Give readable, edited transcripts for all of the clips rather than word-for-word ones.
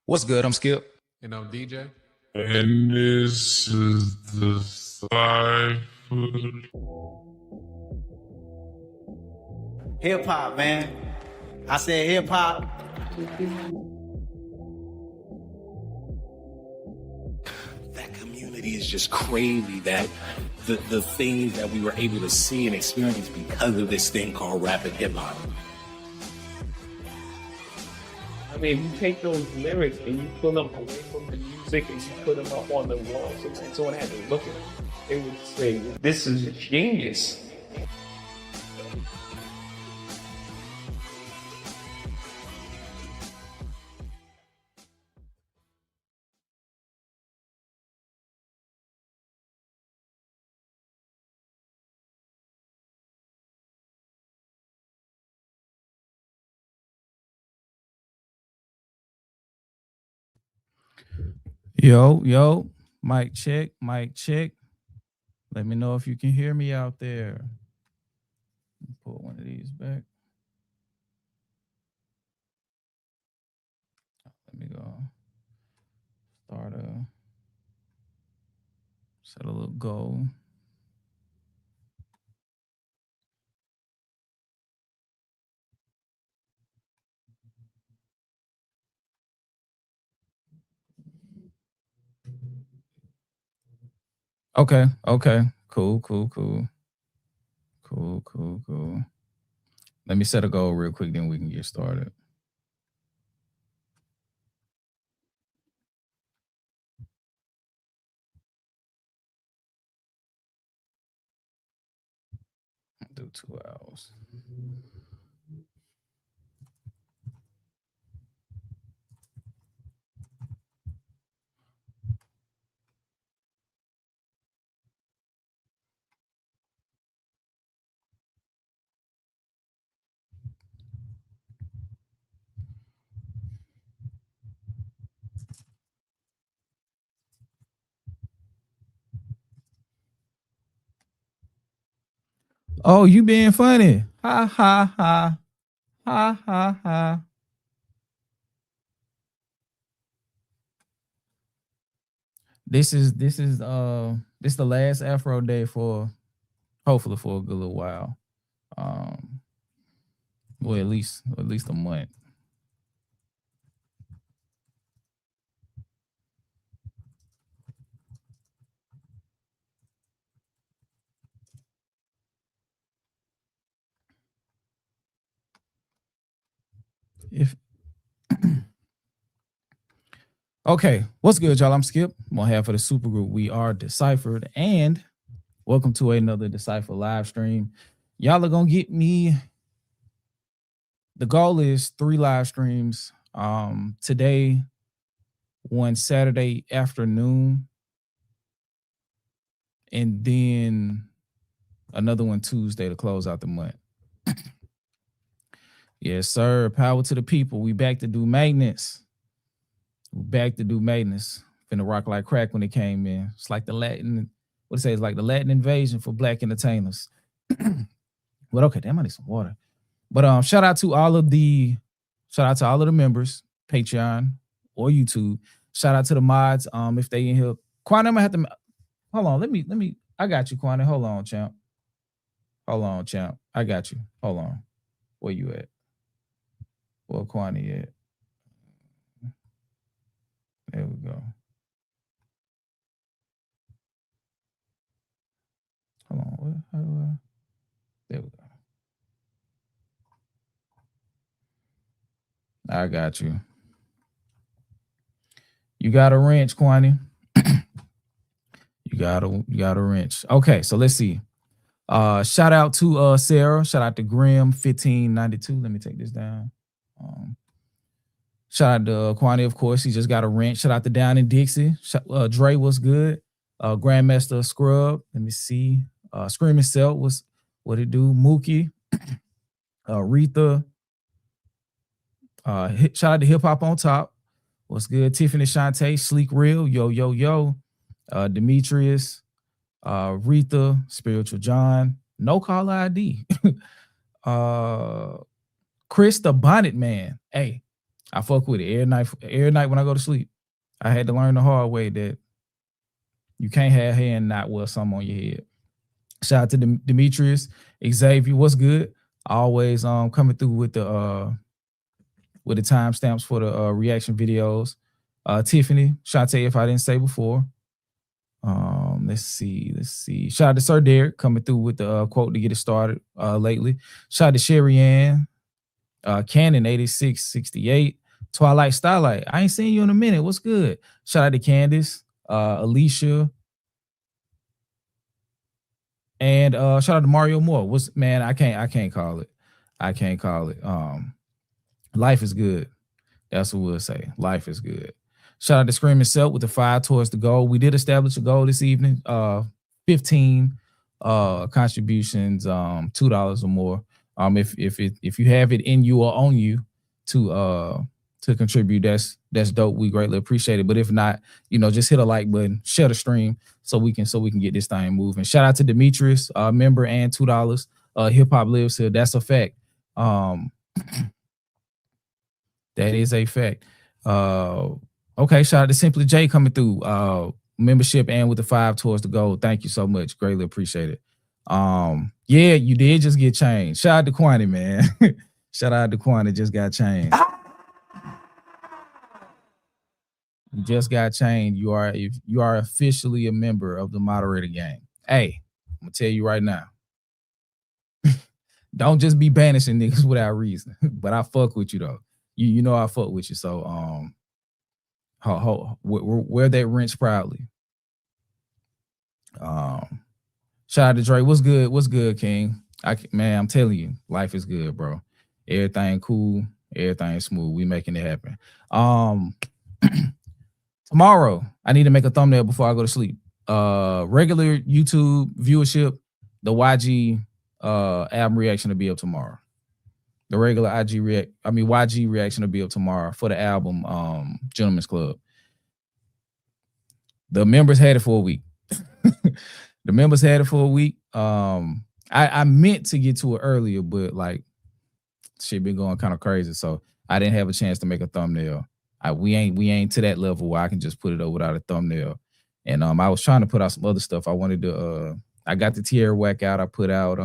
What's good? I'm Skip. And I'm DJ. And this is the Cypher. Hip hop, man. I said hip hop. That community is just crazy. That the things that we were able to see and experience because of this thing called rap and hip hop. I mean, you take those lyrics and you pull them away from the music and you put them up on the wall, so someone had to look at them. They would say, "This is genius." Yo, mic check, mic check. Let me know if you can hear me out there. Pull one of these back. Let me go. Set a little goal. Okay. Cool. Let me set a goal real quick, then we can get started. Do 2 hours. Oh, you being funny. Ha ha ha. Ha ha ha. This is the last Afro day for hopefully for a good little while. Well, at least a month. If okay, what's good, y'all? I'm Skip. I'm on half of the super group. We are Deciphered, and welcome to another Decipher live stream. Y'all are gonna get me. The goal is 3 live streams. Today, one Saturday afternoon, and then another one Tuesday to close out the month. Yes, sir. Power to the people. We back to do maintenance. Finna rock like crack when it came in. It's like the Latin, it's like the Latin invasion for black entertainers. But okay, damn, I need some water. But shout out to all of the members, Patreon or YouTube. Shout out to the mods. If they in here. Quan, I'm gonna have to hold on. Let me I got you, Quan. Hold on, champ. I got you. Hold on. Where you at? Where Kwani at? There we go. Hold on. How do I? There we go. I got you. You got a wrench, Kwani. You got a wrench. Okay, so let's see. Shout out to Sarah. Shout out to Grim1592. Let me take this down. Shout out to Kwani, of course. He just got a wrench. Shout out to Down in Dixie. Dre, what's good? Grandmaster Scrub. Let me see. Screaming Cell, what it do? Mookie. Retha. Shout out to Hip Hop on Top. What's good? Tiffany Shantae, Sleek Real, yo. Demetrius, Retha, Spiritual John, No Call ID. Chris the Bonnet Man. Hey, I fuck with it every night when I go to sleep. I had to learn the hard way that you can't have hair and not wear something on your head. Shout out to Demetrius, Xavier, what's good? Always coming through with the timestamps for the reaction videos. Tiffany, shout out to you if I didn't say before. Let's see. Shout out to Sir Derek coming through with the quote to get it started lately. Shout out to Sherry Ann, Cannon 8668, Twilight Starlight. I ain't seen you in a minute. What's good? Shout out to Candace, Alicia, and shout out to Mario Moore. I can't call it. I can't call it. Life is good. That's what we'll say. Life is good. Shout out to Screaming Self with the 5 towards the goal. We did establish a goal this evening. 15 contributions, $2 or more. If you have it in you or on you to contribute, that's dope. We greatly appreciate it. But if not, just hit a like button, share the stream so we can get this thing moving. Shout out to Demetrius, member, and $2. Hip Hop Lives Here. That's a fact. That is a fact. Okay, shout out to Simply J coming through. Membership and with the 5 towards the goal. Thank you so much. Greatly appreciate it. Yeah, you did just get changed. Shout out to Quani, man. Shout out to Quani, just got changed. You just got changed. You are officially a member of the moderator gang. Hey, I'm gonna tell you right now. Don't just be banishing niggas without reason. But I fuck with you though. You know I fuck with you. So wear that wrench proudly. Shout out to Dre. What's good? What's good, King? I'm telling you, life is good, bro. Everything cool, everything smooth. We making it happen. Tomorrow, I need to make a thumbnail before I go to sleep. Regular YouTube viewership, the YG album reaction will be up tomorrow. The regular YG reaction will be up tomorrow for the album Gentleman's Club. The members had it for a week. The members had it for a week. I meant to get to it earlier, but like shit been going kind of crazy, so I didn't have a chance to make a thumbnail. We ain't to that level where I can just put it up without a thumbnail. And I was trying to put out some other stuff. I wanted to I got the Tierra Whack out. I put out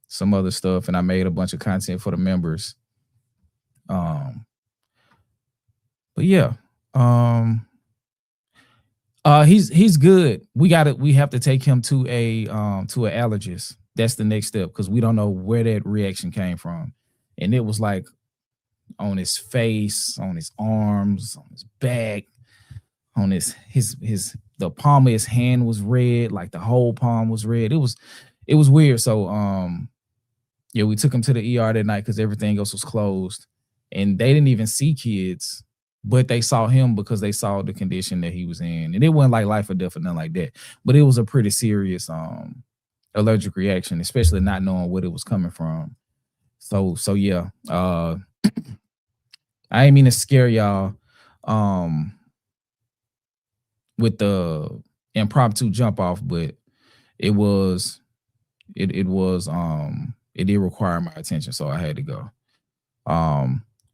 some other stuff, and I made a bunch of content for the members. But yeah. He's good. We have to take him to an allergist. That's the next step, because we don't know where that reaction came from. And it was like on his face, on his arms, on his back, on the palm of his hand was red, like the whole palm was red. It was weird. So yeah, we took him to the ER that night because everything else was closed. And they didn't even see kids, but they saw him because they saw the condition that he was in. And it wasn't like life or death or nothing like that. But it was a pretty serious allergic reaction, especially not knowing what it was coming from. So yeah. I ain't mean to scare y'all with the impromptu jump off, but it did require my attention, so I had to go.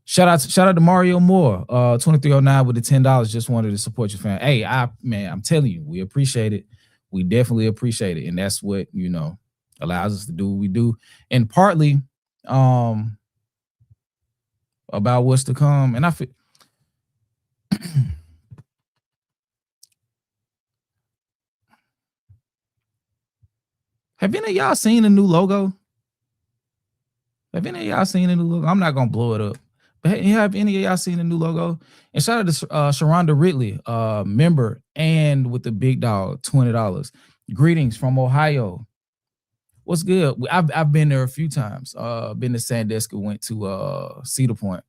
Shout out to Mario Moore, 2309 with the $10. Just wanted to support your fan. Hey, I'm telling you, we appreciate it. We definitely appreciate it, and that's what allows us to do what we do, and partly about what's to come. And I feel have any of y'all seen a new logo? I'm not gonna blow it up, but have any of y'all seen a new logo? And shout out to Sharonda Ridley, member, and with the big dog, $20. Greetings from Ohio. What's good? I've been there a few times. Been to Sandusky, went to Cedar Point.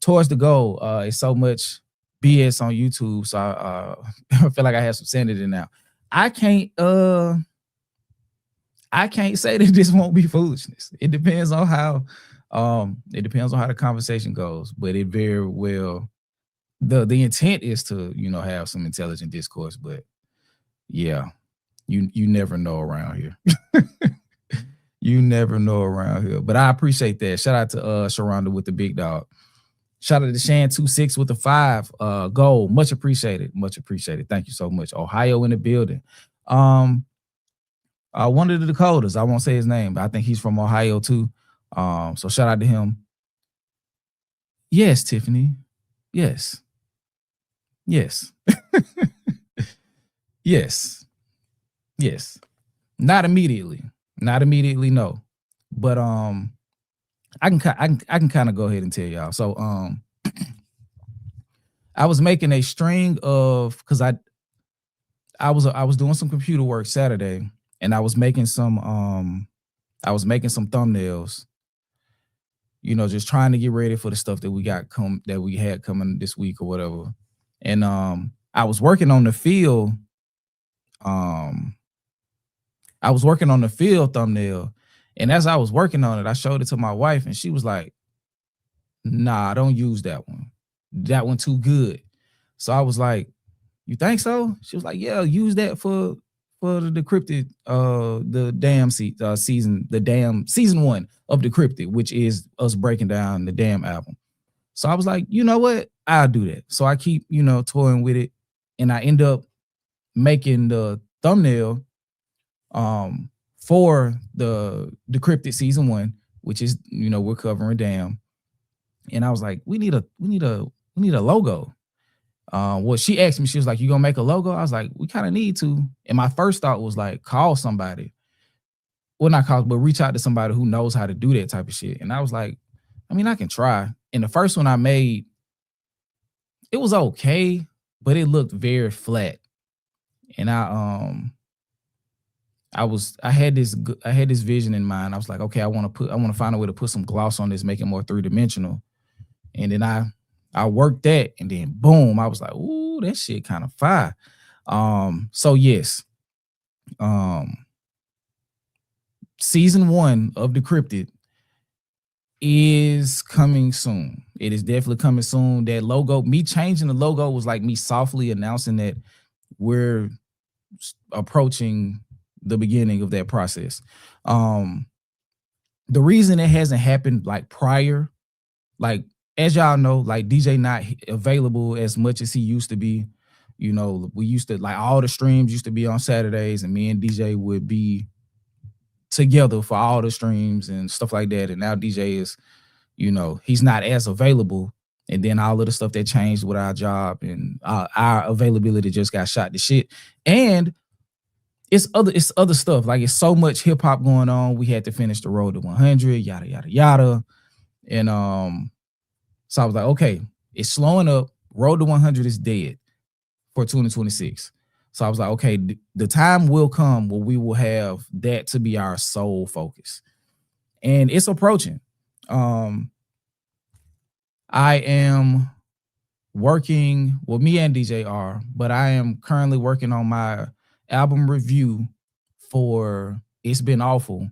Towards the goal, it's so much BS on YouTube, so I feel like I have some sanity now. I can't say that this won't be foolishness. It depends on how the conversation goes, but it very well, the intent is to have some intelligent discourse. But yeah, you never know around here. You never know around here. But I appreciate that. Shout out to Sharonda with the big dog. Shout out to Shan26 with the 5 gold. Much appreciated. Much appreciated. Thank you so much. Ohio in the building. One of the Dakotas. I won't say his name, but I think he's from Ohio too. So shout out to him. Yes, Tiffany. Yes. Yes. Yes. Yes. Not immediately. Not immediately, no. But I can kind of go ahead and tell y'all. So I was making a string of, because I was doing some computer work Saturday, and I was making some thumbnails, you know, just trying to get ready for the stuff that we had coming this week or whatever. And I was working on the field. I was working on the field thumbnail, and as I was working on it, I showed it to my wife, and she was like, "Nah, don't use that one. That one too good." So I was like, "You think so?" She was like, "Yeah, use that for the Decrypted, season 1 of Decrypted, which is us breaking down the damn album." So I was like, "You know what? I'll do that." So I keep, you know, toying with it, and I end up making the thumbnail for the Decrypted season 1, which is, you know, we're covering Damn. And I was like, we need a logo. What she asked me, she was like, "You gonna make a logo?" I was like, "We kind of need to." And my first thought was like, call somebody. Well, not call, but reach out to somebody who knows how to do that type of shit. And I was like, I mean, I can try. And the first one I made, it was okay, but it looked very flat. And I had this vision in mind. I was like, okay, I want to find a way to put some gloss on this, make it more 3-dimensional. And then I worked that, and then boom, I was like, ooh, that shit kind of fire. So yes, season 1 of Decrypted is coming soon. It is definitely coming soon. That logo, me changing the logo was like me softly announcing that we're approaching the beginning of that process. The reason it hasn't happened like prior, like as y'all know, like DJ not available as much as he used to be. You know, we used to, like, all the streams used to be on Saturdays, and me and DJ would be together for all the streams and stuff like that. And now DJ is, you know, he's not as available. And then all of the stuff that changed with our job, and our availability just got shot to shit. And it's other stuff. Like, it's so much hip hop going on. We had to finish the road to 100, yada yada yada. And so I was like, okay, it's slowing up. Road to 100 is dead for 2026. So I was like, okay, the time will come where we will have that to be our sole focus, and it's approaching. I am working, well, me and DJ are, but I am currently working on my album review for It's Been Awful.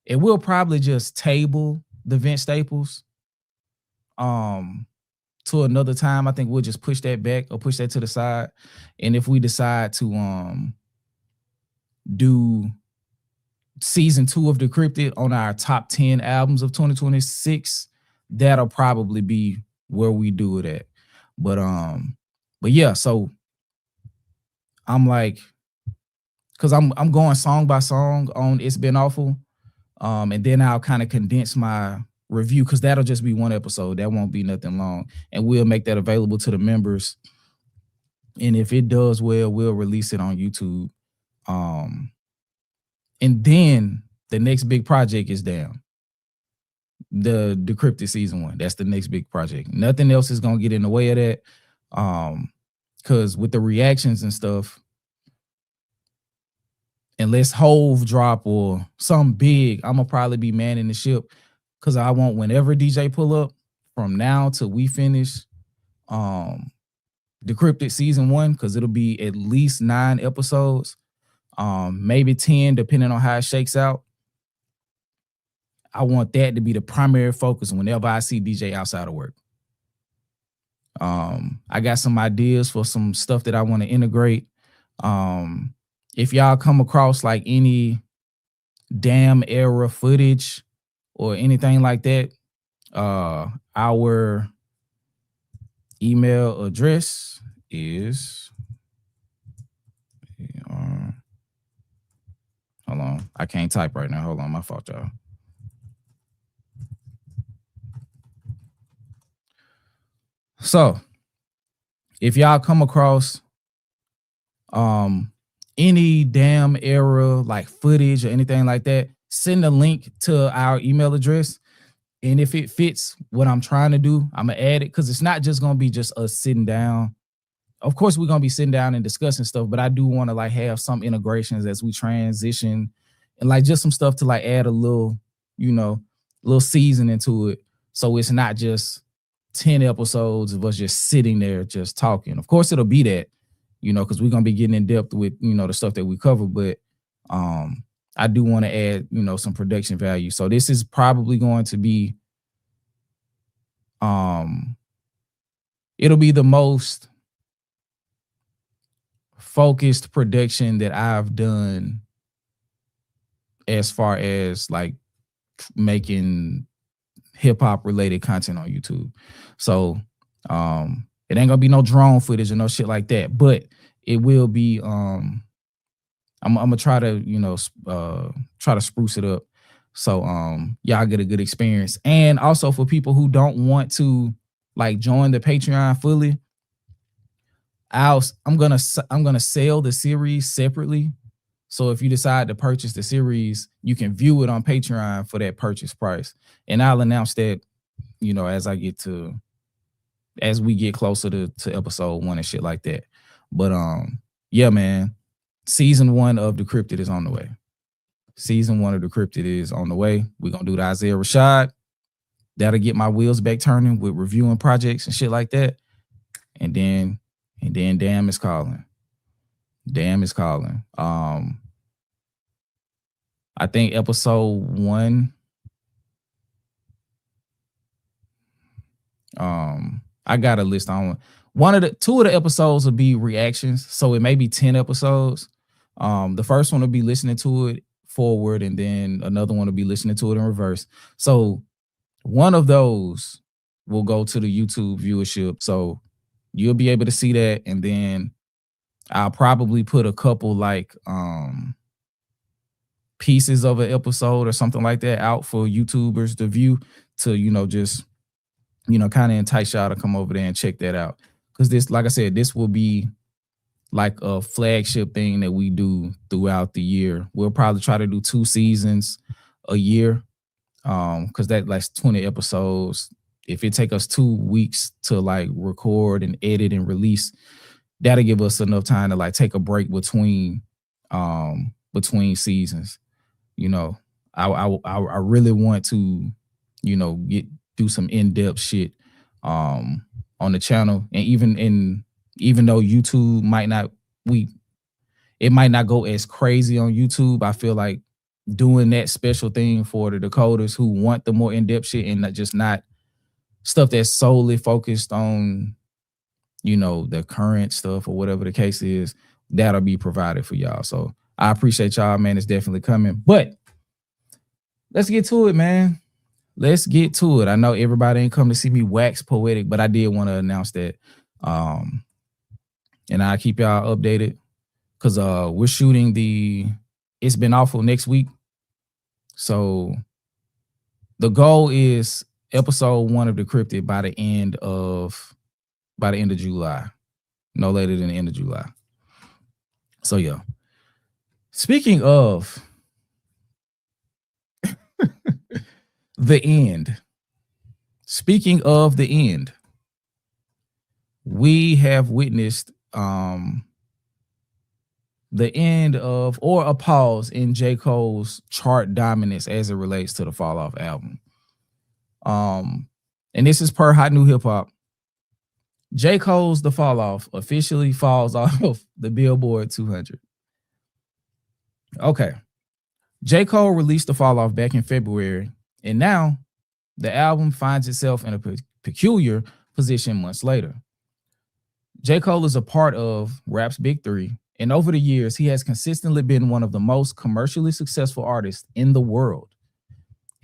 It will probably just table the Vince Staples to another time. I think we'll just push that back or push that to the side. And if we decide to do season 2 of Decrypted on our top 10 albums of 2026, that'll probably be where we do it at. But yeah, so I'm like, because I'm going song by song on It's Been Awful. And then I'll kind of condense my review, because that'll just be one episode. That won't be nothing long. And we'll make that available to the members. And if it does well, we'll release it on YouTube. And then the next big project is Damn. The Decrypted season 1. That's the next big project. Nothing else is gonna get in the way of that. Because with the reactions and stuff, unless Hove drop or something big, I'm gonna probably be manning the ship, because I want, whenever DJ pull up, from now till we finish Decrypted season 1, because it'll be at least 9 episodes, maybe 10, depending on how it shakes out. I want that to be the primary focus whenever I see DJ outside of work. I got some ideas for some stuff that I want to integrate. If y'all come across like any Damn era footage or anything like that, Our email address is hold on. I can't type right now. Hold on, my fault, y'all. So if y'all come across any damn error like footage or anything like that, send a link to our email address. And if it fits what I'm trying to do, I'm gonna add it, because it's not just gonna be just us sitting down. Of course, we're gonna be sitting down and discussing stuff, but I do want to like have some integrations as we transition, and like just some stuff to like add a little, you know, little seasoning to it. So it's not just 10 episodes of us just sitting there just talking. Of course, it'll be that, you know, because we're gonna be getting in depth with, you know, the stuff that we cover, but I do want to add, you know, some production value. So this is probably going to be it'll be the most focused production that I've done as far as like making hip hop related content on YouTube. So it ain't gonna be no drone footage or no shit like that, but it will be I'm gonna try to, you know, try to spruce it up so y'all get a good experience. And also for people who don't want to like join the Patreon fully, I'm gonna sell the series separately. So if you decide to purchase the series, you can view it on Patreon for that purchase price. And I'll announce that, you know, as we get closer to episode 1 and shit like that. But yeah, man, season 1 of Decrypted is on the way. Season 1 of Decrypted is on the way. We're gonna do the Isaiah Rashad. That'll get my wheels back turning with reviewing projects and shit like that. And then Damn is calling. Damn is calling. I think episode 1. I got a list on 2 of the episodes will be reactions, so it may be 10 episodes. The first one will be listening to it forward, and then another one will be listening to it in reverse. So one of those will go to the YouTube viewership, so you'll be able to see that. And then I'll probably put a couple like pieces of an episode or something like that out for YouTubers to view, to, you know, just, you know, kind of entice y'all to come over there and check that out. Because this, like I said, this will be like a flagship thing that we do throughout the year. We'll probably try to do 2 seasons a year, because that like 20 episodes. If it take us 2 weeks to like record and edit and release, that'll give us enough time to like take a break between seasons. You know, I really want to, you know, do some in-depth shit on the channel. And even though YouTube might not go as crazy on YouTube, I feel like doing that special thing for the decoders who want the more in-depth shit and not stuff that's solely focused on, you know, the current stuff or whatever the case is, that'll be provided for y'all. So I appreciate y'all, man. It's definitely coming. But let's get to it, man. Let's get to it. I know everybody ain't come to see me wax poetic, but I did want to announce that. And I'll keep y'all updated, because we're shooting It's Been Awful next week. So the goal is episode 1 of Decrypted by the end of July. No later than the end of July. So yeah. Speaking of the end. Speaking of the end, we have witnessed the end of, or a pause in, J. Cole's chart dominance as it relates to the Fall Off album. And this is per Hot New Hip Hop. J. Cole's The Fall Off officially falls off the Billboard 200. Okay. J. Cole released The Fall Off back in February, and now the album finds itself in a peculiar position months later. J. Cole is a part of rap's Big Three, and over the years, he has consistently been one of the most commercially successful artists in the world.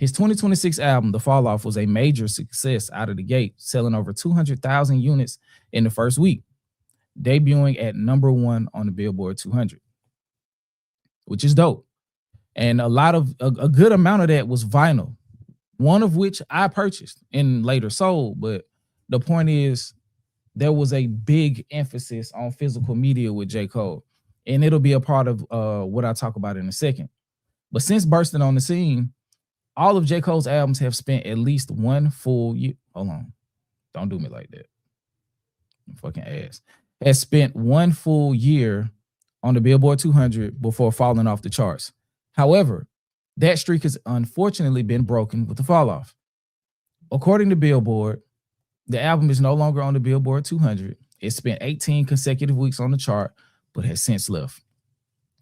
His 2026 album, The Fall Off, was a major success out of the gate, selling over 200,000 units in the first week, debuting at #1 on the Billboard 200, which is dope. And a good amount of that was vinyl, one of which I purchased and later sold. But the point is, there was a big emphasis on physical media with J. Cole, and it'll be a part of what I talk about in a second. But since bursting on the scene, all of J. Cole's albums have spent at least one full year. Hold on. Don't do me like that. You fucking ass. Has spent one full year on the Billboard 200 before falling off the charts. However, that streak has unfortunately been broken with the fall off. According to Billboard, the album is no longer on the Billboard 200. It spent 18 consecutive weeks on the chart, but has since left.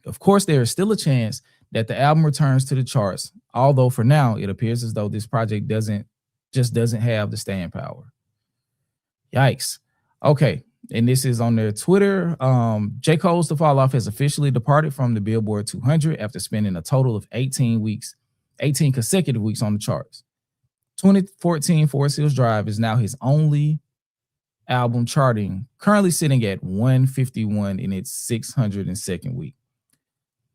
Of course, there is still a chance that the album returns to the charts, although for now, it appears as though this project doesn't have the staying power. Yikes. Okay, and this is on their Twitter. J. Cole's The Fall Off has officially departed from the Billboard 200 after spending a total of 18 consecutive weeks on the charts. 2014 Forest Hills Drive is now his only album charting, currently sitting at 151 in its 602nd week.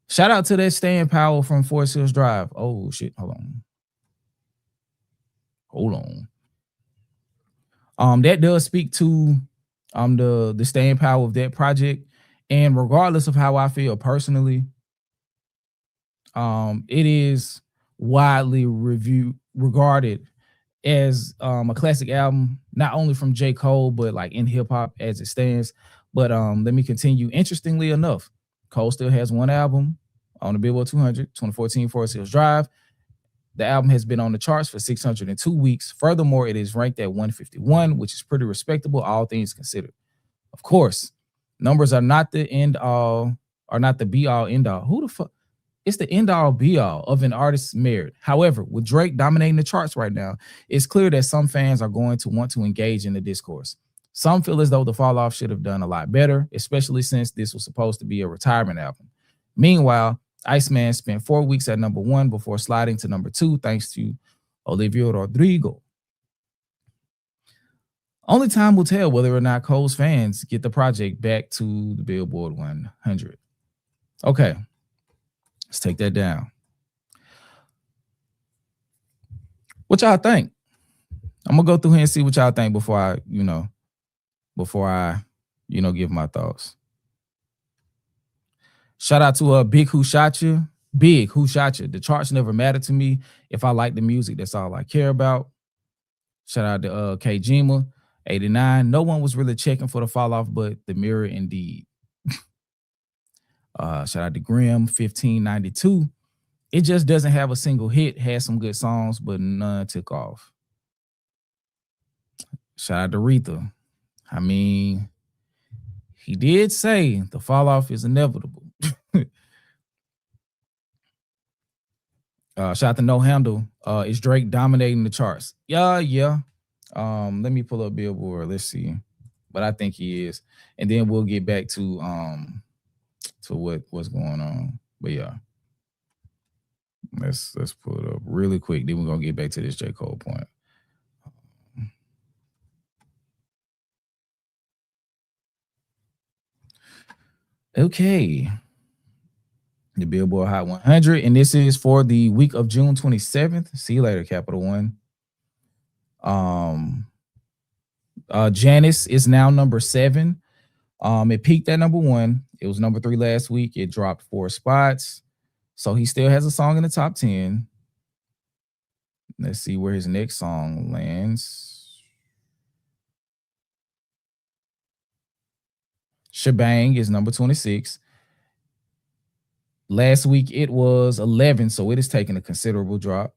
Shout out to that staying power from Forest Hills Drive. Oh shit, hold on. That does speak to the staying power of that project. And regardless of how I feel personally, it is widely regarded as a classic album, not only from J. Cole, but like in hip hop as it stands. But let me continue. Interestingly enough, Cole still has one album on the Billboard 200, 2014 Forest Hills Drive. The album has been on the charts for 602 weeks. Furthermore, it is ranked at 151, which is pretty respectable, all things considered. Of course, numbers are not the end all, are not the be all end all. Who the fuck? It's the end all be all of an artist's merit. However, with Drake dominating the charts right now, it's clear that some fans are going to want to engage in the discourse. Some feel as though The Fall Off should have done a lot better, especially since this was supposed to be a retirement album. Meanwhile, ICEMAN spent 4 weeks at #1 before sliding to #2 thanks to Olivia Rodrigo. Only time will tell whether or not Cole's fans get the project back to the Billboard 100. Okay, let's take that down. What y'all think? I'm gonna go through here and see what y'all think before I give my thoughts. Shout out to Big Who Shot You. Big Who Shot You. The charts never matter to me. If I like the music, that's all I care about. Shout out to K Jima 89. No one was really checking for The Fall Off, but the mirror indeed. Shout out to Grim 1592. It just doesn't have a single hit. Has some good songs, but none took off. Shout out to Retha. I mean, he did say the fall off is inevitable. Shout out to No Handle. Is Drake dominating the charts? Yeah. Let me pull up Billboard. Let's see. But I think he is. And then we'll get back to what's going on. But yeah. Let's pull it up really quick. Then we're gonna get back to this J. Cole point. Okay. The Billboard Hot 100, and this is for the week of June 27th. See you later, Capital One. Janice is now #7. It peaked at #1. It was #3 last week. It dropped 4 spots. So he still has a song in the top 10. Let's see where his next song lands. Shebang is #26. Last week it was 11, so it is taking a considerable drop.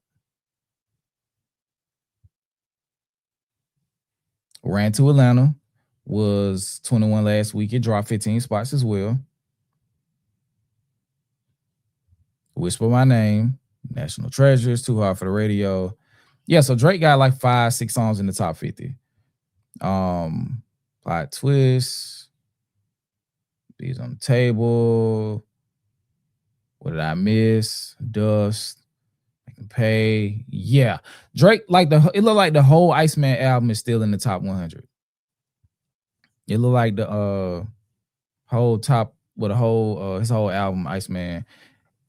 Ran to Atlanta was 21 last week. It dropped 15 spots as well. Whisper My Name, National Treasures, Too Hard for the Radio. Yeah, so Drake got like 5-6 songs in the top 50. Plot Twist, These on the Table, What Did I Miss? Dust, I can pay. Yeah. Drake, like it looked like the whole ICEMAN album is still in the top 100. It looked like the whole top with the whole his whole album, ICEMAN.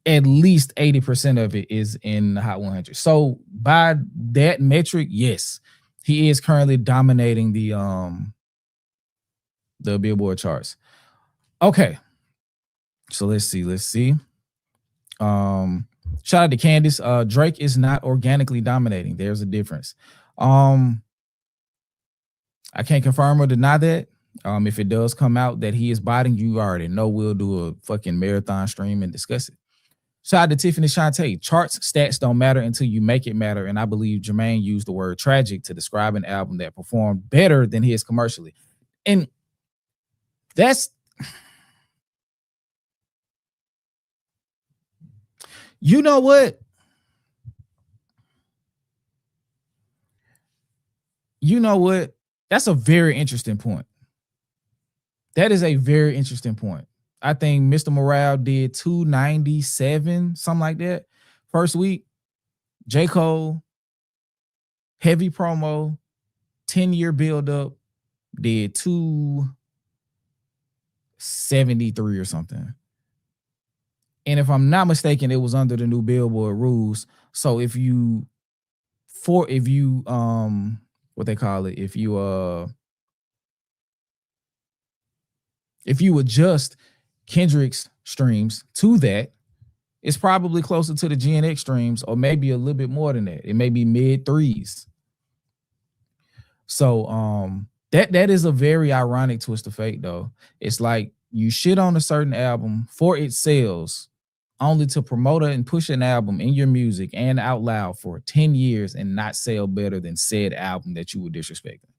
At least 80% of it is in the Hot 100. So by that metric, yes, he is currently dominating the Billboard charts. Okay. So let's see. Shout out to Candace. Drake is not organically dominating. There's a difference. I can't confirm or deny that. If it does come out that he is botting, you already know we'll do a fucking marathon stream and discuss it. Shout out to Tiffany Shantae. Charts stats don't matter until you make it matter. And I believe Jermaine used the word tragic to describe an album that performed better than his commercially. And that's, you know what? You know what? That's a very interesting point. That is a very interesting point. I think Mr. Morale did 297, something like that. First week, J. Cole, heavy promo, 10-year build-up, did 273 or something. And if I'm not mistaken, it was under the new Billboard rules. So if you what they call it, if you adjust Kendrick's streams to that, it's probably closer to the GNX streams, or maybe a little bit more than that. It may be mid threes. So that is a very ironic twist of fate, though. It's like you shit on a certain album for its sales, only to promote it and push an album in your music and out loud for 10 years and not sell better than said album that you were disrespecting.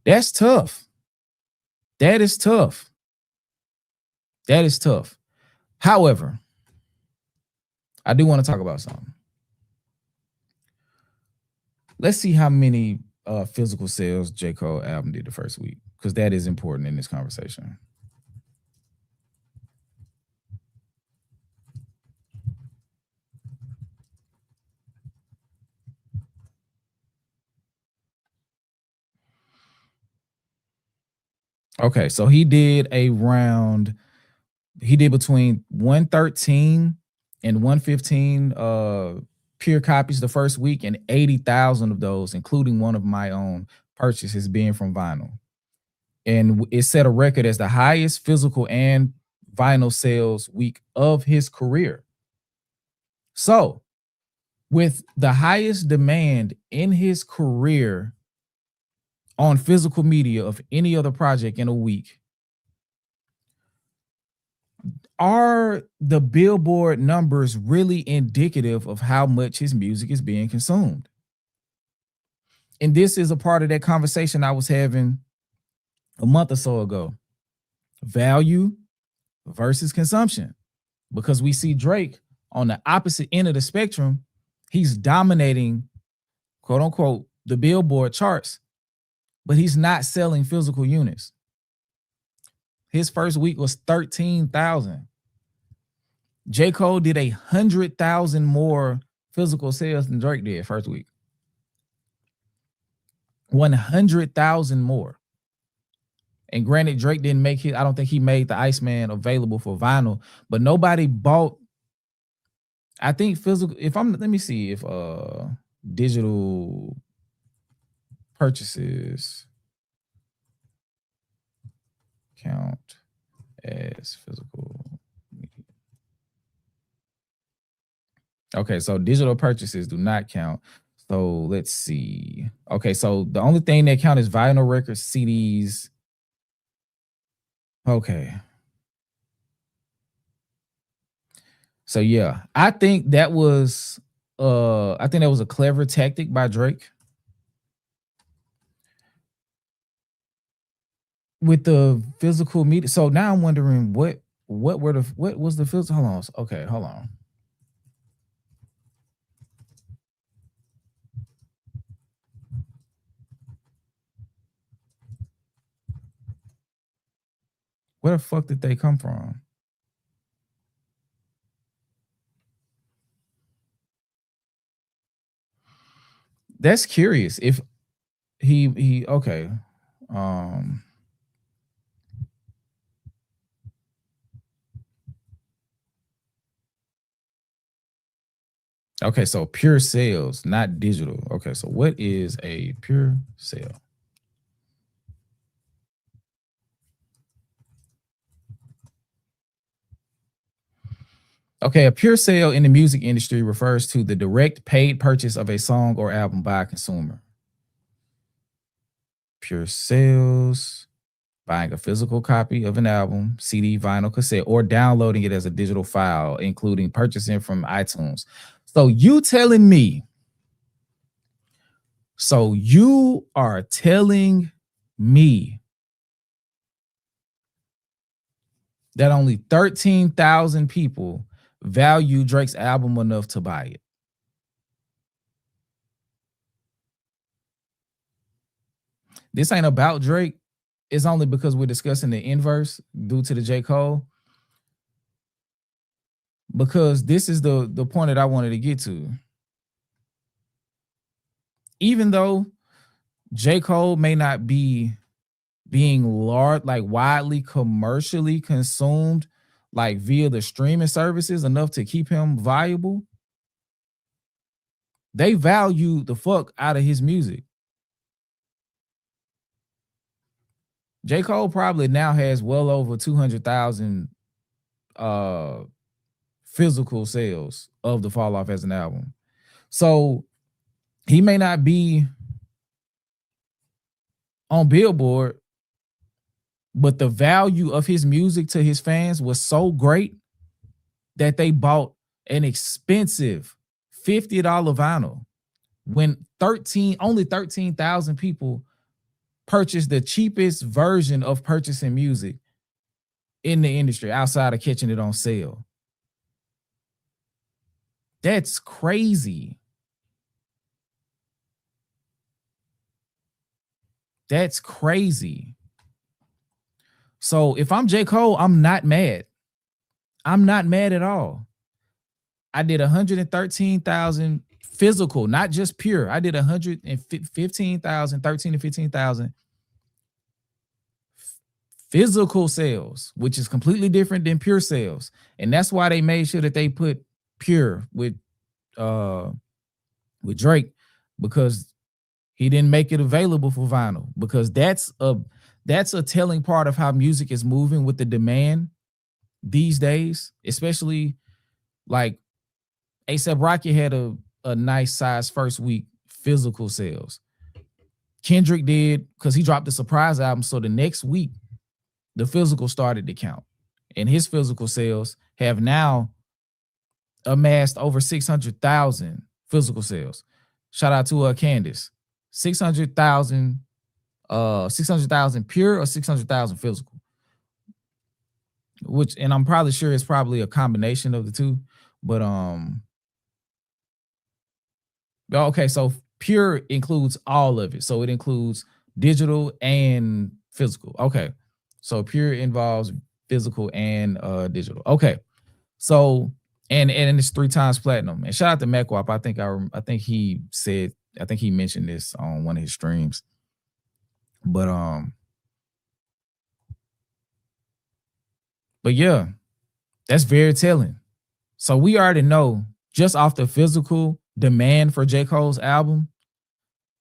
That's tough. That is tough. That is tough. However, I do want to talk about something. Let's see how many physical sales J. Cole album did the first week, because that is important in this conversation. Okay, so he did between 113 and 115 pure copies the first week, and 80,000 of those, including one of my own purchases, being from vinyl. And it set a record as the highest physical and vinyl sales week of his career. So, with the highest demand in his career on physical media of any other project in a week, are the Billboard numbers really indicative of how much his music is being consumed? And this is a part of that conversation I was having a month or so ago. Value versus consumption. Because we see Drake on the opposite end of the spectrum. He's dominating, quote unquote, the Billboard charts, but he's not selling physical units. His first week was 13,000. J. Cole did 100,000 more physical sales than Drake did first week. 100,000 more. And granted, Drake didn't make it. I don't think he made the ICEMAN available for vinyl, but nobody bought. I think physical. Let me see if digital purchases count as physical media. Okay, so digital purchases do not count. So let's see. Okay, so the only thing that count is vinyl records, CDs. Okay. So yeah, I think that was a clever tactic by Drake with the physical media. So now I'm wondering what was the physical? Hold on. Okay, hold on. Where the fuck did they come from? That's curious. If he okay. Okay, so pure sales, not digital. Okay, so what is a pure sale? Okay, a pure sale in the music industry refers to the direct paid purchase of a song or album by a consumer. Pure sales, buying a physical copy of an album, CD, vinyl, cassette, or downloading it as a digital file, including purchasing from iTunes. So you telling me, so you are telling me that only 13,000 people value Drake's album enough to buy it? This ain't about Drake. It's only because we're discussing the inverse due to the J. Cole. Because this is the point that I wanted to get to. Even though J. Cole may not be being large, like widely commercially consumed, like via the streaming services enough to keep him viable, they value the fuck out of his music. J. Cole probably now has well over 200,000 physical sales of The Fall Off as an album. So he may not be on Billboard, but the value of his music to his fans was so great that they bought an expensive $50 vinyl when only 13,000 people purchased the cheapest version of purchasing music in the industry outside of catching it on sale. That's crazy. That's crazy. So if I'm J. Cole, I'm not mad. I'm not mad at all. I did 113,000 physical, not just pure. I did 115,000, 13 to 15,000 physical sales, which is completely different than pure sales. And that's why they made sure that they put pure with Drake, because he didn't make it available for vinyl, because that's a telling part of how music is moving with the demand these days, especially like A$AP Rocky had a nice size first week physical sales. Kendrick did, because he dropped a surprise album. So the next week, the physical started to count. And his physical sales have now amassed over 600,000 physical sales. Shout out to Candace. 600,000 pure or 600,000 physical. Which, and I'm probably sure it's probably a combination of the two, but okay, so pure includes all of it. So it includes digital and physical. Okay. So pure involves physical and digital. Okay. So and it's 3 times platinum. And shout out to MacWap. I think he mentioned this on one of his streams. But yeah, that's very telling. So we already know, just off the physical demand for J. Cole's album,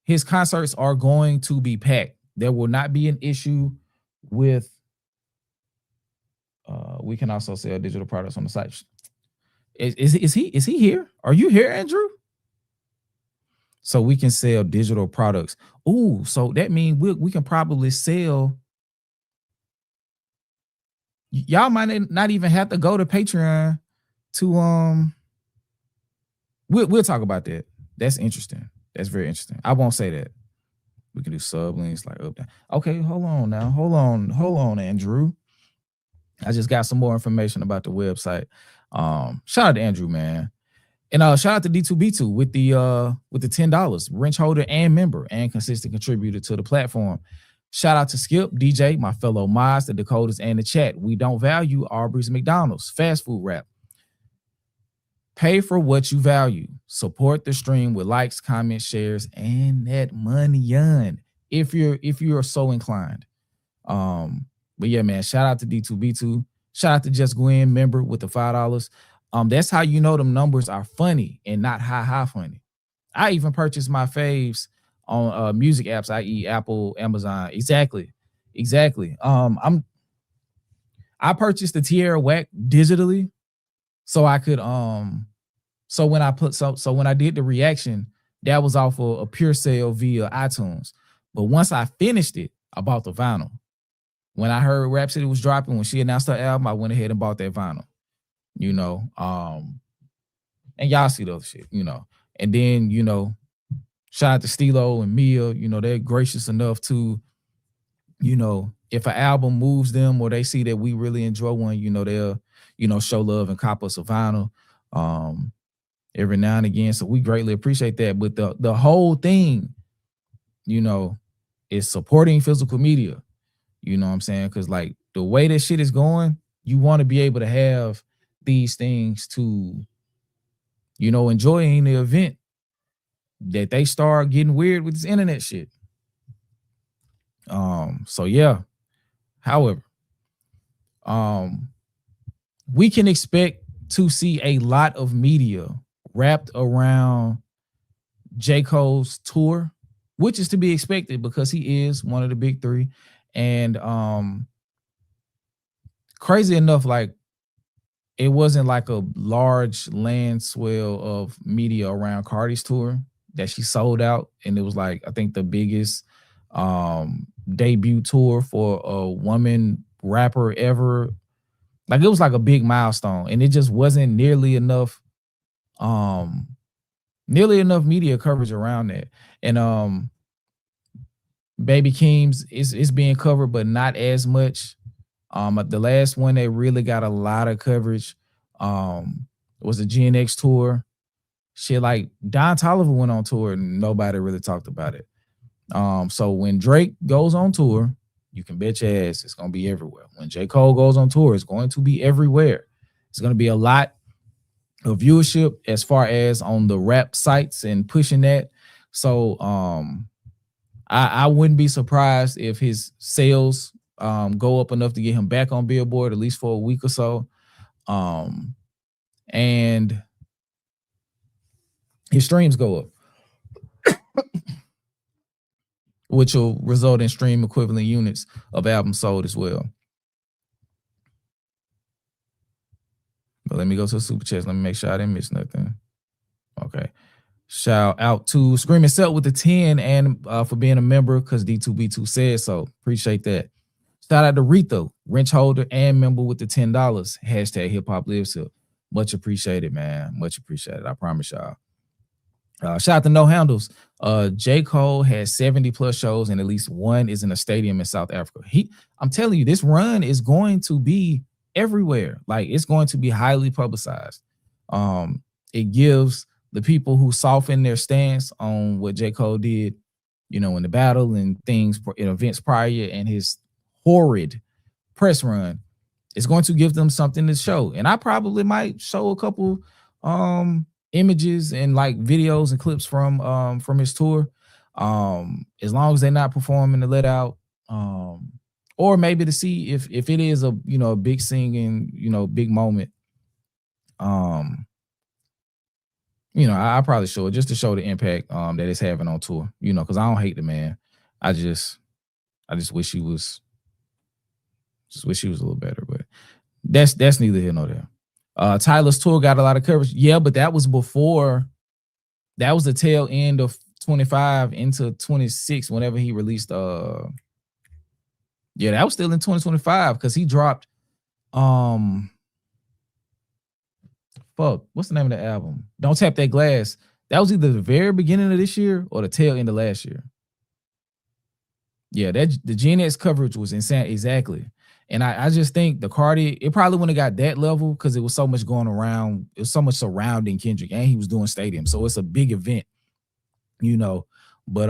his concerts are going to be packed. There will not be an issue with we can also sell digital products on the site. Is he here? Are you here, Andrew? So we can sell digital products. Ooh, so that means we can probably sell. Y'all might not even have to go to Patreon to we'll talk about that. That's interesting. That's very interesting. I won't say that. We can do sub links like up down. Okay, hold on now. Hold on, Andrew. I just got some more information about the website. Shout out to Andrew, man. And shout out to D2B2 with the $10, wrench holder and member and consistent contributor to the platform. Shout out to Skip, DJ, my fellow mods, the Dakotas, and the chat. We don't value Arby's, McDonald's, fast food rap. Pay for what you value. Support the stream with likes, comments, shares, and that money on if you're so inclined. But yeah, man, shout out to D2B2. Shout out to Just Gwen, member with the $5. That's how you know them numbers are funny and not high funny. I even purchased my faves on music apps, i.e. Apple, Amazon. Exactly. I purchased the Tierra Whack digitally so I could so when I did the reaction, that was off of a pure sale via iTunes. But once I finished it, I bought the vinyl. When I heard Rhapsody was dropping, when she announced her album, I went ahead and bought that vinyl. You know, and y'all see the other shit, you know. And then, you know, shout out to Stilo and Mia, you know, they're gracious enough to, you know, if an album moves them or they see that we really enjoy one, you know, they'll, you know, show love and cop us a vinyl every now and again. So we greatly appreciate that. But the whole thing, you know, is supporting physical media. You know what I'm saying? Because like the way this shit is going, you want to be able to have these things to, you know, enjoy in the event that they start getting weird with this internet shit. So yeah. However, we can expect to see a lot of media wrapped around J. Cole's tour, which is to be expected because he is one of the big three. And crazy enough, like it wasn't like a large land swell of media around Cardi's tour that she sold out. And it was like, I think the biggest debut tour for a woman rapper ever. Like it was like a big milestone, and it just wasn't nearly enough media coverage around that. And Baby Keem's is being covered, but not as much. The last one that really got a lot of coverage was the GNX tour. Shit, like Don Toliver went on tour and nobody really talked about it. So when Drake goes on tour, you can bet your ass it's going to be everywhere. When J. Cole goes on tour, it's going to be everywhere. It's going to be a lot of viewership as far as on the rap sites and pushing that. So I wouldn't be surprised if his sales go up enough to get him back on Billboard, at least for a week or so. And his streams go up, which will result in stream equivalent units of albums sold as well. But let me go to the super chats. Let me make sure I didn't miss nothing. Okay. Shout out to Screaming Celt with the 10 and for being a member because D2B2 said so. Appreciate that. Shout out to Rito, wrench holder and member with the $10. Hashtag hip hop lives here. Much appreciated, man. Much appreciated. I promise y'all. Shout out to No Handles. J. Cole has 70 plus shows and at least one is in a stadium in South Africa. I'm telling you, this run is going to be everywhere. Like it's going to be highly publicized. It gives the people who soften their stance on what J. Cole did, you know, in the battle and things in events prior and his horrid press run, it's going to give them something to show. And I probably might show a couple images and like videos and clips from his tour, as long as they're not performing the let out, or maybe to see if it is a, you know, a big singing, you know, big moment. You know, I probably show it just to show the impact that it's having on tour, you know, because I don't hate the man. I just wish he was a little better, but that's neither here nor there. Tyler's tour got a lot of coverage. Yeah, but that was before. That was the tail end of 25 into 26 whenever he released. Yeah, that was still in 2025 because he dropped. What's the name of the album? Don't Tap That Glass. That was either the very beginning of this year or the tail end of last year. Yeah, the GNX coverage was insane. Exactly. And I just think the Cardi, it probably wouldn't have got that level because it was so much going around. It was so much surrounding Kendrick and he was doing stadium. So it's a big event, you know. But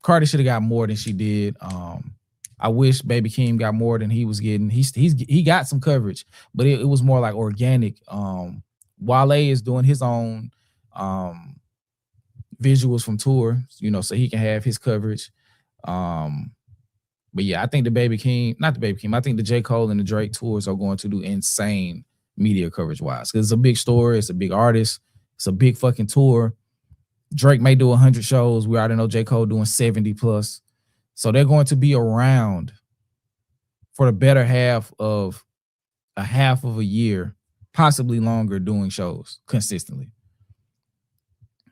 Cardi should have got more than she did. I wish Baby Keem got more than he was getting. He got some coverage, but it was more like organic Wale is doing his own visuals from tour, you know, so he can have his coverage. But yeah, I think I think the J. Cole and the Drake tours are going to do insane media coverage wise, because it's a big story, it's a big artist, it's a big fucking tour. Drake may do 100 shows. We already know J. Cole doing 70 plus. So they're going to be around for the better half of a year, possibly longer, doing shows consistently.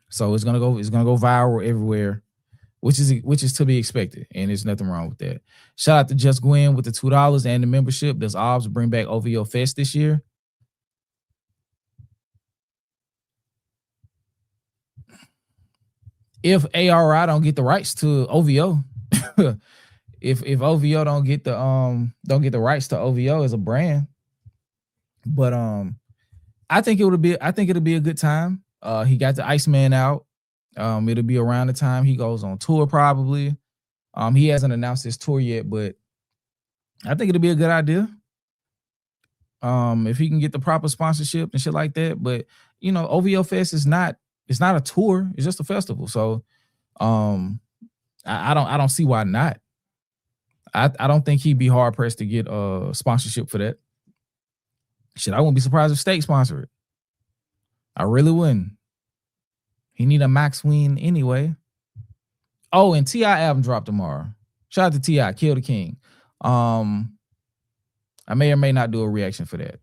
So it's gonna go viral everywhere, which is to be expected, and there's nothing wrong with that. Shout out to Just Gwen with the $2 and the membership. Does OBS bring back OVO Fest this year? If A.R.I don't get the rights to OVO, if OVO don't get the rights to OVO as a brand, but I think it'll be a good time. He got the ICEMAN out. It'll be around the time he goes on tour probably. He hasn't announced his tour yet, but I think it'll be a good idea. If he can get the proper sponsorship and shit like that. But you know, OVO Fest is not a tour, it's just a festival. So I don't see why not. I don't think he'd be hard pressed to get a sponsorship for that. Shit, I wouldn't be surprised if State sponsored it. I really wouldn't. He need a Max win anyway. Oh, and T.I. album dropped tomorrow. Shout out to T.I. Kill the King. I may or may not do a reaction for that.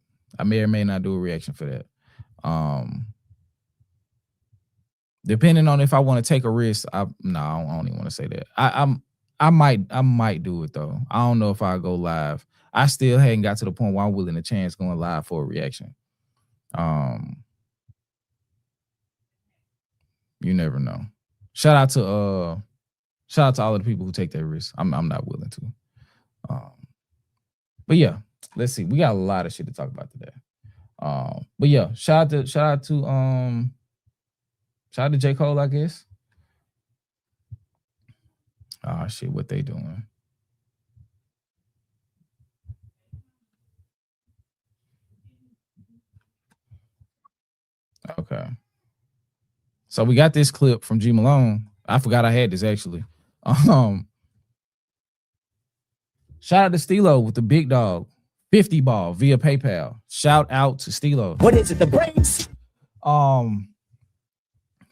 Depending on if I want to take a risk, I don't even want to say that. I might do it though. I don't know if I'll go live. I still hadn't got to the point where I'm willing to chance going live for a reaction. You never know. Shout out to all of the people who take that risk. I'm not willing to. But yeah, let's see. We got a lot of shit to talk about today. But yeah, shout out to J. Cole, I guess. Oh shit, what they doing? Okay. So we got this clip from G Malone. I forgot I had this actually. Shout out to Stilo with the big dog 50 ball via PayPal. Shout out to Stilo. What is it? The brains?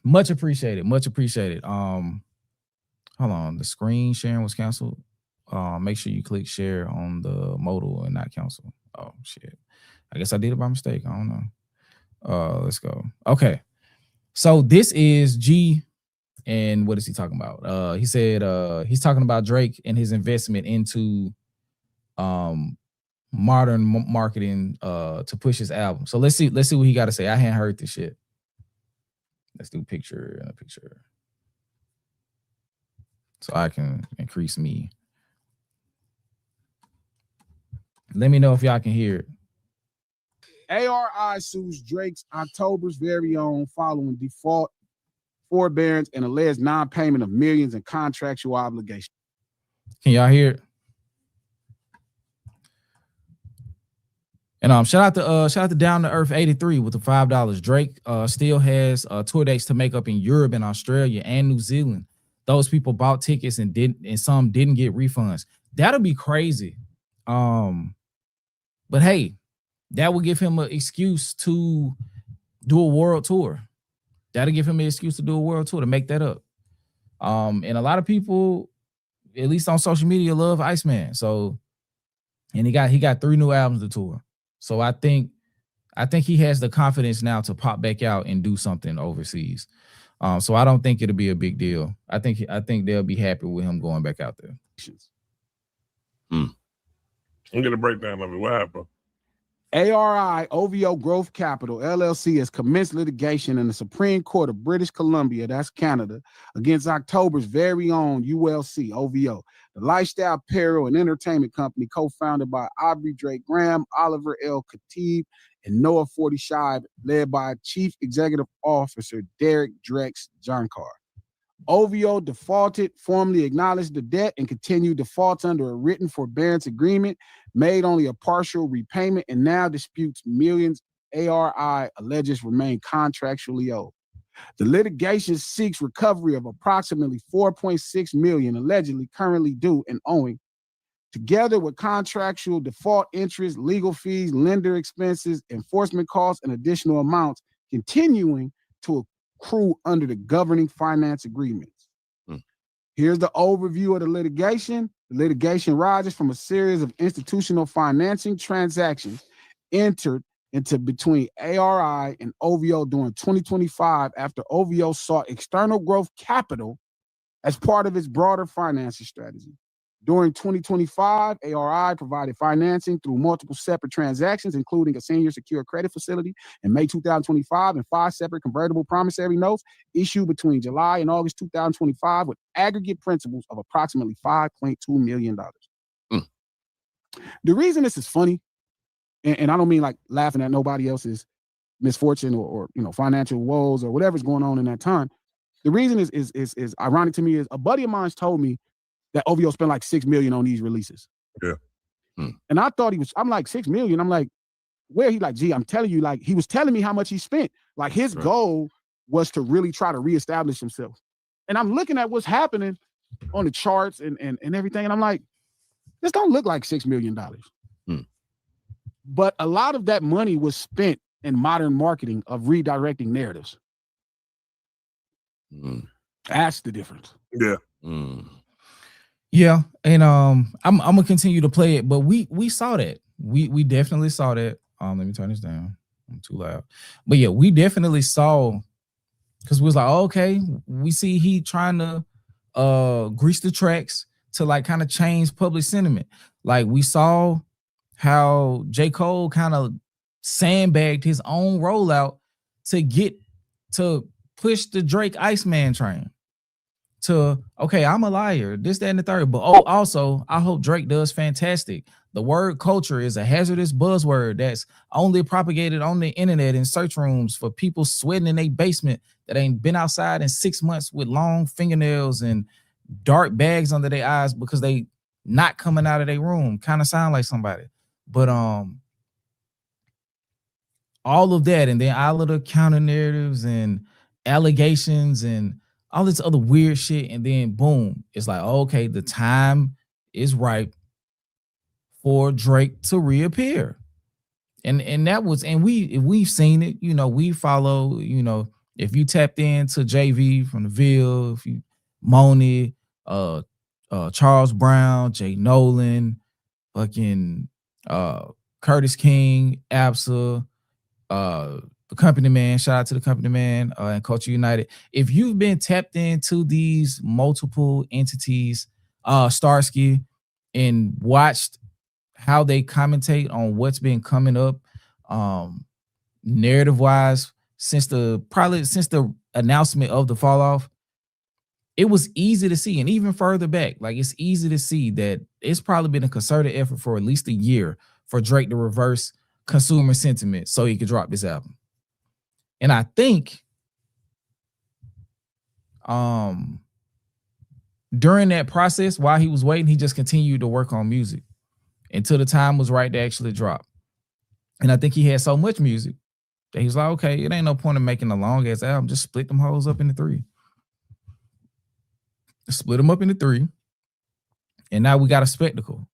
Much appreciated. Hold on, the screen sharing was canceled. Make sure you click share on the modal and not cancel. Oh shit. I guess I did it by mistake. I don't know. Let's go. Okay. So this is G, and what is he talking about? He said he's talking about Drake and his investment into modern marketing to push his album. So let's see what he got to say. I hadn't heard this shit. Let's do picture in a picture so I can increase me. Let me know if y'all can hear it. A.R.I. sues Drake's October's very own following default, forbearance, and alleged non-payment of millions in contractual obligations. Can y'all hear it? And shout out to Down to Earth 83 with the $5. Drake still has tour dates to make up in Europe and Australia and New Zealand. Those people bought tickets and some didn't get refunds. That'll be crazy. But hey, that will give him an excuse to do a world tour. That'll give him an excuse to do a world tour to make that up. And a lot of people, at least on social media, love ICEMAN. So, and he got 3 new albums to tour. So I think he has the confidence now to pop back out and do something overseas. So I don't think it'll be a big deal. I think they'll be happy with him going back out there. I'm gonna break down of it. What happened? A.R.I. OVO Growth Capital, LLC, has commenced litigation in the Supreme Court of British Columbia, that's Canada, against October's very own ULC, OVO, the lifestyle apparel and entertainment company co-founded by Aubrey Drake Graham, Oliver L. Khatib, and Noah 40 Shibe, led by Chief Executive Officer Derek Drex Jonkar. OVO defaulted, formally acknowledged the debt, and continued defaults under a written forbearance agreement, made only a partial repayment, and now disputes millions A.R.I. alleges remain contractually owed. The litigation seeks recovery of approximately $4.6 million allegedly currently due and owing, together with contractual default interest, legal fees, lender expenses, enforcement costs, and additional amounts continuing to accrue under the governing finance agreements. Here's the overview of the litigation. The litigation arises from a series of institutional financing transactions entered into between A.R.I. and OVO during 2025 after OVO sought external growth capital as part of its broader financing strategy. During 2025, A.R.I. provided financing through multiple separate transactions, including a senior secured credit facility in May 2025 and 5 separate convertible promissory notes issued between July and August 2025 with aggregate principals of approximately $5.2 million. The reason this is funny, and I don't mean like laughing at nobody else's misfortune or financial woes or whatever's going on in that time. The reason is ironic to me is a buddy of mine told me that OVO spent like $6 million on these releases. Yeah. And I thought I'm like, $6 million. I'm like, where? He like, gee, I'm telling you, like, he was telling me how much he spent. Like his goal was to really try to reestablish himself. And I'm looking at what's happening on the charts and everything. And I'm like, this don't look like $6 million. But a lot of that money was spent in modern marketing of redirecting narratives. That's the difference. Yeah. Yeah, and I'm gonna continue to play it, but we saw that. We definitely saw that. Let me turn this down. I'm too loud. But yeah, we definitely saw, because we was like, okay, we see he trying to grease the tracks to like kind of change public sentiment. Like we saw how J. Cole kind of sandbagged his own rollout to push the Drake ICEMAN train. To, okay, I'm a liar, this, that, and the third. But also, I hope Drake does fantastic. The word culture is a hazardous buzzword that's only propagated on the internet in search rooms for people sweating in their basement that ain't been outside in 6 months with long fingernails and dark bags under their eyes because they not coming out of their room. Kind of sound like somebody. But all of that, and then all of the counter narratives and allegations and all this other weird shit, and then boom, it's like, okay, the time is ripe for Drake to reappear. And that was, and we've seen it, we follow, if you tapped into JV from the Ville, if you Moni, Charles Brown, Jay Nolan, fucking Curtis King, Absa, the Company Man, shout out to the Company Man and Culture United. If you've been tapped into these multiple entities, Starsky, and watched how they commentate on what's been coming up, narrative wise, since the announcement of the fall off, it was easy to see, and even further back, like it's easy to see that it's probably been a concerted effort for at least a year for Drake to reverse consumer sentiment so he could drop this album. And I think during that process, while he was waiting, he just continued to work on music until the time was right to actually drop. And I think he had so much music that he was like, okay, it ain't no point in making a long ass album. Just split them hoes up into 3. Split them up into 3. And now we got a spectacle.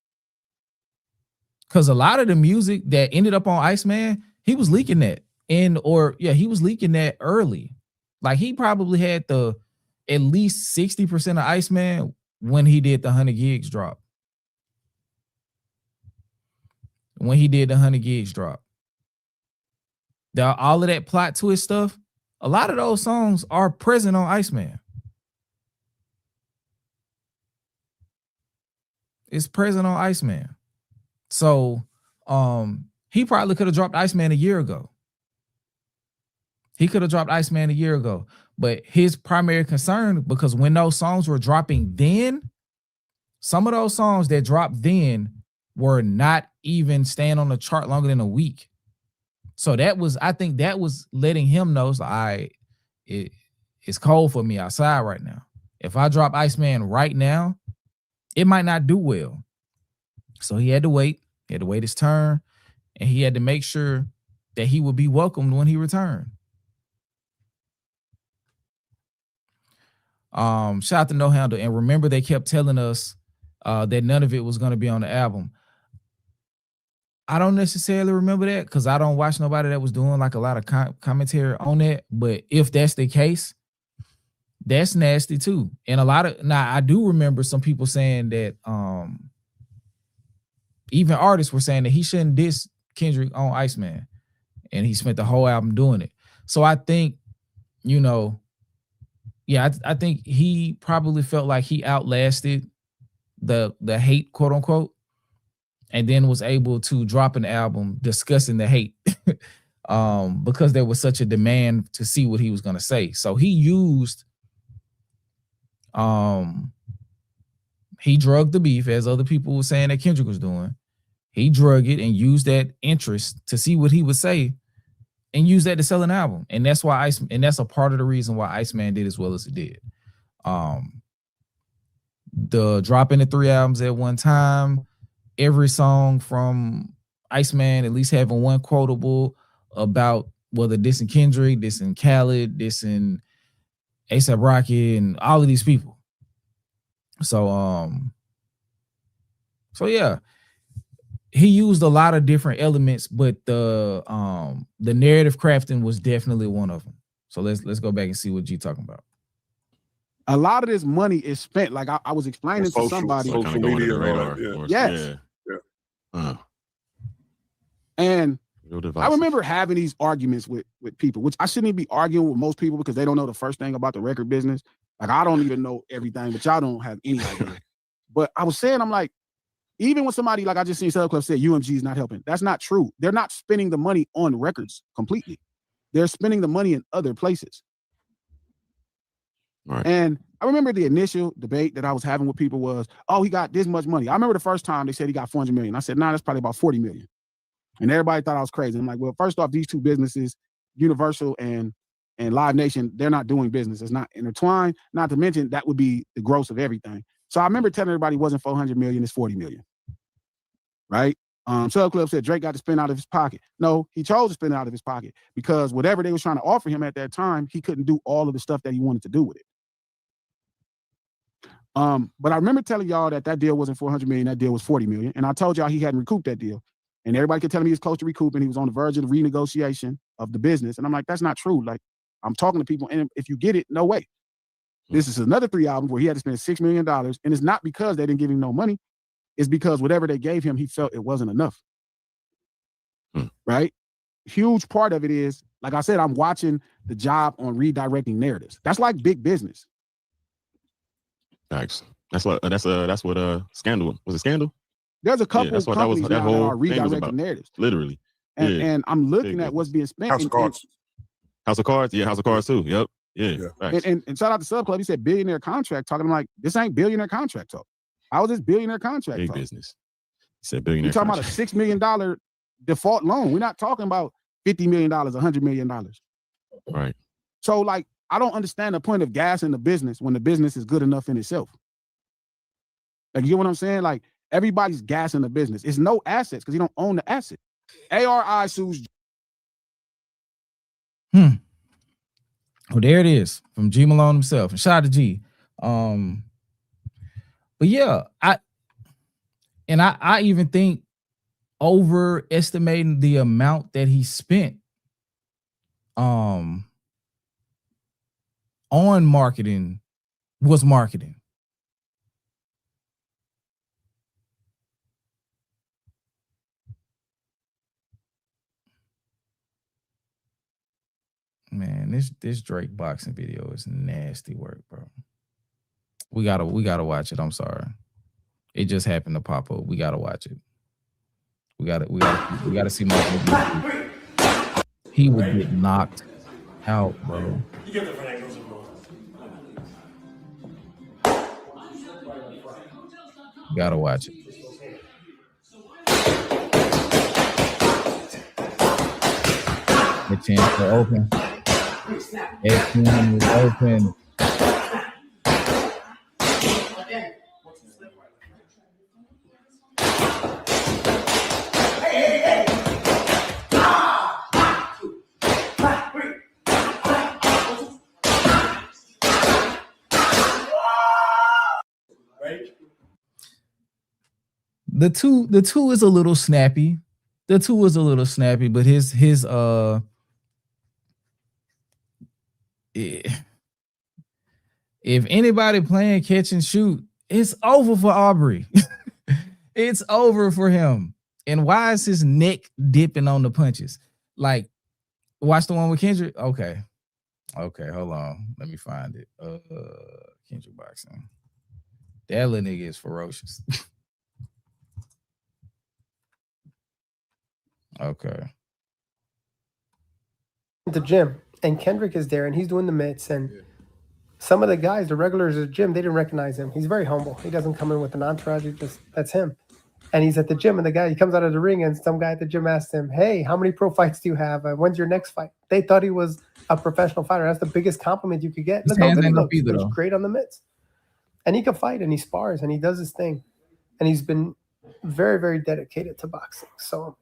Because a lot of the music that ended up on ICEMAN, he was leaking that. He was leaking that early. Like he probably had at least 60% of ICEMAN when he did the 100 gigs drop. When he did the 100 gigs drop. All of that plot twist stuff, a lot of those songs are present on ICEMAN. It's present on ICEMAN. So he probably could have dropped ICEMAN a year ago. He could have dropped ICEMAN a year ago. But his primary concern, because when those songs were dropping then, some of those songs that dropped then were not even staying on the chart longer than a week. So I think that was letting him know, so it's cold for me outside right now. If I drop ICEMAN right now, it might not do well. So he had to wait. He had to wait his turn, and he had to make sure that he would be welcomed when he returned. Shout out to No Handle. And remember, they kept telling us that none of it was going to be on the album. I don't necessarily remember that because I don't watch nobody that was doing like a lot of commentary on that. But if that's the case, that's nasty too. And I do remember some people saying that even artists were saying that he shouldn't diss Kendrick on ICEMAN, and he spent the whole album doing it. So I think, I think he probably felt like he outlasted the hate, quote unquote, and then was able to drop an album discussing the hate because there was such a demand to see what he was going to say. So he used, he drugged the beef, as other people were saying that Kendrick was doing. He drug it and used that interest to see what he would say and use that to sell an album. And that's why that's a part of the reason why ICEMAN did as well as it did. The dropping the 3 albums at one time, every song from ICEMAN at least having one quotable about whether dissing Kendrick, dissing Khaled, dissing A$AP Rocky, and all of these people. So yeah, he used a lot of different elements, but the narrative crafting was definitely one of them. So let's go back and see what G talking about. A lot of this money is spent, like I was explaining to somebody. Social media, radar. Yes. And I remember having these arguments with people, which I shouldn't even be arguing with most people because they don't know the first thing about the record business. Like, I don't even know everything, but y'all don't have any idea. But I was saying, I'm like, even when somebody, like I just seen Sub Club said, UMG is not helping. That's not true. They're not spending the money on records completely. They're spending the money in other places. Right. And I remember the initial debate that I was having with people was, oh, he got this much money. I remember the first time they said he got 400 million. I said, nah, that's probably about 40 million. And everybody thought I was crazy. I'm like, well, first off, these two businesses, Universal and Live Nation, they're not doing business. It's not intertwined. Not to mention that would be the gross of everything. So I remember telling everybody it wasn't 400 million, it's 40 million. Right? Sub Club said Drake got to spend out of his pocket. No, he chose to spend out of his pocket because whatever they was trying to offer him at that time, he couldn't do all of the stuff that he wanted to do with it. But I remember telling y'all that deal wasn't 400 million, that deal was 40 million. And I told y'all he hadn't recouped that deal. And everybody kept telling me he was close to recouping. He was on the verge of the renegotiation of the business. And I'm like, that's not true. Like, I'm talking to people, and if you get it, no way. This is another 3 albums where he had to spend $6 million. And it's not because they didn't give him no money. It's because whatever they gave him, he felt it wasn't enough. Right? Huge part of it is, like I said, I'm watching the job on redirecting narratives. That's like big business. Thanks. That's what Scandal was. A Scandal. There's a couple of companies now that are redirecting narratives. Literally. And I'm looking at what's being spent. House of Cards. House of Cards. Yeah, House of Cards too. Yep. Yeah. And shout out to Sub Club. He said billionaire contract talking. I'm like, this ain't billionaire contract talk. How is this billionaire contract big talk? Business. He said billionaire. We're talking about a $6 million default loan. We're not talking about $50 million, $100 million. Right. So, like, I don't understand the point of gas in the business when the business is good enough in itself. Like, you get what I'm saying? Like, everybody's gas in the business. It's no assets because you don't own the asset. A.R.I. sues. Well, there it is from G Malone himself. And shout out to G. But yeah, I even think overestimating the amount that he spent on marketing was marketing. Man, this Drake boxing video is nasty work, bro. We gotta watch it. I'm sorry. It just happened to pop up. We gotta watch it. We gotta see my. He would get knocked out, bro. Gotta watch it. The chance to open. F1 is open. The two is a little snappy. The two is a little snappy, but his if anybody playing catch and shoot, it's over for Aubrey. It's over for him. And why is his neck dipping on the punches? Like, watch the one with Kendrick. Okay, hold on. Let me find it. Kendrick boxing. That little nigga is ferocious. Okay. The gym, and Kendrick is there, and he's doing the mitts, and some of the guys, the regulars at the gym, they didn't recognize him. He's very humble. He doesn't come in with an entourage. That's him. And he's at the gym, and the guy, he comes out of the ring, and some guy at the gym asked him, "Hey, how many pro fights do you have? When's your next fight?" They thought he was a professional fighter. That's the biggest compliment you could get. Look how good he looks. He looks great on the mitts. And he can fight, and he spars, and he does his thing. And he's been very, very dedicated to boxing. So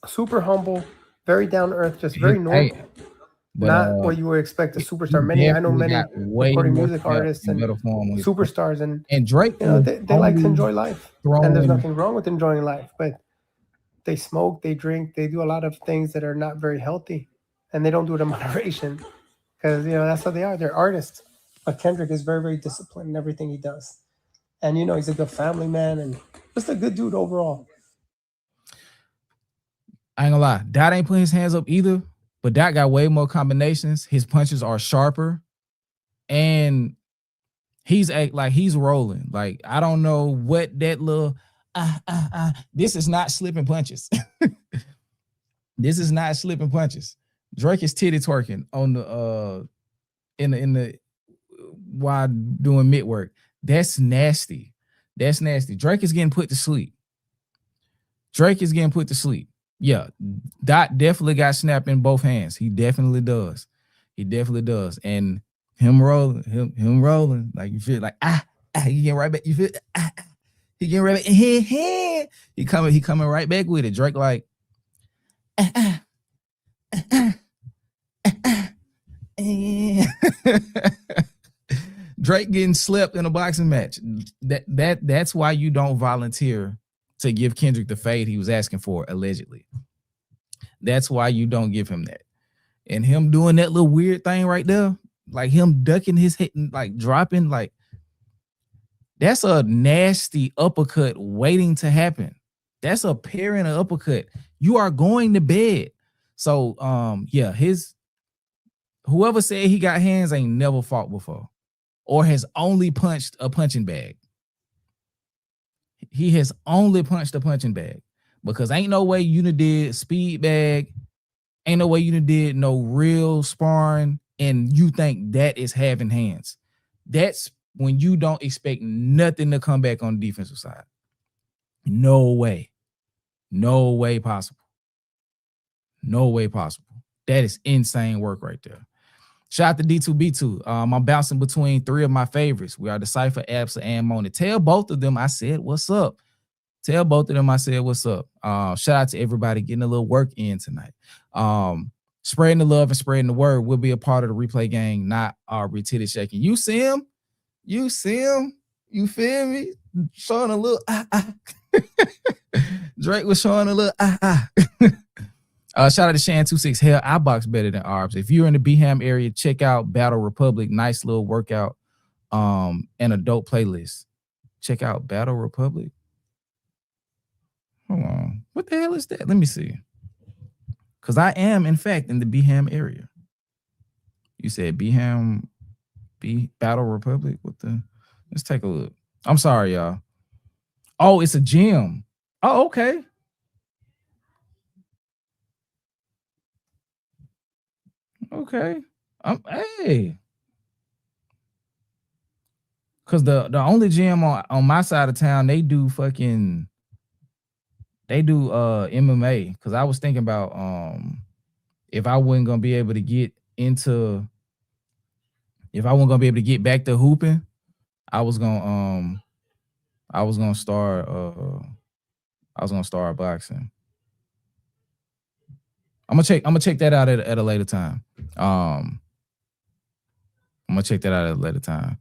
super humble, very down to earth, just very normal. Hey, but, not what you would expect a superstar. I know many recording music artists and superstars, and Drake, you know, they like to enjoy life, and there's nothing wrong with enjoying life. But they smoke, they drink, they do a lot of things that are not very healthy, and they don't do it in moderation because, you know, that's what they are. They're artists. But Kendrick is very, very disciplined in everything he does, and you know, he's a good family man and just a good dude overall. I ain't gonna lie, Dot ain't putting his hands up either. But Dot got way more combinations. His punches are sharper, and he's rolling. Like, I don't know what that little this is not slipping punches. This is not slipping punches. Drake is titty twerking on the in the while doing mid work. That's nasty. That's nasty. Drake is getting put to sleep. Yeah, Dot definitely got snapped in both hands. He definitely does. And him rolling, like, you feel like he getting right back. You feel he getting right back. He coming right back with it. Drake like Drake getting slept in a boxing match. That's why you don't volunteer to give Kendrick the fade he was asking for, allegedly. That's why you don't give him that. And him doing that little weird thing right there, like him ducking his head and like dropping, like, that's a nasty uppercut waiting to happen. That's a parrying an uppercut. You are going to bed. So yeah, whoever said he got hands ain't never fought before or has only punched a punching bag. He has only punched a punching bag, because ain't no way you done did speed bag. Ain't no way you done did no real sparring and you think that is having hands. That's when you don't expect nothing to come back on the defensive side. No way. No way possible. No way possible. That is insane work right there. Shout out to D2B2. I'm bouncing between three of my favorites. We are the Cypher, Absa, and Mona. Tell both of them I said what's up. Shout out to everybody getting a little work in tonight. Spreading the love and spreading the word. We'll be a part of the replay gang, not Aubrey titty shaking. You see him? You feel me? Showing a little Drake was showing a little Shout out to Shan26. Hell, I box better than ARBs. If you're in the Beham area, check out Battle Republic. Nice little workout and a dope playlist. Check out Battle Republic. Hold on. What the hell is that? Let me see. Because I am, in fact, in the Beham area. You said Beham, Battle Republic? Let's take a look. I'm sorry, y'all. Oh, it's a gym. Oh, okay. Okay. Hey. Cause the only gym on my side of town, they do MMA. Cause I was thinking about if I wasn't gonna be able to get back to hooping, I was gonna start boxing. I'm gonna check that out at a later time. I'm gonna check that out at a later time.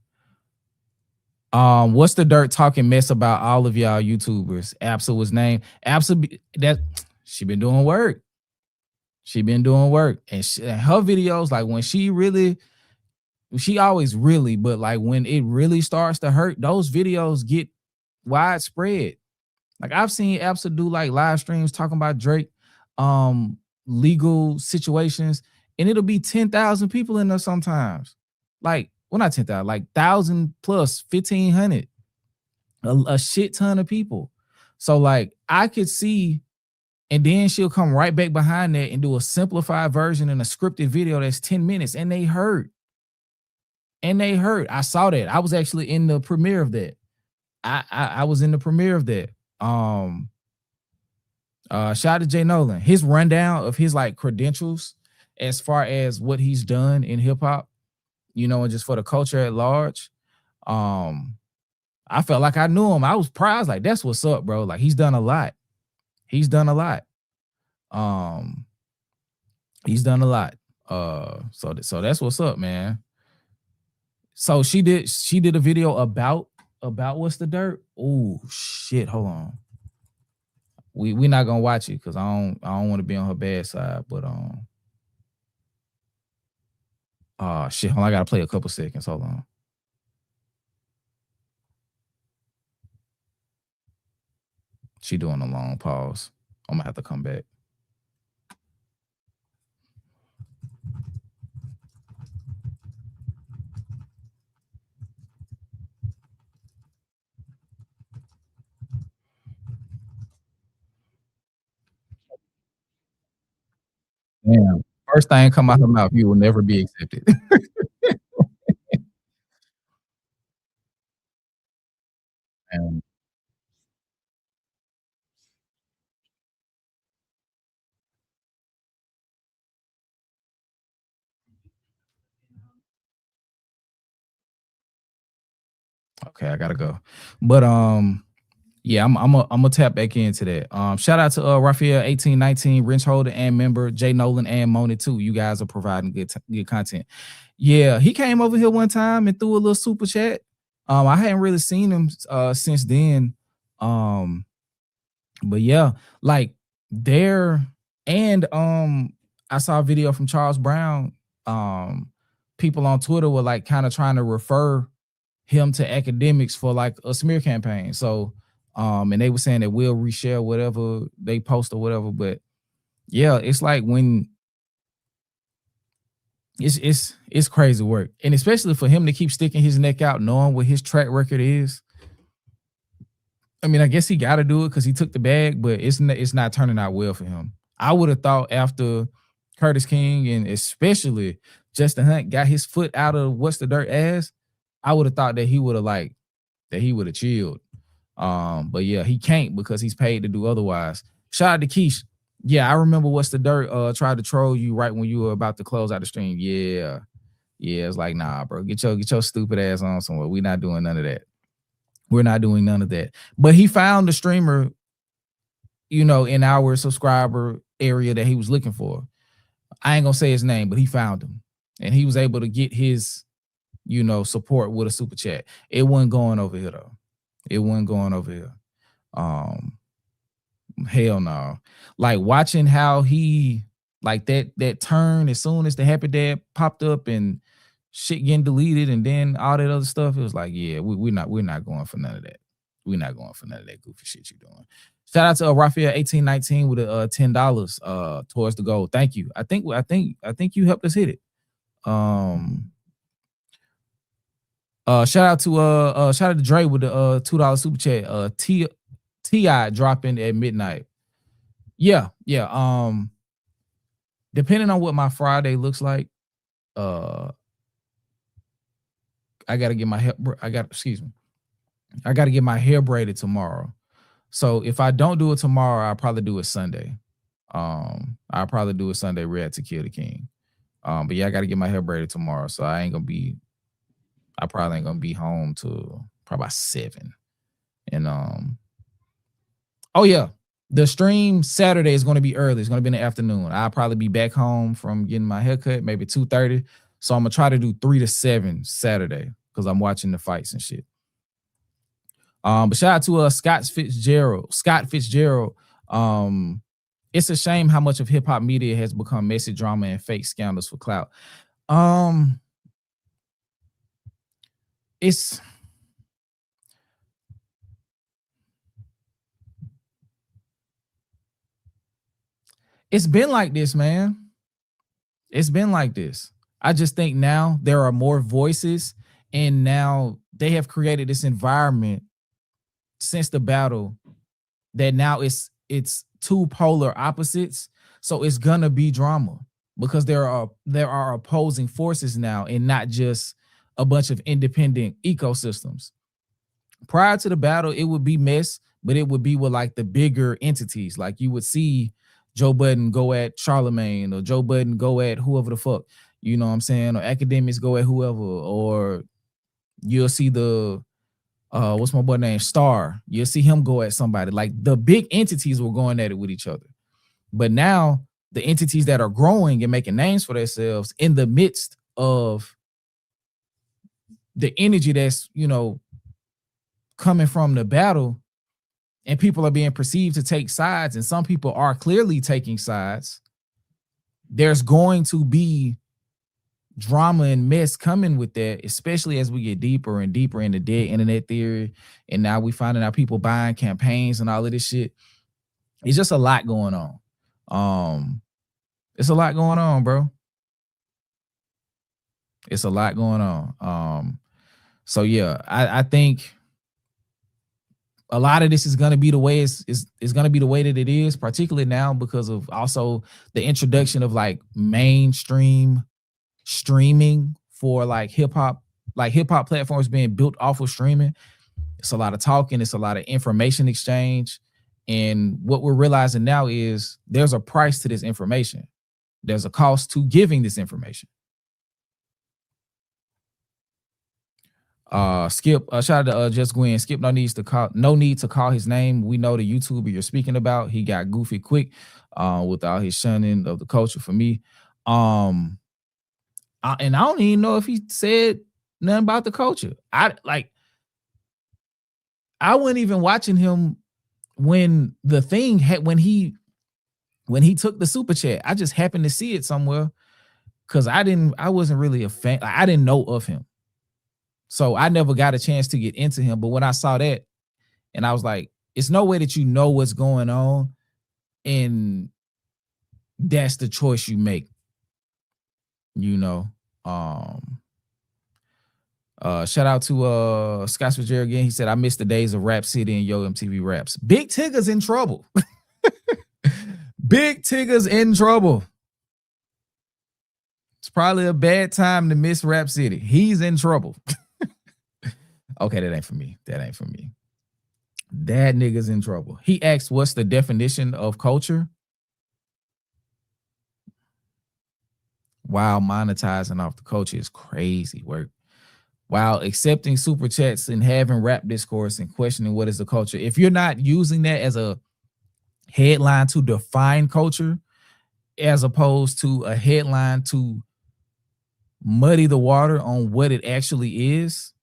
What's the dirt talking mess about all of y'all YouTubers? Absa was named. Absa, that she been doing work. She been doing work, and her videos, like when she always really, but like when it really starts to hurt, those videos get widespread. Like I've seen Absa do like live streams talking about Drake, legal situations, and it'll be 10,000 people in there sometimes. Like, well, not 10,000, like 1,000 plus 1,500, a shit ton of people. So like I could see, and then she'll come right back behind that and do a simplified version in a scripted video that's 10 minutes, and they hurt. I saw that. I was actually in the premiere of that. I was in the premiere of that. Shout out to Jay Nolan. His rundown of his like credentials as far as what he's done in hip hop, you know, and just for the culture at large. I felt like I knew him. I was proud. I was like, that's what's up, bro. Like he's done a lot. He's done a lot. So that's what's up, man. So she did a video about What's the Dirt. Oh shit, hold on. We not gonna watch it because I don't want to be on her bad side, but shit, hold on, I gotta play a couple seconds. Hold on. She doing a long pause. I'm gonna have to come back. Damn. First thing come out her mouth, you will never be accepted. Okay, I gotta go. But yeah, I'm gonna tap back into that. Shout out to Raphael 1819, Wrench Holder and member, Jay Nolan and Moni too. You guys are providing good content. Yeah, he came over here one time and threw a little super chat. I hadn't really seen him since then. But yeah, like there, and I saw a video from Charles Brown. People on Twitter were like kind of trying to refer him to academics for like a smear campaign. So and they were saying that we'll reshare whatever they post or whatever. But yeah, it's like when it's crazy work. And especially for him to keep sticking his neck out, knowing what his track record is. I mean, I guess he got to do it because he took the bag, but it's not turning out well for him. I would have thought after Curtis King and especially Justin Hunt got his foot out of What's the Dirt ass, I would have thought that he would have chilled. But yeah, he can't because he's paid to do otherwise. Shout out to Keish. Yeah, I remember What's the Dirt tried to troll you right when you were about to close out the stream. Yeah. It's like, nah, bro, get your stupid ass on somewhere. We're not doing none of that. We're not doing none of that. But he found the streamer, you know, in our subscriber area that he was looking for. I ain't gonna say his name, but he found him. And he was able to get his, you know, support with a super chat. It wasn't going over here though. It wasn't going over here. Hell no. Like watching how he like that turn as soon as the Happy Dad popped up and shit getting deleted and then all that other stuff. It was like, yeah, we're not going for none of that. We're not going for none of that goofy shit you're doing. Shout out to Raphael 1819 with a $10 towards the goal. Thank you. I think you helped us hit it. Shout out to Dre with the $2 super chat. T.I. dropping at midnight. Yeah. Depending on what my Friday looks like, I gotta get my hair. I gotta get my hair braided tomorrow. So if I don't do it tomorrow, I'll probably do it Sunday. I'll probably do it Sunday. Red to Kill the King. But yeah, I gotta get my hair braided tomorrow. So I probably ain't gonna be home till probably about 7. And oh yeah, the stream Saturday is gonna be early. It's gonna be in the afternoon. I'll probably be back home from getting my haircut, maybe 2:30. So I'm gonna try to do 3 to 7 Saturday because I'm watching the fights and shit. But shout out to Scott Fitzgerald. It's a shame how much of hip hop media has become messy drama and fake scandals for clout. It's been like this, man. It's been like this. I just think now there are more voices, and now they have created this environment since the battle that now it's two polar opposites. So it's gonna be drama because there are opposing forces now, and not just a bunch of independent ecosystems. Prior to the battle, it would be mess, but it would be with like the bigger entities. Like you would see Joe Budden go at Charlemagne, or Joe Budden go at whoever the fuck, you know what I'm saying, or academics go at whoever, or you'll see the what's my boy name, Star, you'll see him go at somebody. Like the big entities were going at it with each other. But now the entities that are growing and making names for themselves in the midst of the energy that's, you know, coming from the battle, and people are being perceived to take sides, and some people are clearly taking sides, there's going to be drama and mess coming with that, especially as we get deeper and deeper into dead internet theory. And now we finding out people buying campaigns and all of this shit. It's just a lot going on. It's a lot going on, bro. It's a lot going on. So yeah, I think a lot of this is going to be the way it's going to be the way that it is, particularly now because of also the introduction of like mainstream streaming for like hip hop platforms being built off of streaming. It's a lot of talking, it's a lot of information exchange. And what we're realizing now is there's a price to this information. There's a cost to giving this information. Skip, shout out to Just Gwen. Skip, no need to call his name. We know the YouTuber you're speaking about. He got goofy quick with all his shunning of the culture for me. And I don't even know if he said nothing about the culture. I wasn't even watching him when the thing had when he took the super chat. I just happened to see it somewhere because I wasn't really a fan. I didn't know of him. So I never got a chance to get into him. But when I saw that, and I was like, it's no way that you know what's going on, and that's the choice you make. You know. Shout out to Scott Fitzgerald again. He said, I miss the days of Rap City and Yo MTV Raps. Big Tigger's in trouble. Big Tigger's in trouble. It's probably a bad time to miss Rap City. He's in trouble. Okay, that ain't for me. That nigga's in trouble. He asked, what's the definition of culture? While monetizing off the culture is crazy work. While accepting super chats and having rap discourse and questioning what is the culture. If you're not using that as a headline to define culture, as opposed to a headline to muddy the water on what it actually is,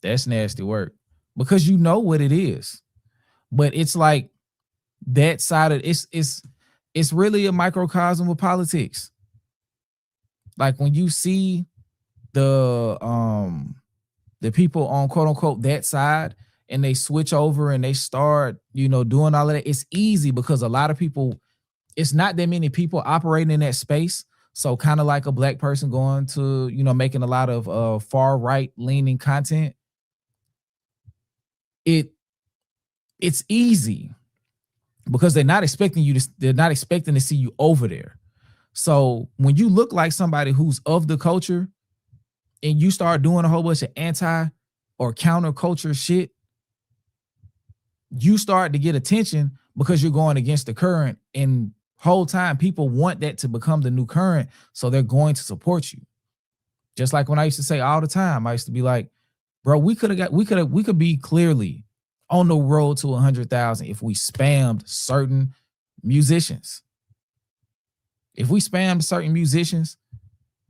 that's nasty work, because you know what it is. But it's like that side of it's really a microcosm of politics. Like when you see the people on quote unquote that side, and they switch over and they start, you know, doing all of that, it's easy because a lot of people, it's not that many people operating in that space. So kind of like a black person going to, you know, making a lot of far right leaning content. It's easy because they're not expecting to see you over there. So when you look like somebody who's of the culture and you start doing a whole bunch of anti or counterculture shit, you start to get attention because you're going against the current, and whole time people want that to become the new current, so they're going to support you. Just like when I used to say all the time, I used to be like, bro, we could be clearly on the road to 100,000 if we spammed certain musicians. If we spammed certain musicians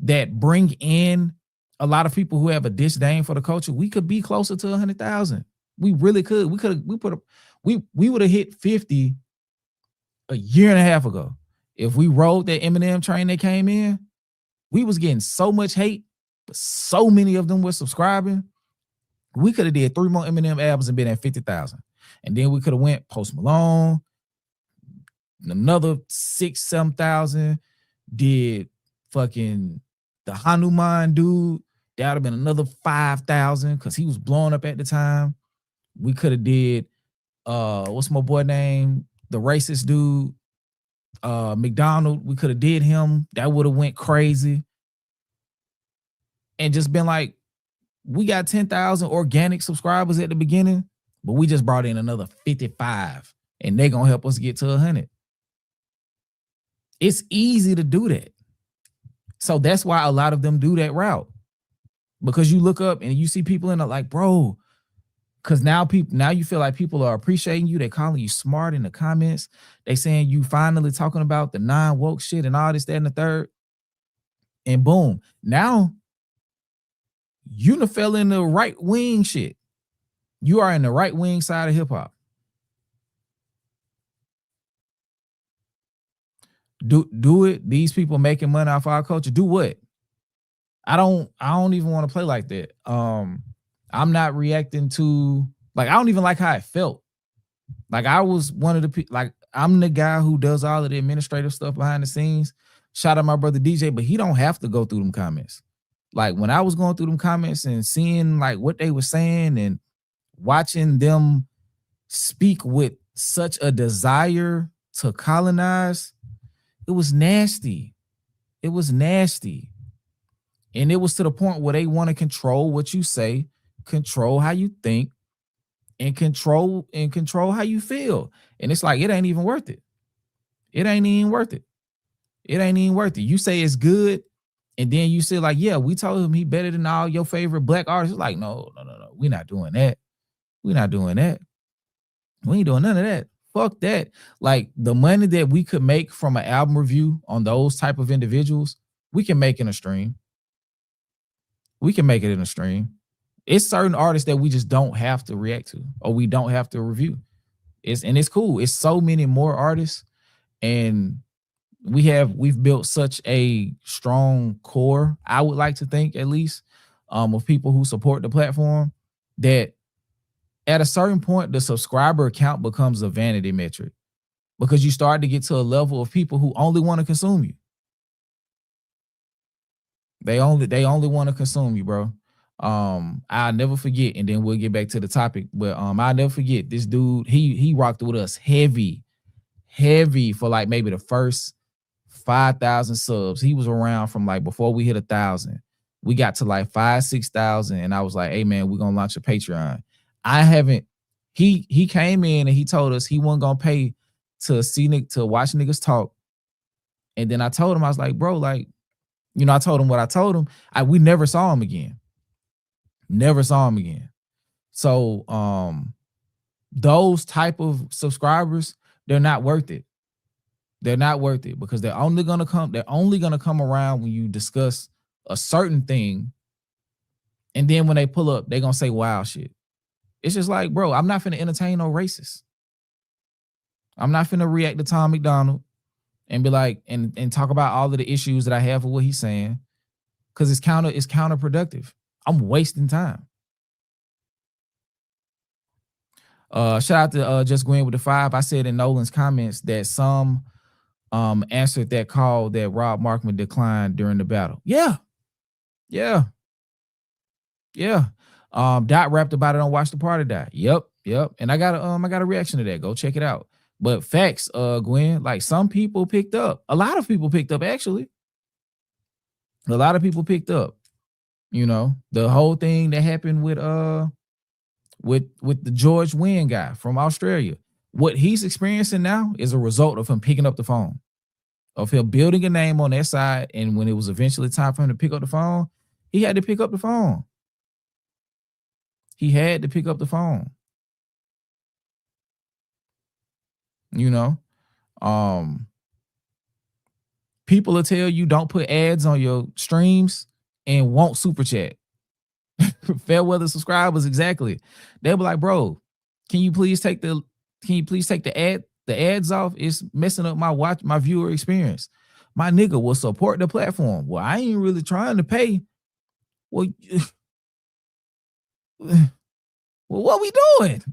that bring in a lot of people who have a disdain for the culture, we could be closer to 100,000. We really could. We would have hit 50 a year and a half ago. If we rode that Eminem train that came in, we was getting so much hate, but so many of them were subscribing. We could have did 3 more Eminem albums and been at 50,000. And then we could have went Post Malone, another 6,000-7,000, did fucking the Hanuman dude. That would have been another 5,000 because he was blowing up at the time. We could have did what's my boy name? The racist dude, McDonald. We could have did him. That would have went crazy. And just been like, we got 10,000 organic subscribers at the beginning, but we just brought in another 55 and they're going to help us get to 100. It's easy to do that. So that's why a lot of them do that route. Because you look up and you see people in it like, bro, because now you feel like people are appreciating you. They're calling you smart in the comments. They saying you finally talking about the non-woke shit and all this, that, and the third. And boom, now you done fell in the right wing shit. You are in the right wing side of hip hop. Do it. These people making money off our culture. Do what? I don't even want to play like that. I'm not reacting to, like, I don't even like how it felt. Like, I was one of the people, like, I'm the guy who does all of the administrative stuff behind the scenes. Shout out my brother DJ, but he don't have to go through them comments. Like, when I was going through them comments and seeing like what they were saying and watching them speak with such a desire to colonize, it was nasty. It was nasty. And it was to the point where they want to control what you say, control how you think, and control how you feel. And it's like, it ain't even worth it. It ain't even worth it. It ain't even worth it. You say it's good, and then you say like, yeah, we told him he better than all your favorite black artists. It's like, no. We're not doing that. We're not doing that. We ain't doing none of that. Fuck that. Like, the money that we could make from an album review on those type of individuals, we can make in a stream. We can make it in a stream. It's certain artists that we just don't have to react to or we don't have to review. It's cool. It's so many more artists, and we've built such a strong core, I would like to think, at least, of people who support the platform, that at a certain point the subscriber count becomes a vanity metric, because you start to get to a level of people who only want to consume you. They only want to consume you, bro. I'll never forget, and then we'll get back to the topic, but I'll never forget this dude. He rocked with us heavy for like maybe the first 5,000 subs. He was around from like before we hit 1,000. We got to like 5,000-6,000, and I was like, hey man, we're gonna launch a Patreon. He came in and he told us he wasn't gonna pay to watch niggas talk. And then I told him, I was like, bro, like, you know, I told him what I told him. We never saw him again. Never saw him again. So those type of subscribers, they're not worth it. They're not worth it, because they're only gonna come around when you discuss a certain thing. And then when they pull up, they're gonna say wild shit. It's just like, bro, I'm not finna entertain no racist. I'm not finna react to Tom McDonald and be like, and talk about all of the issues that I have with what he's saying, because it's counterproductive. I'm wasting time. Shout out to Just Gwen with the 5. I said in Nolan's comments that some answered that call that Rob Markman declined during the battle. Yeah. Dot rapped about it on Watch the Party Die. Yep. And I got a reaction to that. Go check it out. But facts, Gwen, like, some people picked up. A lot of people picked up, actually. A lot of people picked up. You know, the whole thing that happened with the George Wynn guy from Australia. What he's experiencing now is a result of him picking up the phone, of him building a name on that side. And when it was eventually time for him to pick up the phone, he had to pick up the phone. He had to pick up the phone. You know, people will tell you don't put ads on your streams, and won't super chat. Fair weather subscribers, exactly. They'll be like, bro, can you please take the ads off? It's messing up my viewer experience. My nigga will support the platform. Well, I ain't really trying to pay. Well, what we doing?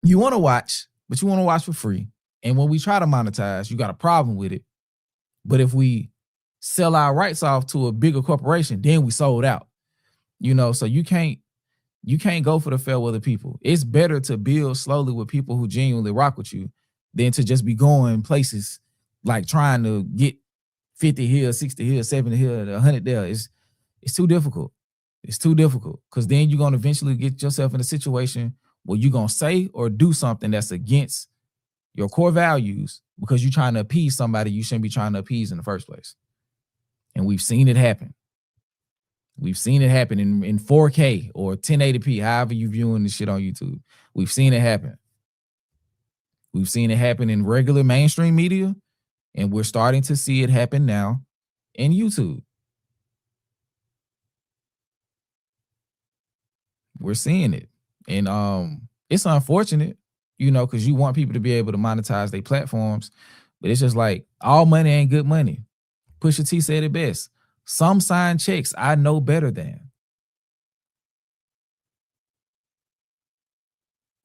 You want to watch, but you want to watch for free. And when we try to monetize, you got a problem with it. But if we sell our rights off to a bigger corporation, then we sold out. You know, so you can't go for the fair weather people. It's better to build slowly with people who genuinely rock with you than to just be going places like trying to get 50 here, 60 here, 70 here, 100 there. It's too difficult. It's too difficult because then you're going to eventually get yourself in a situation where you're going to say or do something that's against your core values because you're trying to appease somebody you shouldn't be trying to appease in the first place. And we've seen it happen. We've seen it happen in 4K or 1080p, however you viewing this shit on YouTube. We've seen it happen. We've seen it happen in regular mainstream media, and we're starting to see it happen now in YouTube. We're seeing it. And it's unfortunate, you know, because you want people to be able to monetize their platforms, but it's just like all money ain't good money. Pusha T said it best. Some signed checks I know better than.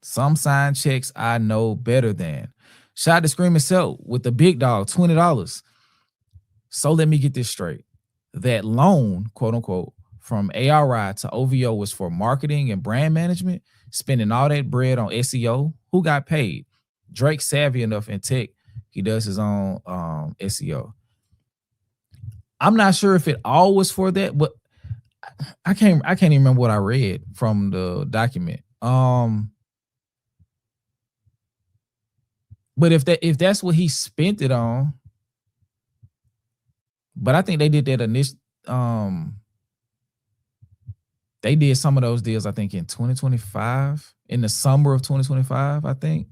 Some signed checks I know better than. Shout out to Screaming Silk with the big dog, $20. So let me get this straight. That loan, quote unquote, from A.R.I to OVO was for marketing and brand management, spending all that bread on SEO. Who got paid? Drake savvy enough in tech. He does his own SEO. I'm not sure if it all was for that, but I can't even remember what I read from the document. But if that's what he spent it on, but I think they did that initial. They did some of those deals, I think, in 2025, in the summer of 2025, I think.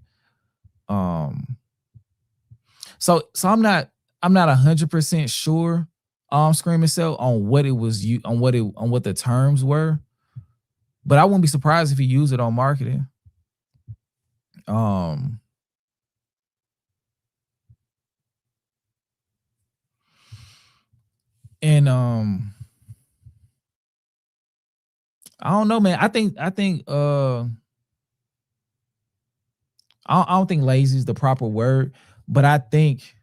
So I'm not 100% sure. Screaming Cell on what it was on what the terms were, but I wouldn't be surprised if he used it on marketing. And I don't know, man. I think I don't think lazy is the proper word, but I think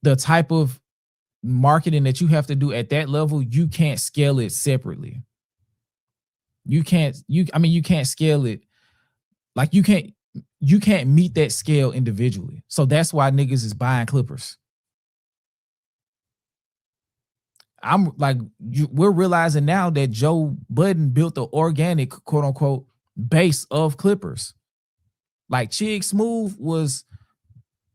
the type of marketing that you have to do at that level, you can't scale it separately. You can't scale it. Like you can't meet that scale individually. So that's why niggas is buying clippers. I'm like, we're realizing now that Joe Budden built the organic, quote unquote, base of clippers. Like Chig Smooth was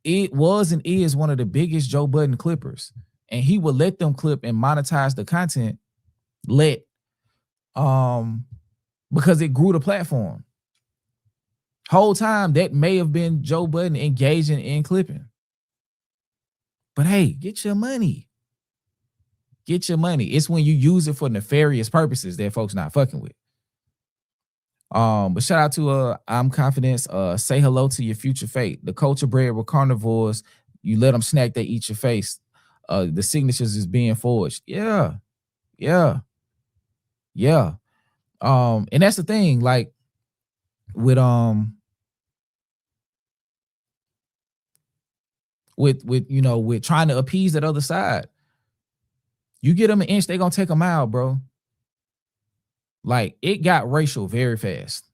and is one of the biggest Joe Budden clippers. And he would let them clip and monetize the content, because it grew the platform. Whole time that may have been Joe Budden engaging in clipping. But hey, get your money. Get your money. It's when you use it for nefarious purposes that folks not fucking with. But shout out to I'm Confidence. Say hello to your future fate. The culture bred with carnivores. You let them snack, they eat your face. The signatures is being forged. Yeah. And that's the thing, like with trying to appease that other side. You get them an inch, they gonna take a mile, bro. Like it got racial very fast.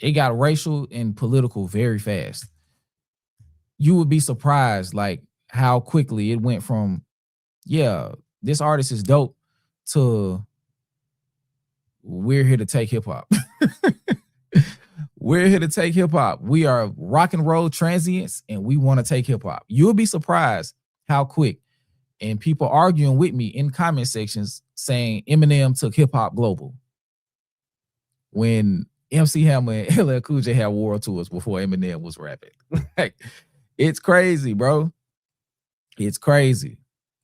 It got racial and political very fast. You would be surprised, like how quickly it went from, yeah, this artist is dope to we're here to take hip hop. We're here to take hip hop. We are rock and roll transients and we want to take hip hop. You'll be surprised how quick. And people arguing with me in comment sections saying Eminem took hip hop global. When MC Hammer and LL Cool J had world tours before Eminem was rapping. Like, it's crazy, bro. It's crazy.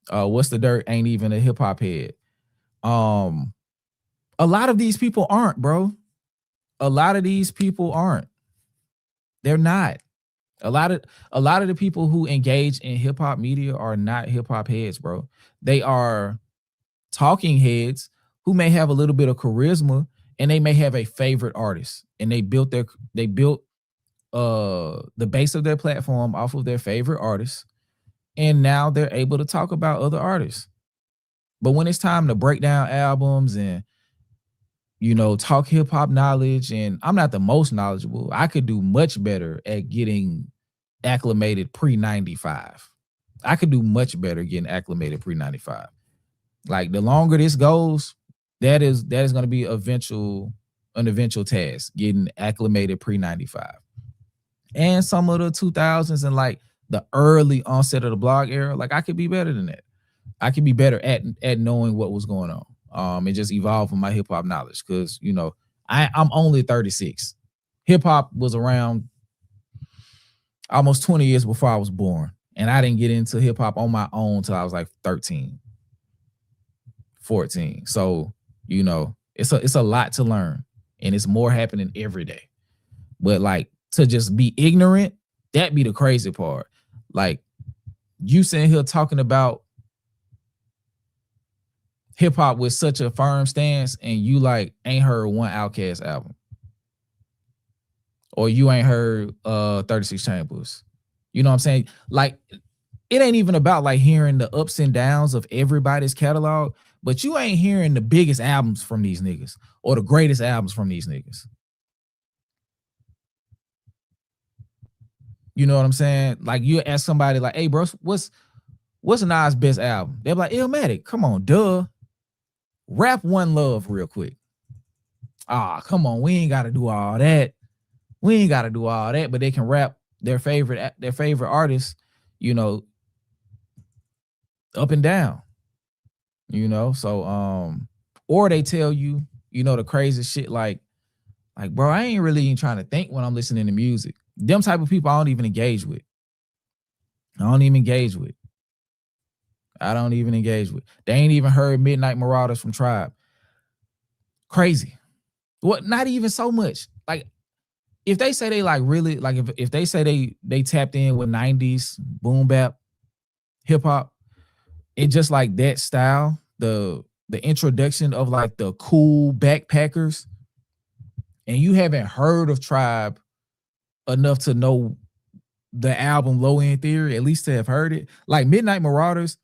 WhatsTheDirt ain't even a hip hop head. A lot of these people aren't, bro. A lot of these people aren't. They're not. A lot of the people who engage in hip hop media are not hip hop heads, bro. They are talking heads who may have a little bit of charisma, and they may have a favorite artist, and they built the base of their platform off of their favorite artists, and now they're able to talk about other artists. But when it's time to break down albums and, you know, talk hip hop knowledge, and I'm not the most knowledgeable. I could do much better at getting acclimated pre-95. I could do much better getting acclimated pre-95. Like, the longer this goes, that is going to be an eventual task, getting acclimated pre-95. And some of the 2000s and like the early onset of the blog era, like, I could be better than that. I could be better at knowing what was going on. And just evolving my hip hop knowledge, because, you know, I'm only 36. Hip hop was around almost 20 years before I was born, and I didn't get into hip hop on my own until I was like 13, 14. So, you know, it's a lot to learn, and it's more happening every day. But like, to just be ignorant, that be the crazy part. Like, you sitting here talking about hip hop with such a firm stance, and you like ain't heard one Outkast album, or you ain't heard 36 Chambers. You know what I'm saying? Like, it ain't even about like hearing the ups and downs of everybody's catalog, but you ain't hearing the biggest albums from these niggas or the greatest albums from these niggas. You know what I'm saying? Like, you ask somebody like, hey bro, what's Nas' best album? They're like, Illmatic. Come on, duh. Rap One Love real quick. Come on, we ain't gotta do all that. But they can rap their favorite artists, you know, up and down. You know, so or they tell you, you know, the crazy shit like, bro, I ain't really even trying to think when I'm listening to music. Them type of people I don't even engage with. I don't even engage with. They ain't even heard Midnight Marauders from Tribe. Crazy. What? Not even so much. Like, if they say they like really, like if they say they tapped in with 90s boom bap hip hop, it just like that style, the introduction of like the cool backpackers, and you haven't heard of Tribe enough to know the album Low End Theory, at least to have heard it. Like Midnight Marauders,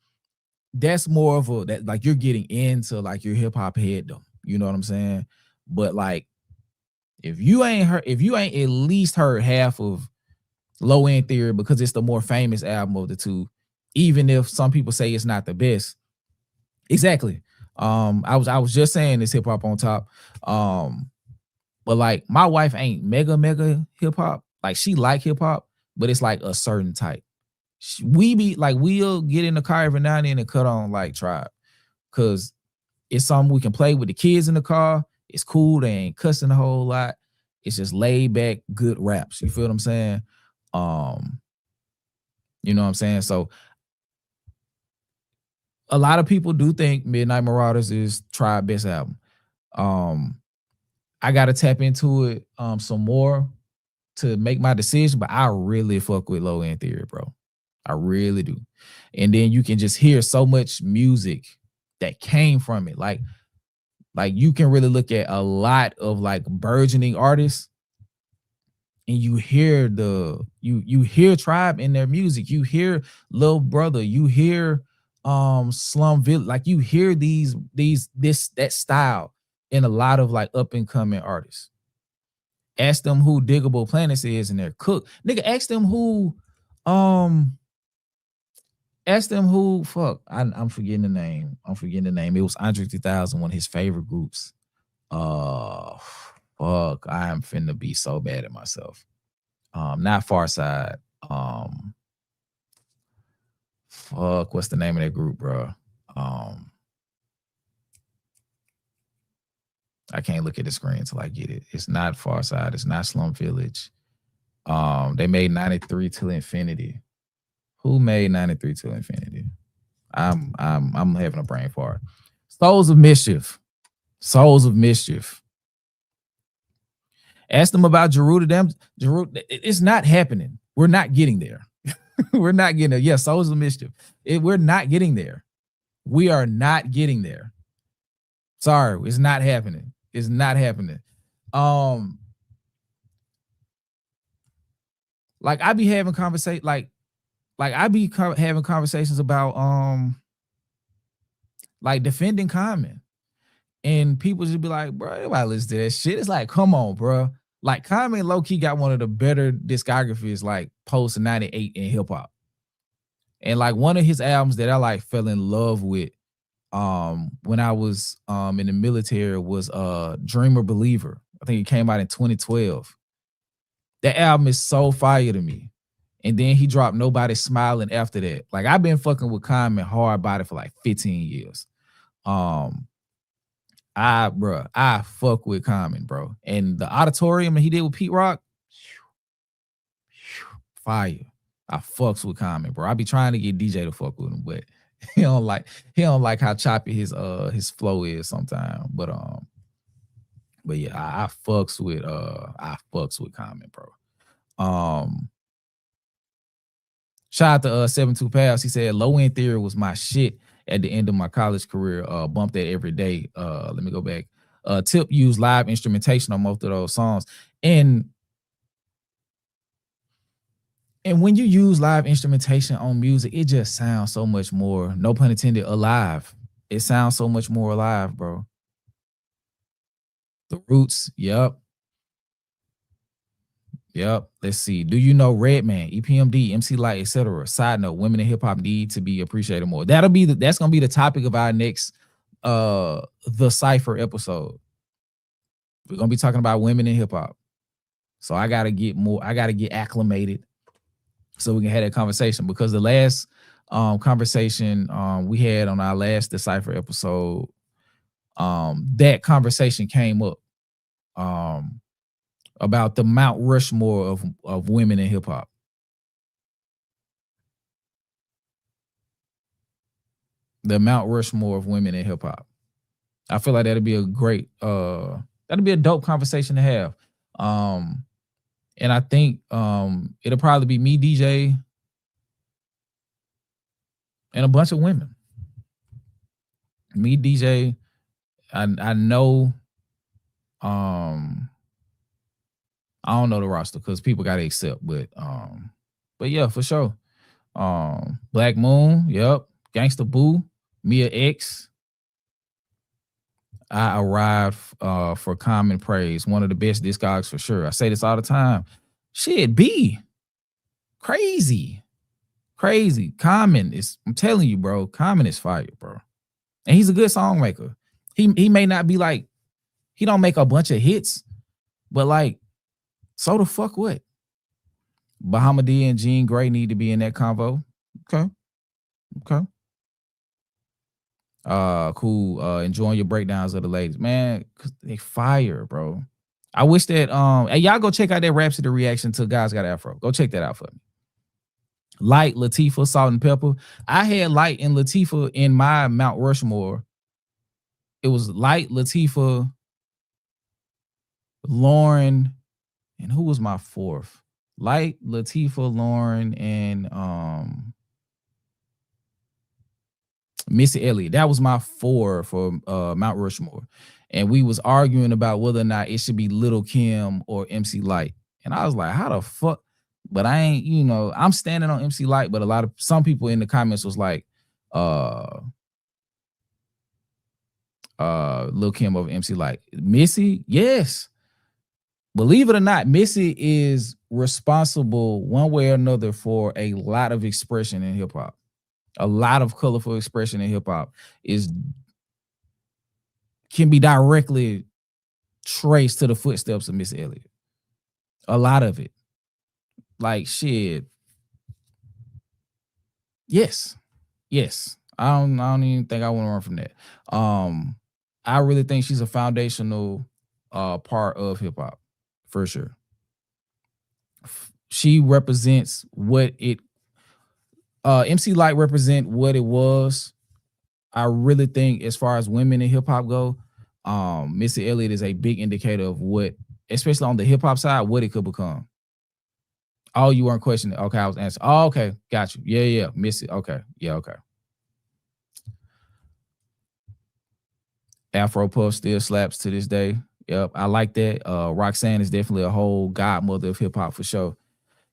that's more of that like you're getting into like your hip hop headdom. You know what I'm saying? But like, if you ain't at least heard half of Low End Theory, because it's the more famous album of the two, even if some people say it's not the best. Exactly. I was just saying this hip hop on top. But like, my wife ain't mega hip hop. Like, she like hip hop, but it's like a certain type. We'll get in the car every now and then and cut on like Tribe, because it's something we can play with the kids in the car. It's cool. They ain't cussing a whole lot. It's just laid back, good raps. You feel what I'm saying? You know what I'm saying? So a lot of people do think Midnight Marauders is Tribe's best album. I gotta tap into it some more to make my decision, but I really fuck with Low End Theory, bro. I really do. And then you can just hear so much music that came from it. Like you can really look at a lot of like burgeoning artists, and you hear you hear Tribe in their music. You hear Lil Brother. You hear Slum Village. Like, you hear that style in a lot of like up and coming artists. Ask them who Diggable Planets is, and they're cooked. Nigga, ask them who fuck. I'm forgetting the name. It was Andre 3000, one of his favorite groups. Fuck. I am finna be so bad at myself. Not Farside. Fuck, what's the name of that group, bro? I can't look at the screen until I get it. It's not Farside. It's not Slum Village. They made 93 Till Infinity. Who made 93 Till Infinity? I'm having a brain fart. Souls of Mischief. Souls of Mischief. Ask them about Jerusalem. It's not happening. We're not getting there. We're not getting there. Yes, Souls of Mischief. We're not getting there. We are not getting there. Sorry, it's not happening. It's not happening. Like I be having conversations, like I be having conversations about like defending Common, and people just be like, bro, everybody listen to that shit. It's like, come on, bro. Like Common low key got one of the better discographies like post 98 in hip hop, and like one of his albums that I like fell in love with when I was in the military was Dreamer Believer. I think it came out in 2012. That album is so fire to me. And then he dropped Nobody Smiling after that. Like I've been fucking with Common hard body for like 15 years. I fuck with Common, bro. And the Auditorium that he did with Pete Rock, fire. I fucks with Common, bro. I be trying to get DJ to fuck with him, but he don't like how choppy his flow is sometimes. But yeah, I fucks with Common, bro. Shout out to 72 Pals. He said Low End Theory was my shit at the end of my college career. Bumped that every day. Let me go back. Tip used live instrumentation on most of those songs. And when you use live instrumentation on music, it just sounds so much more, no pun intended, alive. It sounds so much more alive, bro. The Roots, yep. Let's see. Do you know Redman, EPMD, MC Light, etc.? Side note: women in hip hop need to be appreciated more. That's gonna be the topic of our next The Cypher episode. We're gonna be talking about women in hip hop. So I gotta get acclimated so we can have that conversation, because the last conversation we had on our last The Cypher episode, that conversation came up about the Mount Rushmore of women in hip hop. The Mount Rushmore of women in hip hop. I feel like that'd be a great, that'd be a dope conversation to have. And I think it'll probably be me, DJ, and a bunch of women. Me, DJ, I know. I don't know the roster because people gotta accept, but yeah, for sure. Black Moon, yep. Gangsta Boo, Mia X. I arrived for Common Praise, one of the best discogs for sure. I say this all the time. Shit, B. Crazy. Common is, I'm telling you, bro, Common is fire, bro. And he's a good songmaker. He may not be like, he don't make a bunch of hits, but like, so the fuck what? Bahamadia and Jean Grey need to be in that convo. Okay. Cool. Enjoying your breakdowns of the ladies, man. Cause they fire, bro. I wish that hey, y'all go check out that Rhapsody reaction to Guys Got Afro. Go check that out for me. Light, Latifah, Salt and Pepper. I had Light and Latifah in my Mount Rushmore. It was Light, Latifah, Lauren, and who was my fourth? Light, Latifah, Lauren, and Missy Elliott. That was my four for Mount Rushmore. And we was arguing about whether or not it should be Lil' Kim or MC Light. And I was like, how the fuck? But I ain't, I'm standing on MC Light, but some people in the comments was like, Lil' Kim over MC Light. Missy, yes. Believe it or not, Missy is responsible one way or another for a lot of expression in hip hop. A lot of colorful expression in hip hop can be directly traced to the footsteps of Miss Elliott. A lot of it. Like shit. Yes. I don't even think I want to run from that. I really think she's a foundational part of hip hop, for sure. She represents what it MC Light represent what it was. I really think as far as women in hip hop go, Missy Elliott is a big indicator of what, especially on the hip hop side, what it could become. Oh, you weren't questioning. Okay, I was answering. Oh, okay, got you. Yeah, Missy. Okay, yeah, okay. Afro Puff still slaps to this day. Yep, I like that. Roxanne is definitely a whole godmother of hip hop for sure.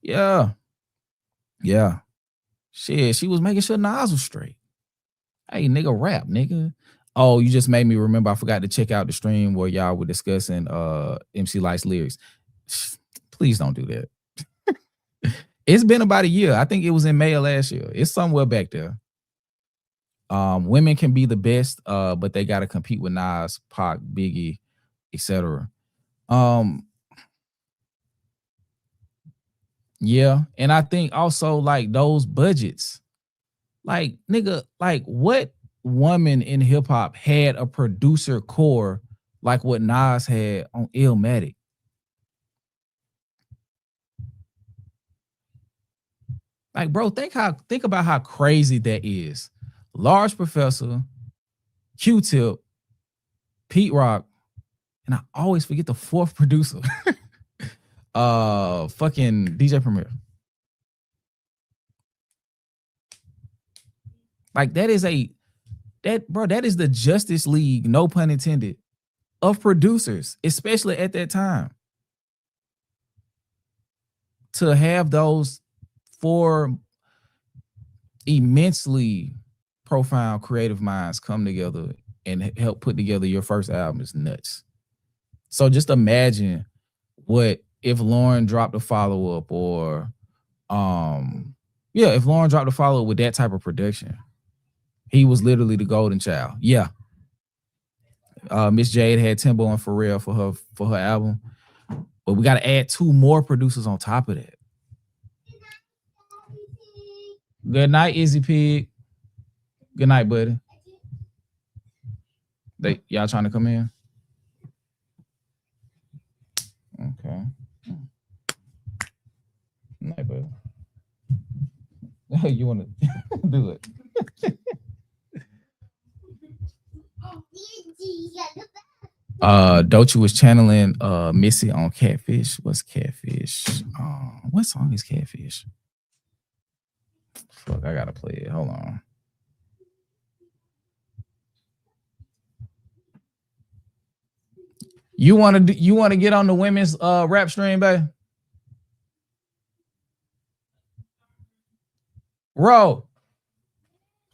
Yeah. Shit, she was making sure Nas was straight. Hey, nigga, rap, nigga. Oh, you just made me remember. I forgot to check out the stream where y'all were discussing MC Light's lyrics. Please don't do that. It's been about a year. I think it was in May of last year. It's somewhere back there. Women can be the best, but they got to compete with Nas, Pac, Biggie, etc. Yeah, and I think also like those budgets, like nigga, like what woman in hip hop had a producer core like what Nas had on Illmatic? Like, bro, think about how crazy that is. Large Professor, Q-Tip, Pete Rock, and I always forget the fourth producer. Fucking DJ Premier. Like that is the Justice League, no pun intended, of producers, especially at that time. To have those four immensely profound creative minds come together and help put together your first album is nuts. So just imagine what if Lauren dropped a follow-up or if Lauren dropped a follow-up with that type of production. He was literally the golden child. Yeah. Miss Jade had Timbo and Pharrell for her album. But we got to add 2 more producers on top of that. Good night, Izzy Pig. Good night, buddy. Y'all trying to come in? Okay. Good night, buddy. You want to do it? Dochi was channeling Missy on Catfish. What's Catfish? What song is Catfish? Fuck, I gotta play it. Hold on. You want to get on the women's rap stream, babe? Ro.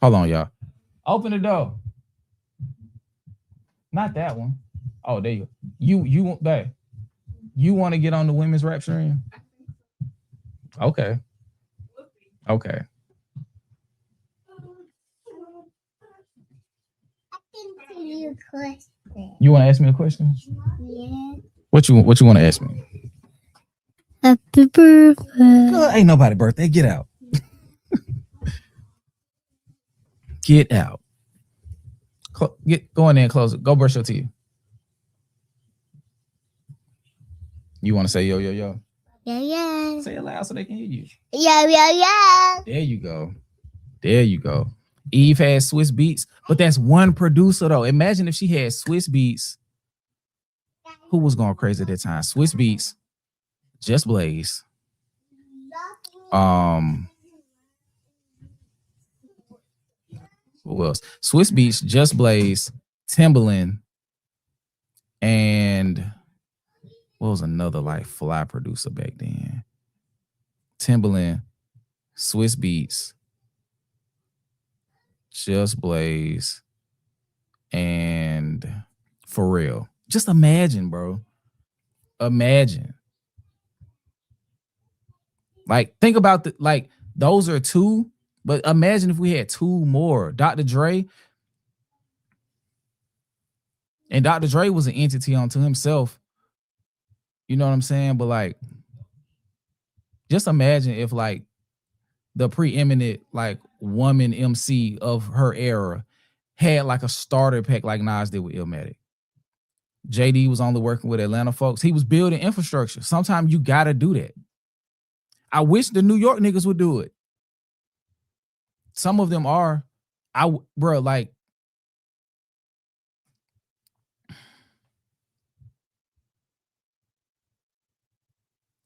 Hold on, y'all. Open the door. Not that one. Oh, there you go. Babe. You want to get on the women's rap stream? Okay. Okay. You want to ask me a question? Yeah. What you want to ask me? Happy birthday. Ain't nobody birthday. Get out. Get out. Go in there and close it. Go brush your teeth. You want to say yo, yo, yo? Yeah. Say it loud so they can hear you. Yeah. There you go. There you go. Eve has Swiss Beats, but that's one producer though. Imagine if she had Swiss Beats. Who was going crazy at that time? Swiss Beats, Just Blaze. Who else? Swiss Beats, Just Blaze, Timbaland, and what was another like fly producer back then? Timbaland, Swiss Beats, Just Blaze, and Pharrell. Just imagine, bro. Imagine. Like, think about those are 2, but imagine if we had 2 more. Dr. Dre. And Dr. Dre was an entity unto himself. You know what I'm saying? But like, just imagine if like the preeminent like woman MC of her era had like a starter pack like Nas did with Illmatic. JD was only working with Atlanta folks. He was building infrastructure. Sometimes you gotta do that. I wish the New York niggas would do it. Some of them are, bro, like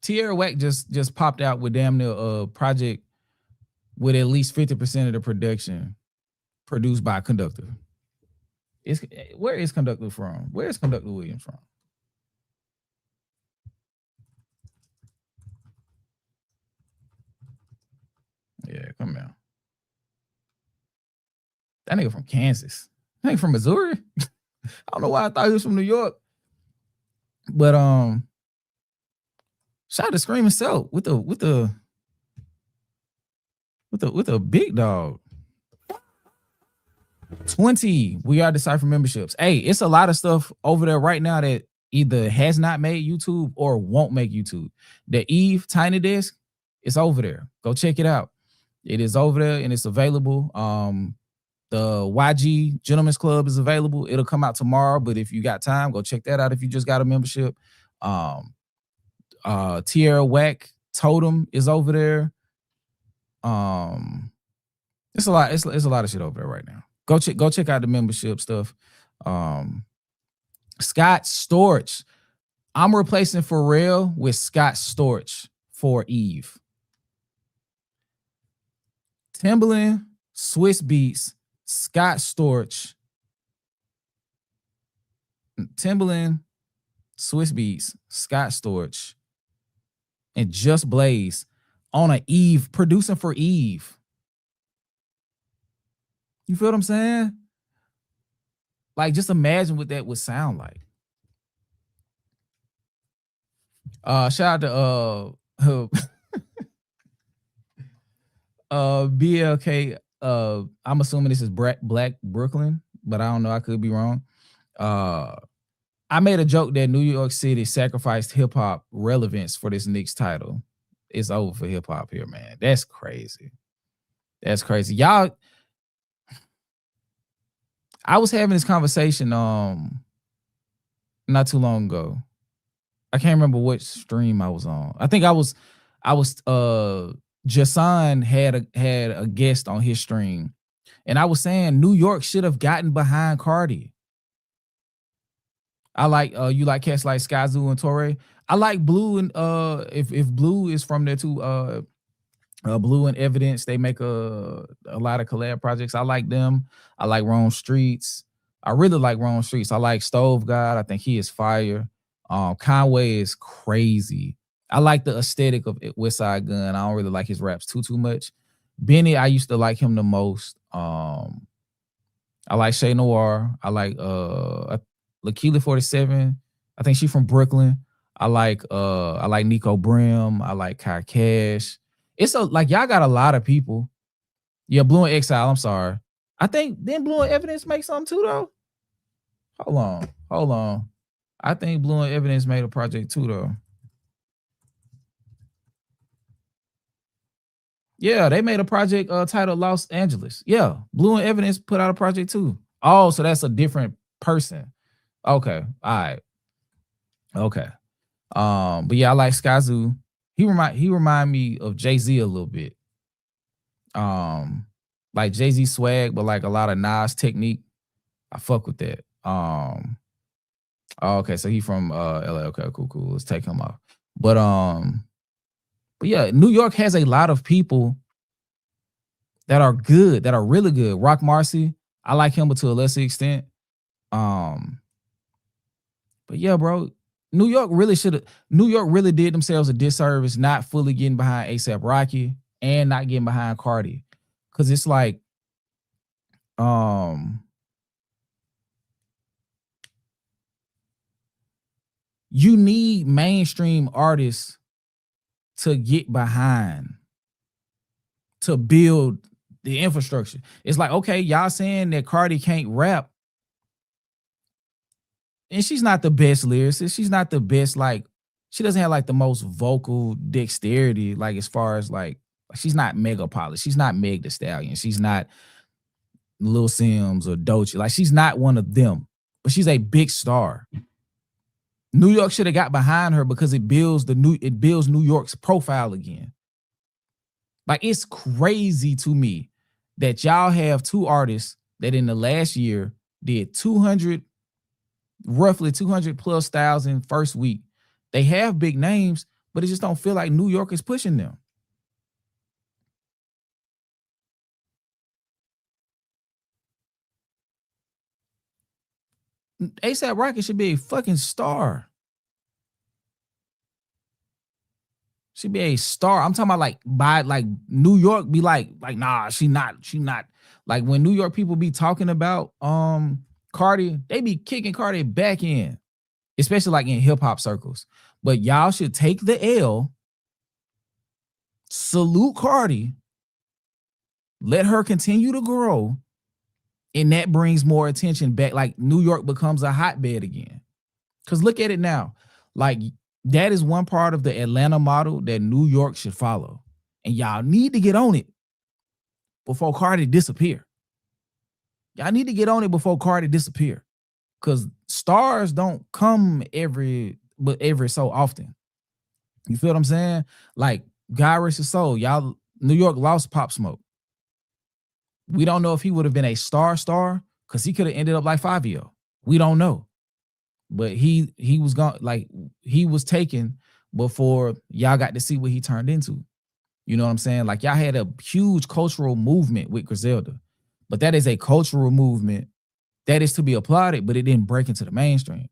Tierra Whack just popped out with damn near a project with at least 50% of the production produced by Conductor. Where is Conductor from? Where is Conductor Williams from? Yeah, come on. That nigga from Kansas. That nigga from Missouri. I don't know why I thought he was from New York. But shout out to Screaming Silk with a big dog. 20 We Are Decipher memberships. Hey, it's a lot of stuff over there right now that either has not made YouTube or won't make YouTube. The Eve Tiny Desk, it's over there. Go check it out. It is over there and it's available. The YG Gentlemen's Club is available. It'll come out tomorrow, but if you got time, go check that out if you just got a membership. Tierra Whack Totem is over there. It's a lot of shit over there right now. Go check out the membership stuff. Scott Storch. I'm replacing Pharrell with Scott Storch for Eve. Timbaland, Swiss Beats, Scott Storch. Timbaland, Swiss Beats, Scott Storch, and Just Blaze on a Eve, producing for Eve. You feel what I'm saying? Like, just imagine what that would sound like. Shout out to BLK. I'm assuming this is Black Brooklyn, but I don't know. I could be wrong. I made a joke that New York City sacrificed hip hop relevance for this Knicks title. It's over for hip hop here, man. That's crazy. That's crazy. Y'all, I was having this conversation not too long ago. I can't remember which stream I was on. I think I was Jason had a guest on his stream, and I was saying New York should have gotten behind Cardi. I like you like cats like Skyzoo and Torre. I like Blue and if Blue is from there too, Blue and Evidence, they make a lot of collab projects. I like them. I like Rome Streets. I really like Rome Streets. I like Stove God. I think he is fire. Conway is crazy. I like the aesthetic of West Side Gun. I don't really like his raps too much. Benny, I used to like him the most. I like Shay Noir. I like Lakeela 47. I think she's from Brooklyn. I like Nico Brim. I like Kai Cash. It's like y'all got a lot of people. Yeah, Blue and Exile. I'm sorry. I think then Blue and Evidence make something too though. Hold on. I think Blue and Evidence made a project too though. Yeah, they made a project titled Los Angeles. Yeah, Blue and Evidence put out a project too. Oh, so that's a different person. Okay, all right. Okay. But yeah, I like Skyzoo. He remind me of Jay-Z a little bit. Like Jay-Z swag, but like a lot of Nas technique. I fuck with that. Okay, so he from LA. Okay, cool. Let's take him off. But yeah, New York has a lot of people that are good, that are really good. Rock Marcy, I like him, but to a lesser extent. But yeah, bro, New York really did themselves a disservice not fully getting behind A$AP Rocky and not getting behind Cardi. Cause it's like, you need mainstream artists to get behind, to build the infrastructure. It's like, okay, y'all saying that Cardi can't rap, and she's not the best lyricist. She's not the best, like, she doesn't have like the most vocal dexterity, like as far as like, she's not Mega Polished. She's not Meg Thee Stallion. She's not Lil Sims or Doechii. Like, she's not one of them, but she's a big star. New York should have got behind her because it builds New York's profile again. Like, it's crazy to me that y'all have two artists that in the last year did 200, roughly 200 plus thousand first week. They have big names, but it just don't feel like New York is pushing them. A$AP Rocky should be a fucking star. Should be a star. I'm talking about like by like New York be like nah, she not. Like when New York people be talking about Cardi, they be kicking Cardi back in, especially like in hip hop circles. But y'all should take the L, salute Cardi, let her continue to grow, and that brings more attention back. Like New York becomes a hotbed again. Because look at it now. Like that is one part of the Atlanta model that New York should follow. And y'all need to get on it before Cardi disappear. Y'all need to get on it before Cardi disappear. Because stars don't come every so often. You feel what I'm saying? Like, God rest his soul. Y'all, New York lost Pop Smoke. We don't know if he would have been a star because he could have ended up like Fabio. We don't know. But he was gone, like he was taken before y'all got to see what he turned into. You know what I'm saying? Like y'all had a huge cultural movement with Griselda, but that is a cultural movement that is to be applauded, but it didn't break into the mainstream.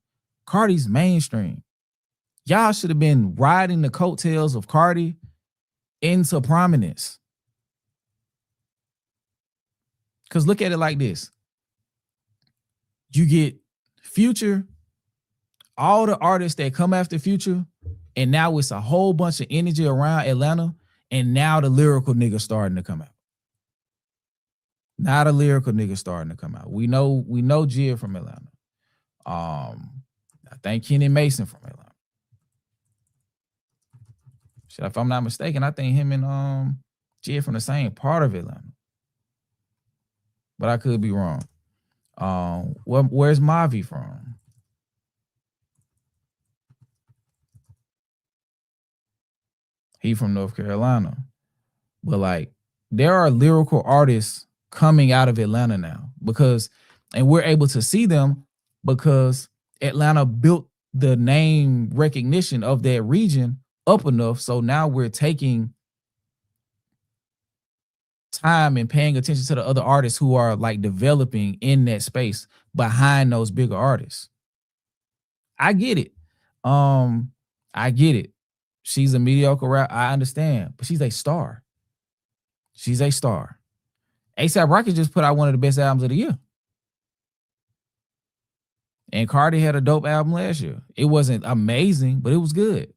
Cardi's mainstream. Y'all should have been riding the coattails of Cardi into prominence. Because look at it like this. You get Future, all the artists that come after Future, and now it's a whole bunch of energy around Atlanta, and now the lyrical nigga starting to come out. Now the lyrical nigga starting to come out. We know Jid from Atlanta. I think Kenny Mason from Atlanta. Shit, if I'm not mistaken, I think him and Jid from the same part of Atlanta. But I could be wrong. Where's Mavi from? He from North Carolina. But like, there are lyrical artists coming out of Atlanta now and we're able to see them because Atlanta built the name recognition of that region up enough. So now we're taking time and paying attention to the other artists who are like developing in that space behind those bigger artists. I get it. I get it. She's a mediocre rapper. I understand, but she's a star. She's a star. A$AP Rocky just put out one of the best albums of the year. And Cardi had a dope album last year. It wasn't amazing, but it was good.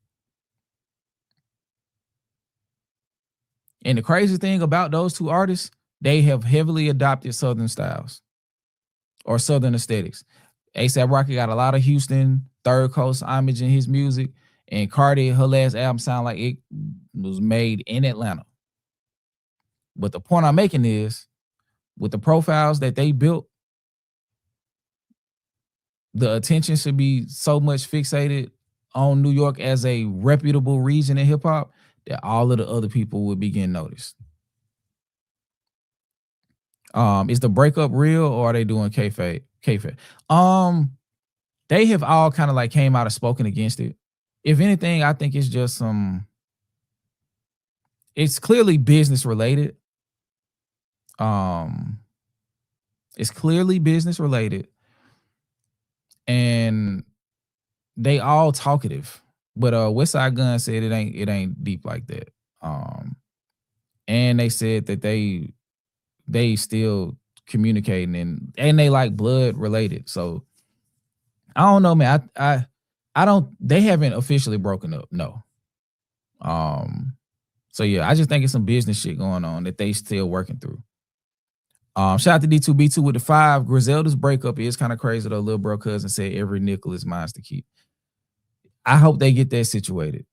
And the crazy thing about those two artists, they have heavily adopted Southern styles or Southern aesthetics. A$AP Rocky got a lot of Houston, Third Coast homage in his music. And Cardi, her last album sounded like it was made in Atlanta. But the point I'm making is, with the profiles that they built, the attention should be so much fixated on New York as a reputable region in hip hop that all of the other people would be getting noticed. Is the breakup real or are they doing kayfabe? They have all kind of like came out and spoken against it. If anything, I think it's just it's clearly business related. It's clearly business related. And they all talkative. But Westside Gun said it ain't deep like that. And they said that they still communicating and they like blood related. So I don't know, man. I don't, they haven't officially broken up, no. So yeah, I just think it's some business shit going on that they still working through. Shout out to D2B2 with the 5. Griselda's breakup is kind of crazy though. Lil Bro Cousin said every nickel is mine to keep. I hope they get that situated.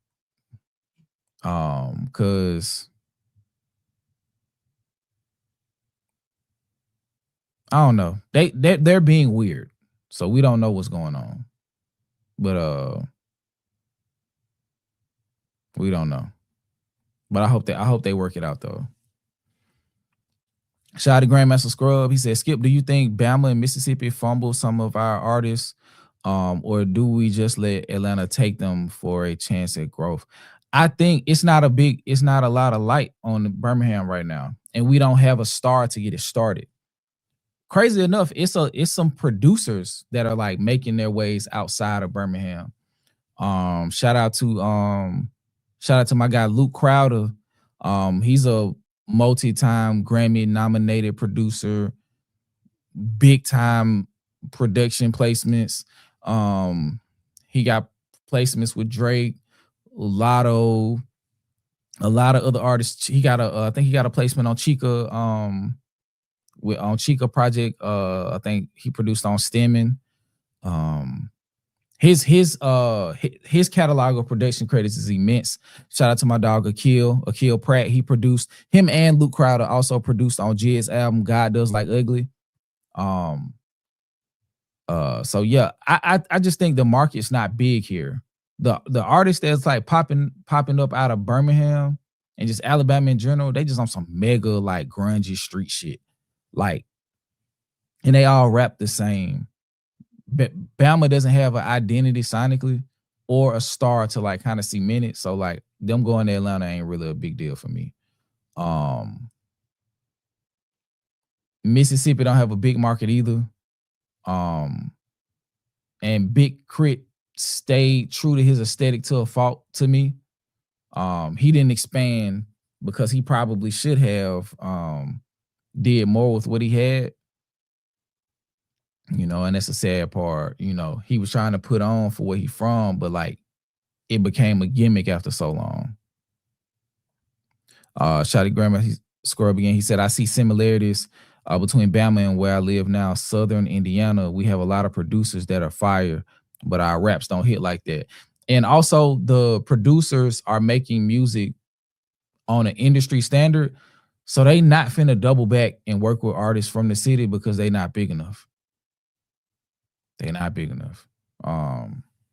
Cause I don't know. They're being weird. So we don't know what's going on. But we don't know. But I hope they work it out though. Shout out to Grandmaster Scrub. He said, Skip, do you think Bama and Mississippi fumble some of our artists? Or do we just let Atlanta take them for a chance at growth? I think it's not a lot of light on Birmingham right now. And we don't have a star to get it started. Crazy enough, it's some producers that are like making their ways outside of Birmingham. Shout out to my guy Luke Crowder. He's a multi-time Grammy nominated producer, big time production placements. He got placements with Drake, Lotto, a lot of other artists. He got I think he got a placement on Chica, on Chica project. I think he produced on Stemmin. His catalog of production credits is immense. Shout out to my dog Akil Pratt. He produced, him and Luke Crowder also produced on Jid's album God Does Like Ugly. So yeah, I just think the market's not big here. The artists that's like popping up out of Birmingham and just Alabama in general, they just on some mega like grungy street shit. Like, and they all rap the same. Bama doesn't have an identity sonically or a star to like kind of cement it. So like them going to Atlanta ain't really a big deal for me. Mississippi don't have a big market either. And Big Crit stayed true to his aesthetic to a fault to me. He didn't expand because he probably should have did more with what he had. You know, and that's a sad part. You know, he was trying to put on for where he from, but like it became a gimmick after so long. Shotty Grandma Scrub again. He said, I see similarities between Bama and where I live now, Southern Indiana. We have a lot of producers that are fire, but our raps don't hit like that. And also the producers are making music on an industry standard. So they not finna double back and work with artists from the city because they not big enough. They're not big enough.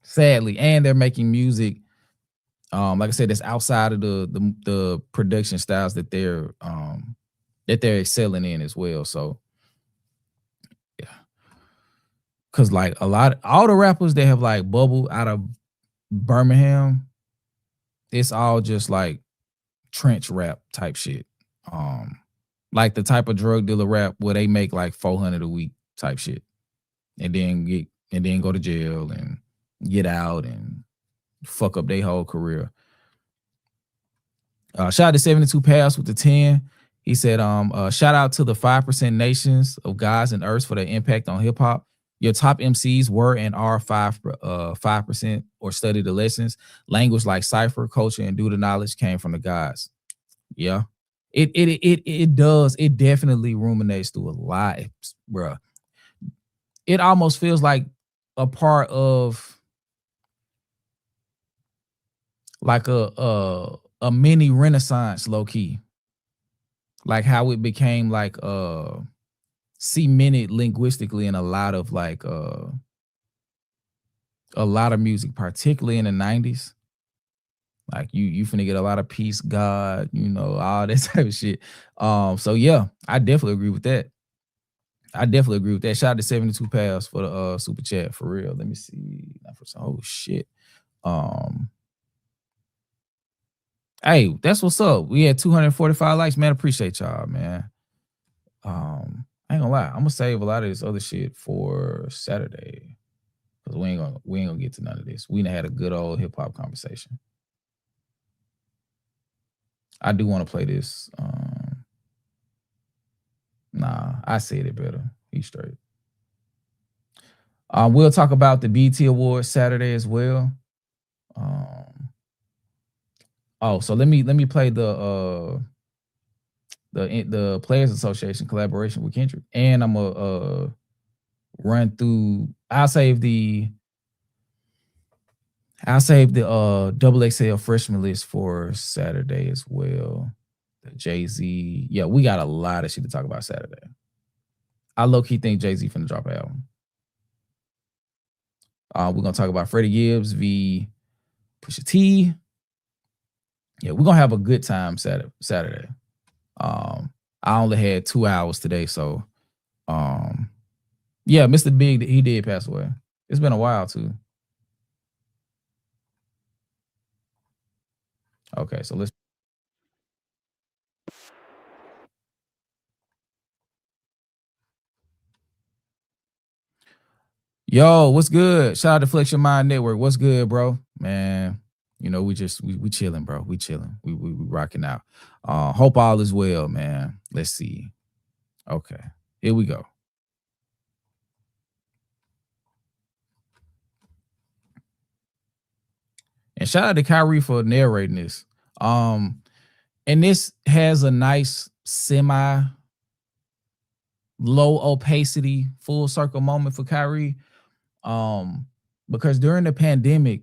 Sadly. And they're making music, like I said, that's outside of the production styles that they're excelling in as well. So yeah. Cause like all the rappers that have like bubbled out of Birmingham, it's all just like trench rap type shit. Like the type of drug dealer rap where they make like 400 a week type shit. And then go to jail and get out and fuck up their whole career. Shout out to 72 Pass with the 10. He said, shout out to the 5% nations of guys and earths for their impact on hip hop. Your top MCs were and are 5% or study the lessons. Language like cipher, culture, and do the knowledge came from the guys. Yeah. It does. It definitely ruminates through a lot, bruh. It almost feels like a part of like a mini renaissance, low key. Like how it became like cemented linguistically in a lot of like a lot of music, particularly in the 90s. Like you finna get a lot of peace, God, you know, all that type of shit. So yeah, I definitely agree with that. Shout out to 72 Pass for the super chat, for real. Let me see. Oh shit. Hey, that's what's up. We had 245 likes, man. Appreciate y'all, man. I ain't gonna lie. I'm gonna save a lot of this other shit for Saturday. Because we ain't gonna get to none of this. We done had a good old hip hop conversation. I do want to play this. Nah, I said it better. He's straight. We'll talk about the BET Awards Saturday as well. So let me play the Players Association collaboration with Kendrick, and I'm gonna run through. I'll save the double XL freshman list for Saturday as well. The Jay-Z. Yeah, we got a lot of shit to talk about Saturday. I low-key think Jay-Z finna drop an album. We're gonna talk about Freddie Gibbs v. Pusha T. Yeah, we're gonna have a good time Saturday. I only had 2 hours today, so yeah, Mr. Big, he did pass away. It's been a while too. Okay, so let's. Yo, what's good? Shout out to Flex Your Mind Network. What's good, bro? Man, you know, we chilling, bro. We chilling. We rocking out. Hope all is well, man. Let's see. Okay, here we go. And shout out to Kyrie for narrating this. And this has a nice semi low opacity full circle moment for Kyrie. Because during the pandemic,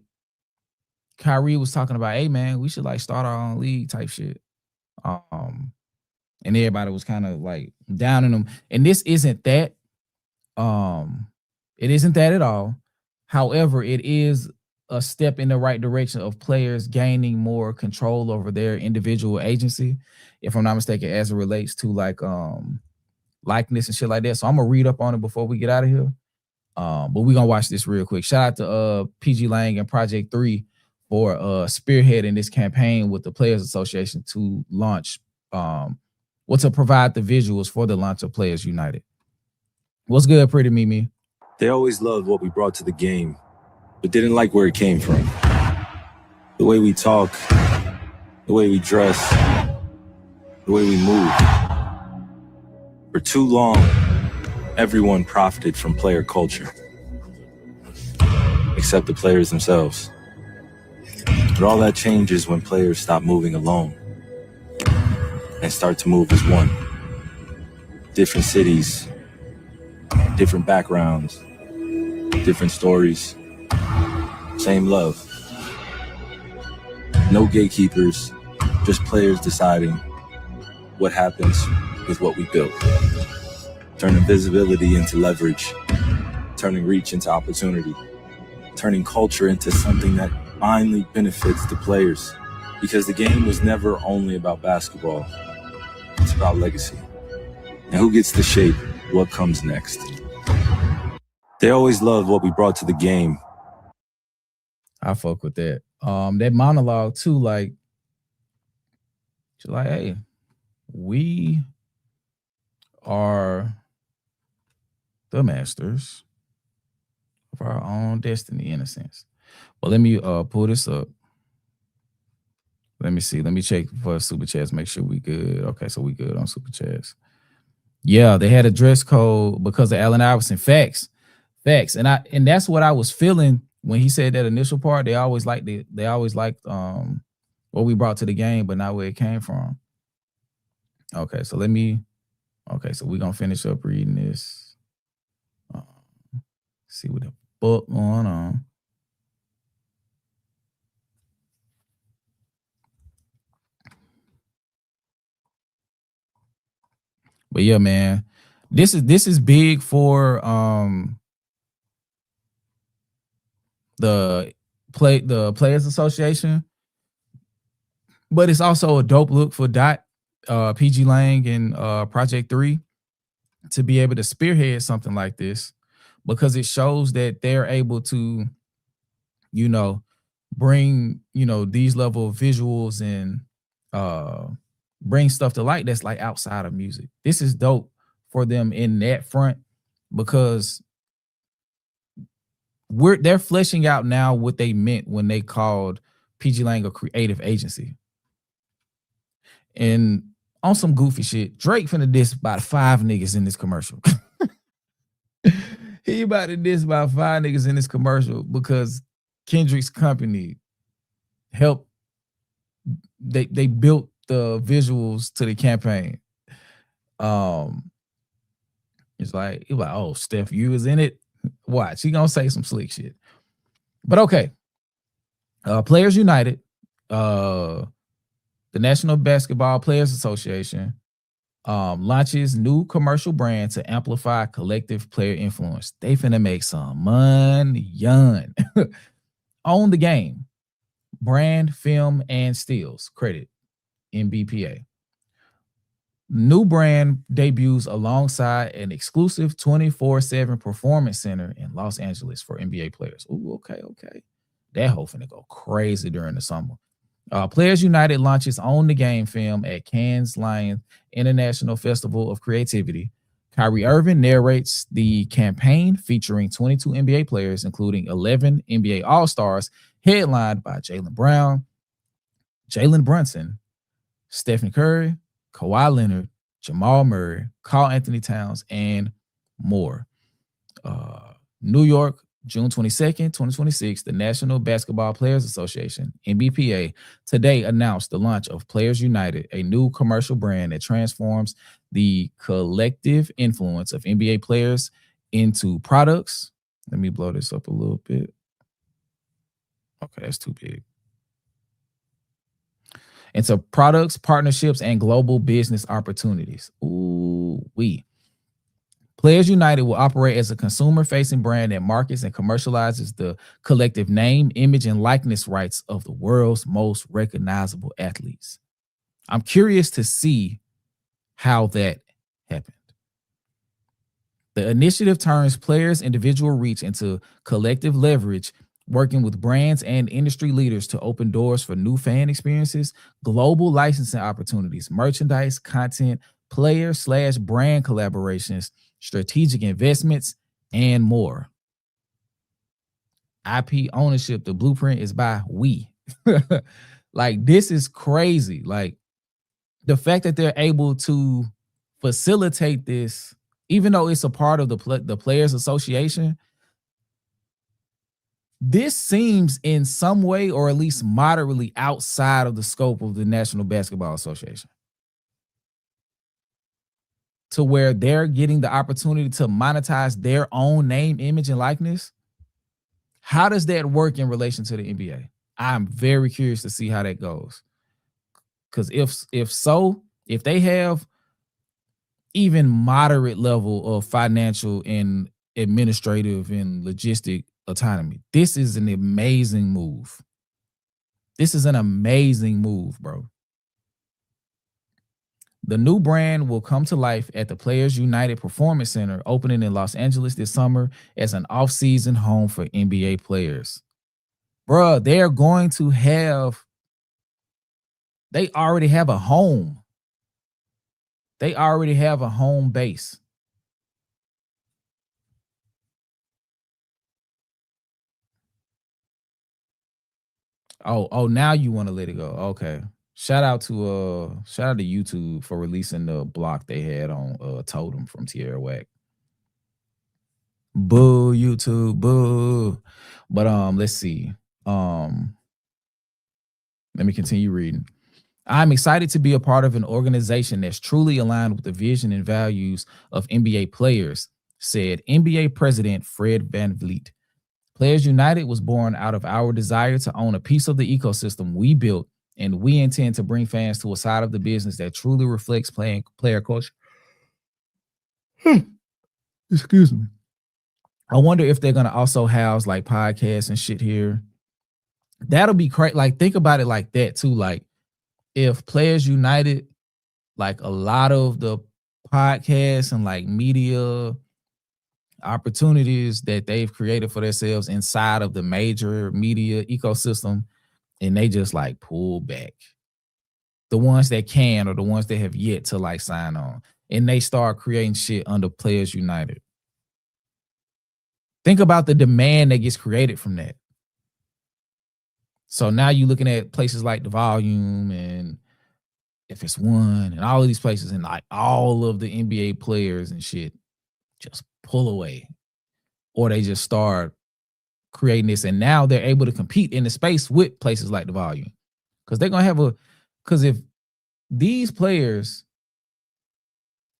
Kyrie was talking about, hey man, we should like start our own league type shit. And everybody was kind of like downing him. And this isn't that. It isn't that at all. However, it is a step in the right direction of players gaining more control over their individual agency, if I'm not mistaken, as it relates to like likeness and shit like that. So I'm gonna read up on it before we get out of here. But we're gonna watch this real quick. Shout out to PGLang and Project 3 for spearheading this campaign with the Players Association to launch to provide the visuals for the launch of Players United. What's good, Pretty Mimi? They always loved what we brought to the game, but didn't like where it came from. The way we talk, the way we dress, the way we move. For too long, everyone profited from player culture, except the players themselves. But all that changes when players stop moving alone and start to move as one. Different cities, different backgrounds, different stories, same love. No gatekeepers, just players deciding what happens with what we built. Turning visibility into leverage, turning reach into opportunity, turning culture into something that finally benefits the players. Because the game was never only about basketball, it's about legacy. And who gets to shape what comes next? They always loved what we brought to the game. I fuck with that. That monologue too, like, hey, we are the masters of our own destiny, in a sense. But let me pull this up. Let me see. Let me check for super chats. Make sure we good. Okay, so we good on super chats. Yeah, they had a dress code because of Allen Iverson. Facts. And that's what I was feeling when he said that initial part. They always liked what we brought to the game, but not where it came from. Okay, so so we're gonna finish up reading this. See what the fuck going on. But yeah, man, this is big for the Players Association, but it's also a dope look for PGLang and Project 3 to be able to spearhead something like this, because it shows that they're able to, bring, these level of visuals and bring stuff to light that's like outside of music. This is dope for them in that front, because they're fleshing out now what they meant when they called PGLang a creative agency. And on some goofy shit, Drake finna diss about 5 niggas in this commercial. He about to diss about 5 niggas in this commercial because Kendrick's company helped. They built the visuals to the campaign. It's like, oh, Steph, you was in it. Watch, he gonna say some slick shit. But okay. Players United, the National Basketball Players Association, launches new commercial brand to amplify collective player influence. They finna make some money on the game. Brand, film, and stills. Credit NBPA. New brand debuts alongside an exclusive 24/7 performance center in Los Angeles for NBA players. Ooh, okay. That whole finna go crazy during the summer. Players United launches Own the Game film at Cannes Lions International Festival of Creativity. Kyrie Irving narrates the campaign featuring 22 NBA players, including 11 NBA All-Stars, headlined by Jaylen Brown, Jalen Brunson, Stephen Curry, Kawhi Leonard, Jamal Murray, Karl Anthony Towns, and more. New York, June 22nd, 2026, the National Basketball Players Association, NBPA, today announced the launch of Players United, a new commercial brand that transforms the collective influence of NBA players into products. Let me blow this up a little bit. Okay, that's too big. Into products, partnerships, and global business opportunities. Players United will operate as a consumer-facing brand that markets and commercializes the collective name, image, and likeness rights of the world's most recognizable athletes. I'm curious to see how that happened. The initiative turns players' individual reach into collective leverage, working with brands and industry leaders to open doors for new fan experiences, global licensing opportunities, merchandise, content, player/brand collaborations, strategic investments, and more. IP ownership, the blueprint is by we. Like, this is crazy. Like, the fact that they're able to facilitate this, even though it's a part of the Players Association, this seems in some way, or at least moderately, outside of the scope of the National Basketball Association, to where they're getting the opportunity to monetize their own name, image, and likeness. How does that work in relation to the NBA? I'm very curious to see how that goes. Because if they have even moderate level of financial and administrative and logistic autonomy, this is an amazing move. This is an amazing move, bro. The new brand will come to life at the Players United Performance Center, opening in Los Angeles this summer as an off-season home for NBA players. Bruh, they're going to have, they already have a home. They already have a home base. Oh, now you want to let it go. Okay. Shout out to YouTube for releasing the block they had on Totem from Tierra Whack. Boo, YouTube, boo. But let's see. Let me continue reading. I'm excited to be a part of an organization that's truly aligned with the vision and values of NBA players, said NBA President Fred VanVleet. Players United was born out of our desire to own a piece of the ecosystem we built, and we intend to bring fans to a side of the business that truly reflects player culture. Excuse me. I wonder if they're going to also house like podcasts and shit here. That'll be great. Like, think about it like that too. Like, if Players United, like a lot of the podcasts and like media opportunities that they've created for themselves inside of the major media ecosystem, and they just like pull back the ones that can, or the ones that have yet to like sign on, and they start creating shit under Players United. Think about the demand that gets created from that. So now you're looking at places like The Volume and FS1 and all of these places, and like all of the NBA players and shit just pull away, or they just start creating this, and now they're able to compete in the space with places like The Volume, because they're gonna have because if these players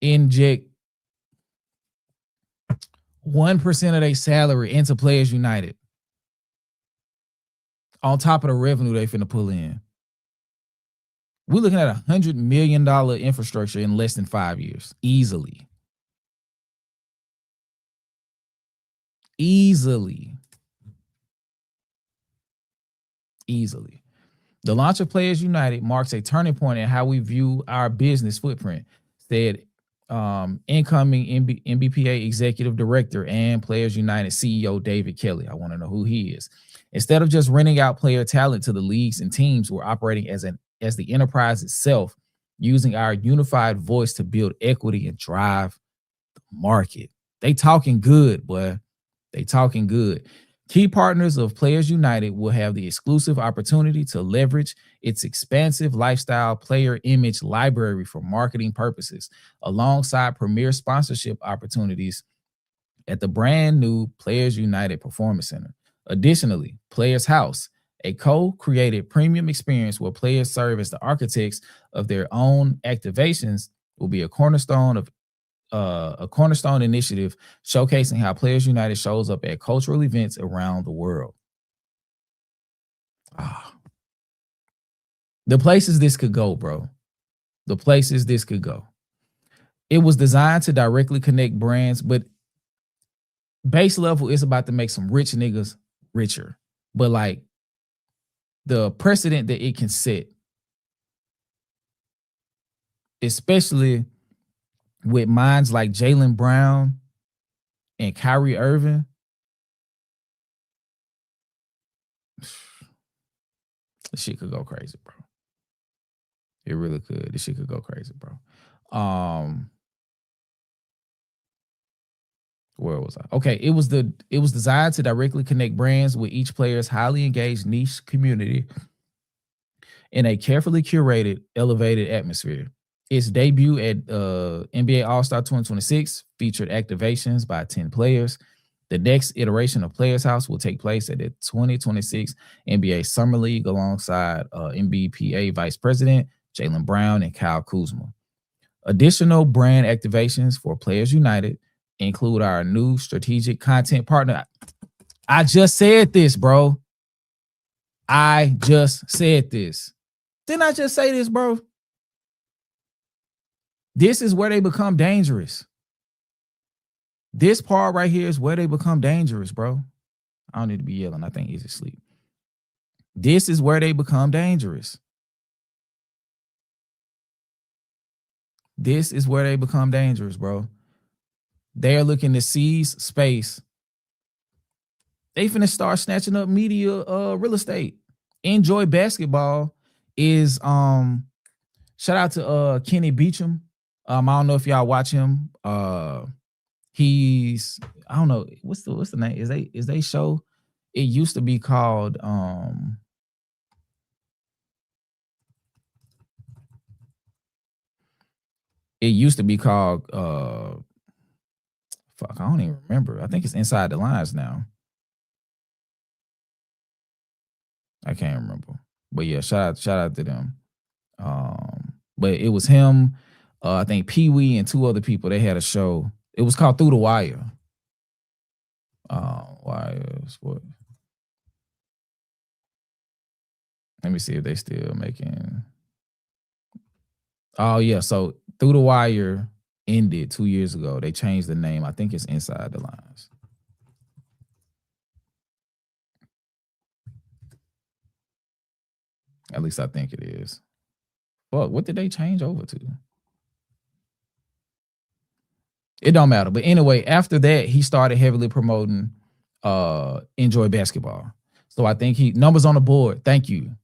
inject 1% of their salary into Players United on top of the revenue they finna pull in, we're looking at $100 million infrastructure in less than 5 years, easily. Easily. The launch of Players United marks a turning point in how we view our business footprint, said incoming NBPA executive director and Players United CEO David Kelly. I want to know who he is. Instead of just renting out player talent to the leagues and teams, we're operating as the enterprise itself, using our unified voice to build equity and drive the market. They talking good, boy. They talking good. Key partners of Players United will have the exclusive opportunity to leverage its expansive lifestyle player image library for marketing purposes, alongside premier sponsorship opportunities at the brand new Players United Performance Center. Additionally, Players House, a co-created premium experience where players serve as the architects of their own activations, will be a cornerstone initiative showcasing how Players United shows up at cultural events around the world. The places this could go, bro. The places this could go. It was designed to directly connect brands, but base level is about to make some rich niggas richer. But like the precedent that it can set, especially with minds like Jaylen Brown and Kyrie Irving, this shit could go crazy, bro. It really could. This shit could go crazy, bro. Where was I? Okay, it was designed to directly connect brands with each player's highly engaged niche community in a carefully curated, elevated atmosphere. Its debut at NBA All-Star 2026 featured activations by 10 players. The next iteration of Players House will take place at the 2026 NBA Summer League alongside NBPA Vice President Jaylen Brown and Kyle Kuzma. Additional brand activations for Players United include our new strategic content partner. I just said this, bro. I just said this. Didn't I just say this, bro? This is where they become dangerous. This part right here is where they become dangerous, bro. I don't need to be yelling. I think he's asleep. This is where they become dangerous. This is where they become dangerous, bro. They're looking to seize space. They finna start snatching up media real estate. Enjoy Basketball is shout out to Kenny Beecham. I don't know if y'all watch him. He's, I don't know, what's the name? Is they show? It used to be called fuck, I don't even remember. I think it's Inside the Lines now. I can't remember. But yeah, shout out to them. But it was him, I think Pee Wee and two other people. They had a show. It was called Through the Wire. Wire Sport. Let me see if they still making. Oh yeah, so Through the Wire ended 2 years ago. They changed the name. I think it's Inside the Lines. At least I think it is. Well, what did they change over to? It don't matter. But anyway, after that, he started heavily promoting Enjoy Basketball. So I think numbers on the board. Thank you.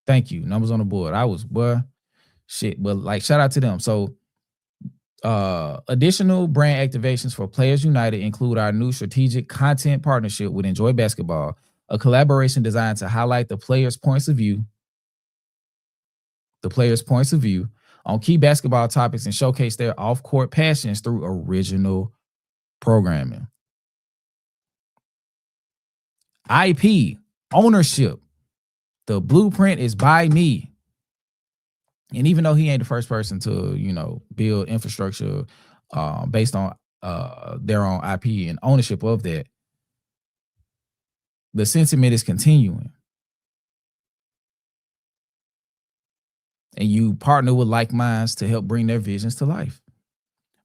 Numbers on the board. But like, shout out to them. So additional brand activations for Players United include our new strategic content partnership with Enjoy Basketball, a collaboration designed to highlight the players' points of view on key basketball topics and showcase their off-court passions through original programming. IP, ownership. The blueprint is by me. And even though he ain't the first person to, build infrastructure based on their own IP and ownership of that, the sentiment is continuing. And you partner with like minds to help bring their visions to life.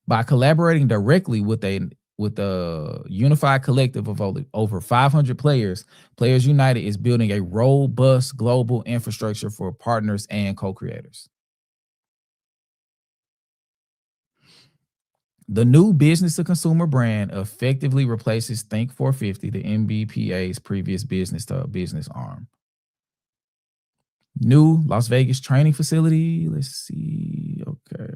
By collaborating directly with a unified collective of over 500 players, Players United is building a robust global infrastructure for partners and co-creators. The new business to consumer brand effectively replaces Think 450, the NBPA's previous business to business arm. New Las Vegas training facility. Let's see. Okay.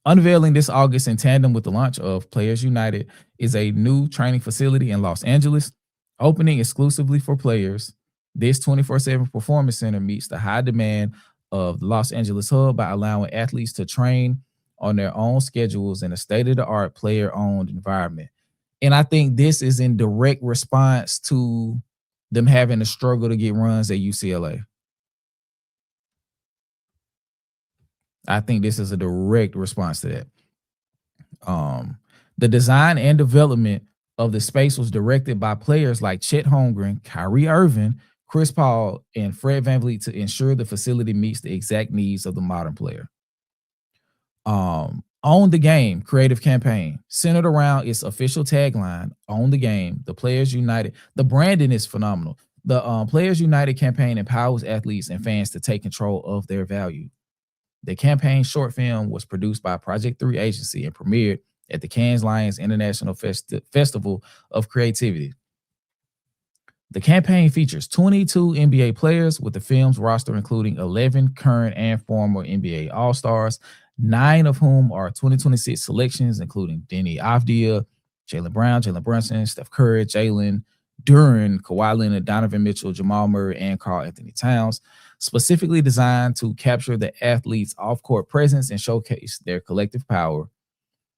Unveiling this August in tandem with the launch of Players United is a new training facility in Los Angeles, opening exclusively for players. This 24/7 performance center meets the high demand of the Los Angeles hub by allowing athletes to train on their own schedules in a state-of-the-art player-owned environment. And I think this is in direct response to them having to struggle to get runs at UCLA. I think this is a direct response to that. The design and development of the space was directed by players like Chet Holmgren, Kyrie Irving, Chris Paul, and Fred VanVleet to ensure the facility meets the exact needs of the modern player. Own the Game creative campaign centered around its official tagline, Own the Game, the Players United. The branding is phenomenal. The Players United campaign empowers athletes and fans to take control of their value. The campaign short film was produced by Project 3 Agency and premiered at the Cannes Lions International Festival of Creativity. The campaign features 22 NBA players, with the film's roster including 11 current and former NBA All-Stars, 9 of whom are 2026 selections, including Denny Avdia, Jaylen Brown, Jalen Brunson, Steph Curry, Jalen Duren, Kawhi Leonard, Donovan Mitchell, Jamal Murray, and Karl Anthony Towns, specifically designed to capture the athletes' off-court presence and showcase their collective power.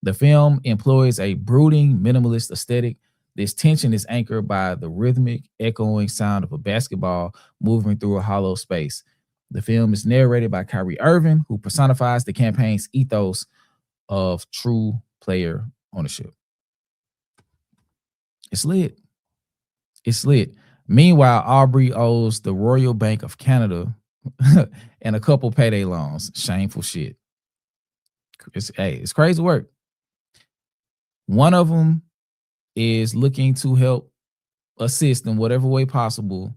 The film employs a brooding, minimalist aesthetic. This tension is anchored by the rhythmic, echoing sound of a basketball moving through a hollow space. The film is narrated by Kyrie Irving, who personifies the campaign's ethos of true player ownership. It's lit. It's lit. Meanwhile, Aubrey owes the Royal Bank of Canada and a couple payday loans. Shameful shit. It's crazy work. One of them is looking to help assist in whatever way possible,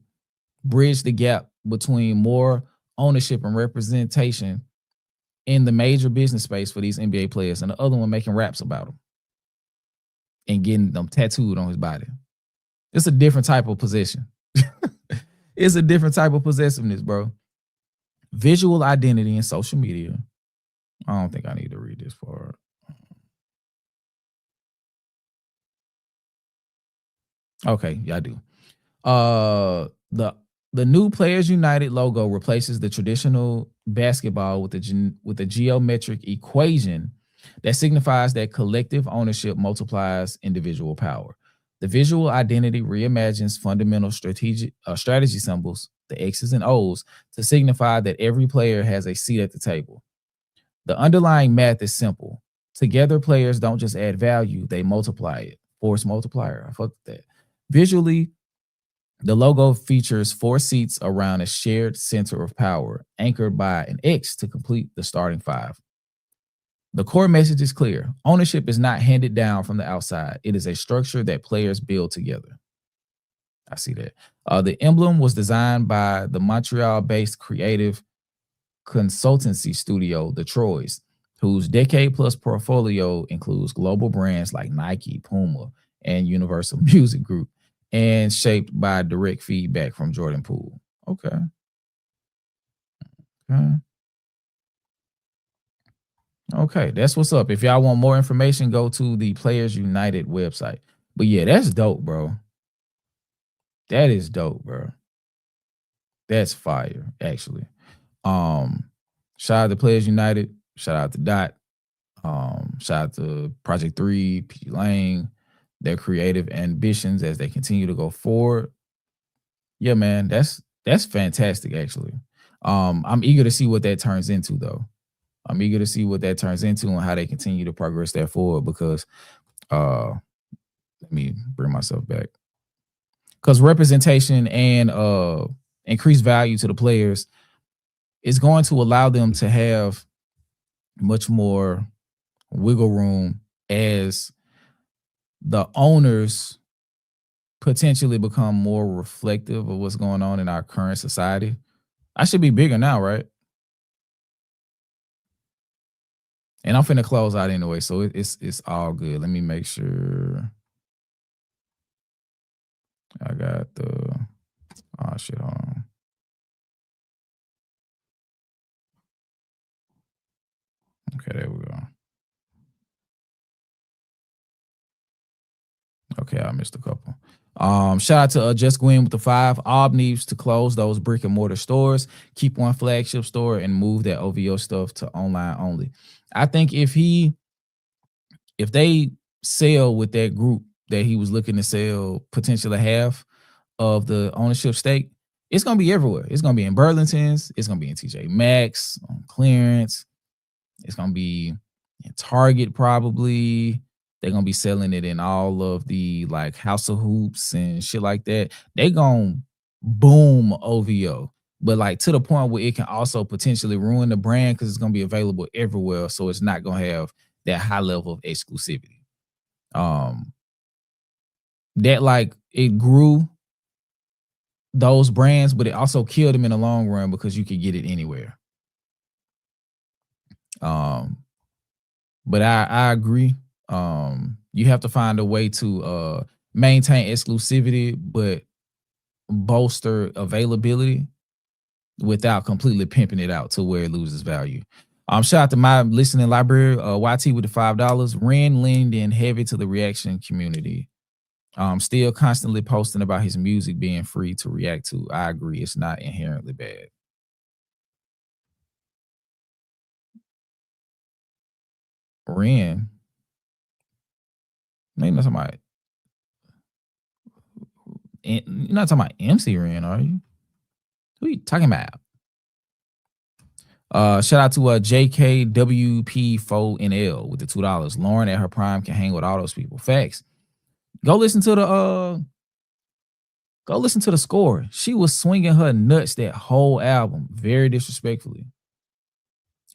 bridge the gap between more ownership and representation in the major business space for these NBA players, and the other one making raps about them and getting them tattooed on his body. It's a different type of possession. It's a different type of possessiveness, bro. Visual identity in social media. I don't think I need to read this part. Okay, yeah, I do. The new Players United logo replaces the traditional basketball with a geometric equation that signifies that collective ownership multiplies individual power. The visual identity reimagines fundamental strategy symbols, the X's and O's, to signify that every player has a seat at the table. The underlying math is simple. Together, players don't just add value, they multiply it. Force multiplier. I fucked with that. Visually, the logo features 4 seats around a shared center of power, anchored by an X to complete the starting 5. The core message is clear. Ownership is not handed down from the outside. It is a structure that players build together. I see that. The emblem was designed by the Montreal-based creative consultancy studio, The Troys, whose decade-plus portfolio includes global brands like Nike, Puma, and Universal Music Group, and shaped by direct feedback from Jordan Poole. Okay. Okay, that's what's up. If y'all want more information, go to the Players United website. But yeah, that's dope, bro. That is dope, bro. That's fire, actually. Shout out to Players United. Shout out to Dot. Shout out to Project 3, PGLang, their creative ambitions as they continue to go forward. Yeah, man, that's fantastic, actually. I'm eager to see what that turns into, though. I'm eager to see what that turns into and how they continue to progress that forward, because let me bring myself back. Because representation and increased value to the players is going to allow them to have much more wiggle room as the owners potentially become more reflective of what's going on in our current society. I should be bigger now, right? And I'm finna close out anyway, so it's all good. Let me make sure I got the shit on. Okay, there we go. Okay, I missed a couple. Shout out to Just Gwen with the 5. Ob needs to close those brick and mortar stores, keep one flagship store, and move that OVO stuff to online only. I think if they sell with that group that he was looking to sell potentially half of the ownership stake, it's gonna be everywhere. It's gonna be in Burlington's, it's gonna be in TJ Maxx, on clearance, it's gonna be in Target probably. They're gonna be selling it in all of the like House of Hoops and shit like that. They gonna boom OVO, but like to the point where it can also potentially ruin the brand because it's gonna be available everywhere. So it's not gonna have that high level of exclusivity. That like it grew those brands, but it also killed them in the long run because you could get it anywhere. But I agree. You have to find a way to maintain exclusivity, but bolster availability without completely pimping it out to where it loses value. Shout out to my listening library, YT with the $5. Ren leaned in heavy to the reaction community. Still constantly posting about his music being free to react to. I agree, it's not inherently bad. Ren. You're not talking about MC Ren, are you? Who are you talking about? Shout out to JKWP4NL with the $2. Lauren at her prime can hang with all those people. Facts. Go listen to the score. She was swinging her nuts that whole album, very disrespectfully.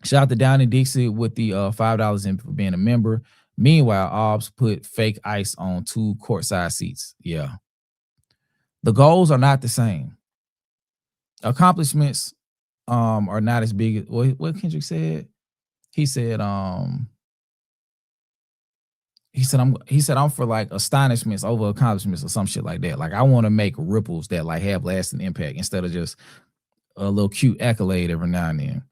Shout out to Down in Dixie with the $5 in for being a member. Meanwhile, Obbs put fake ice on 2 courtside seats. Yeah. The goals are not the same. Accomplishments are not as big as what Kendrick said. He said I'm for like astonishments over accomplishments or some shit like that. Like I want to make ripples that like have lasting impact instead of just a little cute accolade every now and then.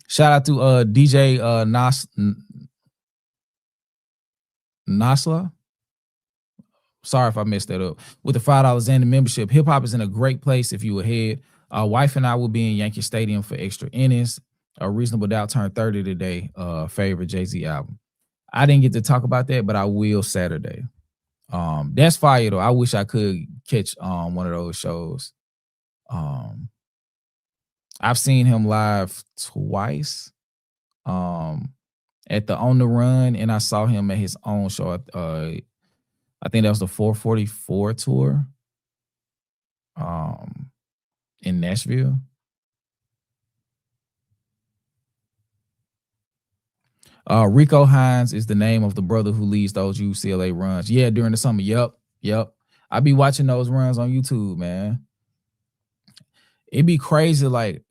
Shout out to DJ Nasla. Sorry if I messed that up. With the $5 and the membership, hip hop is in a great place if you ahead. Wife and I will be in Yankee Stadium for extra innings. A Reasonable Doubt turned 30 today. Favorite Jay-Z album. I didn't get to talk about that, but I will Saturday. That's fire though. I wish I could catch one of those shows. I've seen him live twice. At the On the Run, and I saw him at his own show. I think that was the 444 tour in Nashville. Rico Hines is the name of the brother who leads those UCLA runs. Yeah, during the summer. Yep. I be watching those runs on YouTube, man. It'd be crazy, like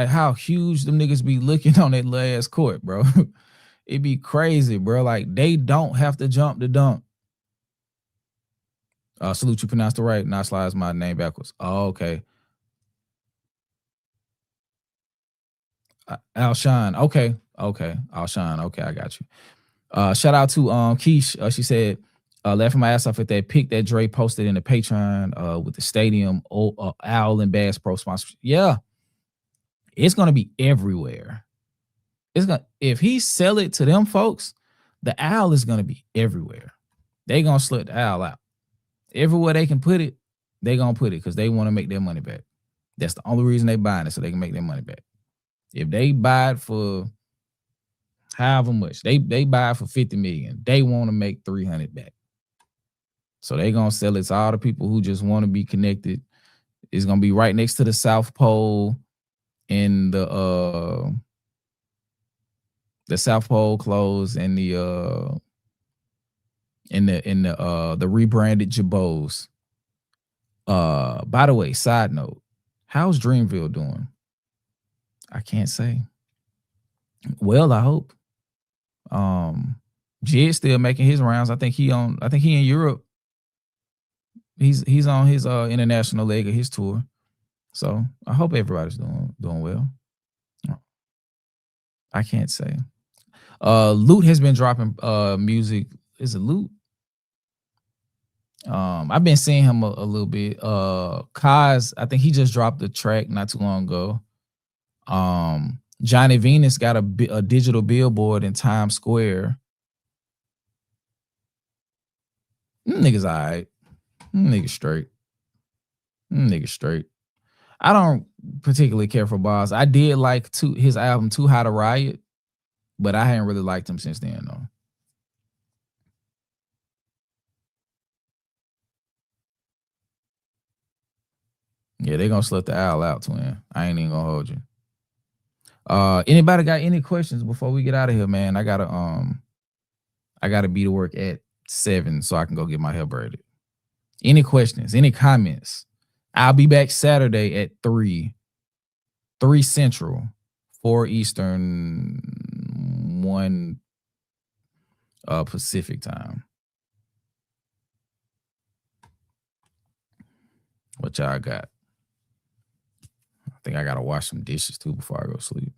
how huge them niggas be looking on that last court, bro. It'd be crazy, bro. Like they don't have to jump the dunk. Salute, you pronounced it right. Not slides my name backwards. Oh, okay. Alshon. Okay. Alshon. Okay, I got you. Shout out to Keish. She said, laughing my ass off at that pic that Dre posted in the Patreon with the stadium, Owl and Bass Pro sponsorship. Yeah. It's gonna be everywhere. If he sell it to them folks, the Owl is gonna be everywhere. They gonna slit the Owl out. Everywhere they can put it, they gonna put it because they want to make their money back. That's the only reason they buying it, so they can make their money back. If they buy it for however much, they buy it for 50 million, they want to make 300 back. So they gonna sell it to all the people who just want to be connected. It's gonna be right next to the South Pole. In the South Pole clothes and the rebranded Jabos. By the way, side note, how's Dreamville doing? I can't say. Well, I hope. Jid's still making his rounds. I think he in Europe. He's on his international leg of his tour. So I hope everybody's doing well. I can't say. Loot has been dropping music. Is it Loot? I've been seeing him a little bit. Kaz, I think he just dropped a track not too long ago. Johnny Venus got a digital billboard in Times Square. Niggas all right. Niggas straight. Niggas straight. I don't particularly care for Boss. I did like his album Too High to Riot, but I hadn't really liked him since then, though. Yeah, they're gonna slut the owl out, twin. I ain't even gonna hold you. Anybody got any questions before we get out of here, man? I gotta be to work at 7 so I can go get my hair braided. Any questions? Any comments? I'll be back Saturday at 3 Central, 4 Eastern, 1 Pacific time. What y'all got? I think I gotta wash some dishes too before I go to sleep.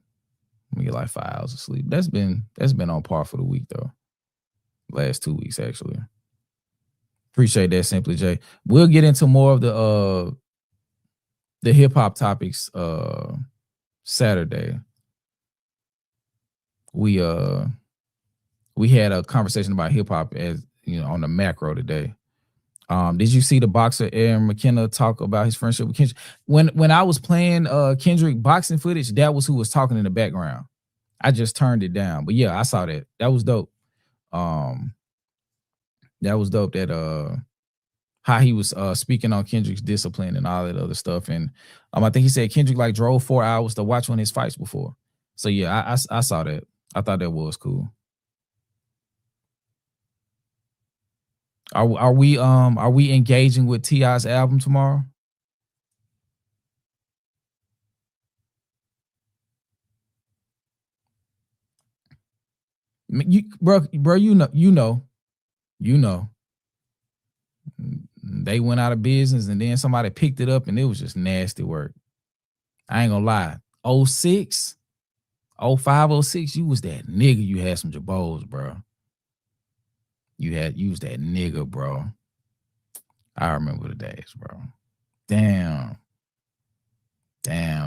Let me get like 5 hours of sleep. That's been on par for the week though. Last 2 weeks actually. Appreciate that, Simply J. We'll get into more of the hip hop topics Saturday. We had a conversation about hip hop as you know on the macro today. Did you see the boxer Aaron McKenna talk about his friendship with Kendrick? When I was playing Kendrick boxing footage, that was who was talking in the background. I just turned it down. But yeah, I saw that. That was dope. That was dope that how he was speaking on Kendrick's discipline and all that other stuff. And I think he said Kendrick like drove 4 hours to watch one of his fights before. So yeah, I saw that. I thought that was cool. Are we engaging with T.I.'s album tomorrow? Bro, you know. They went out of business and then somebody picked it up and it was just nasty work. I ain't gonna lie. 06, 05, 06, you was that nigga. You had some jabos, bro. You was that nigga, bro. I remember the days, bro. Damn,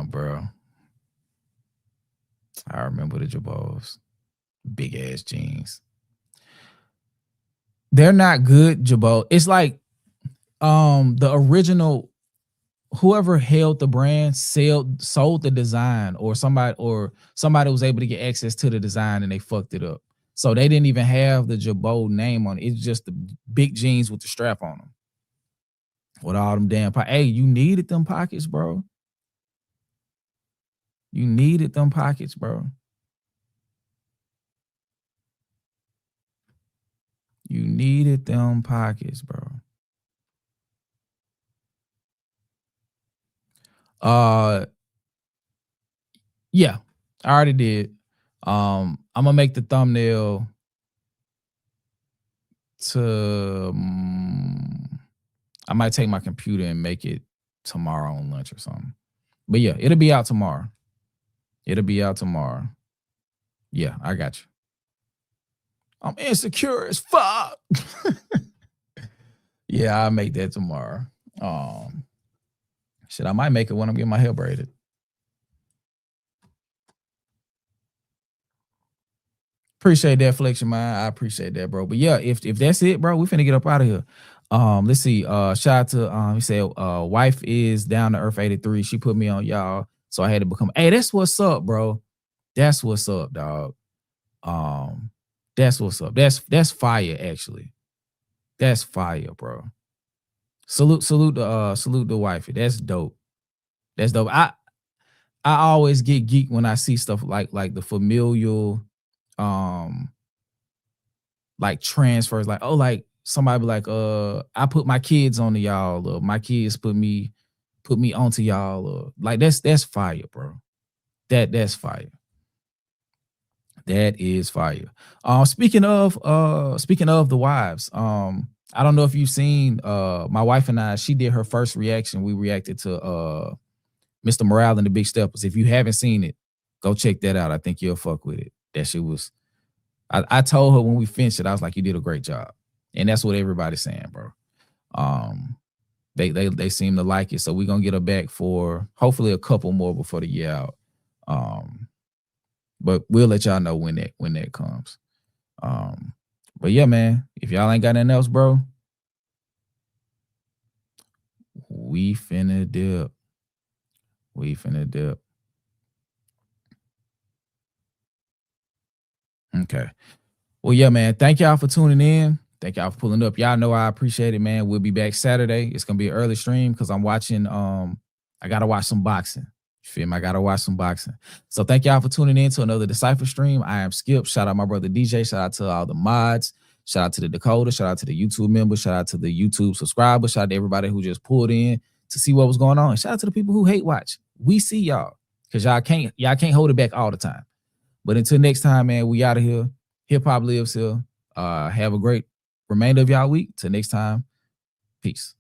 bro. I remember the jabos. Big ass jeans. They're not good, jabot. It's like the original, whoever held the brand sold the design, or somebody was able to get access to the design and they fucked it up. So they didn't even have the Jabot name on it. It's just the big jeans with the strap on them. With all them damn pockets. Hey, you needed them pockets, bro. You needed them pockets, bro. You needed them pockets, bro. Yeah, I already did. I'm gonna make the thumbnail to I might take my computer and make it tomorrow on lunch or something. But yeah, it'll be out tomorrow. Yeah, I got you. I'm insecure as fuck. Yeah, I'll make that tomorrow. Shit, I might make it when I'm getting my hair braided. Appreciate that, Flexion Man. I appreciate that, bro. But yeah, if that's it, bro, we finna get up out of here. Let's see. Shout out to he said wife is down to Earth 83. She put me on y'all, so I had to become. Hey, that's what's up, bro. That's what's up, dog. That's what's up. That's fire, actually. That's fire, bro. Salute the wifey. That's dope. That's dope. I always get geeked when I see stuff like the familial like transfers, like, oh, like somebody be like, I put my kids onto y'all, or my kids put me onto y'all, or like that's fire, bro. That's fire. That is fire. Speaking of the wives, I don't know if you've seen my wife and I, she did her first reaction. We reacted to Mr. Morale and the Big Steppers. If you haven't seen it, go check that out. I think you'll fuck with it. That shit was, I told her when we finished it, I was like, you did a great job. And that's what everybody's saying, bro. They seem to like it. So we're gonna get her back for hopefully a couple more before the year out. But we'll let y'all know when that comes. But yeah, man, if y'all ain't got nothing else, bro, we finna dip. Okay. Well, yeah, man. Thank y'all for tuning in. Thank y'all for pulling up. Y'all know I appreciate it, man. We'll be back Saturday. It's gonna be an early stream because I'm watching. I gotta watch some boxing. You feel me? I gotta watch some boxing. So thank y'all for tuning in to another Decipher stream. I am Skip. Shout out my brother DJ. Shout out to all the mods. Shout out to the Dakota. Shout out to the YouTube members. Shout out to the YouTube subscribers. Shout out to everybody who just pulled in to see what was going on. And shout out to the people who hate watch. We see y'all because y'all can't hold it back all the time. But until next time, man, we out of here. Hip hop lives here. Have a great remainder of y'all week. Till next time. Peace.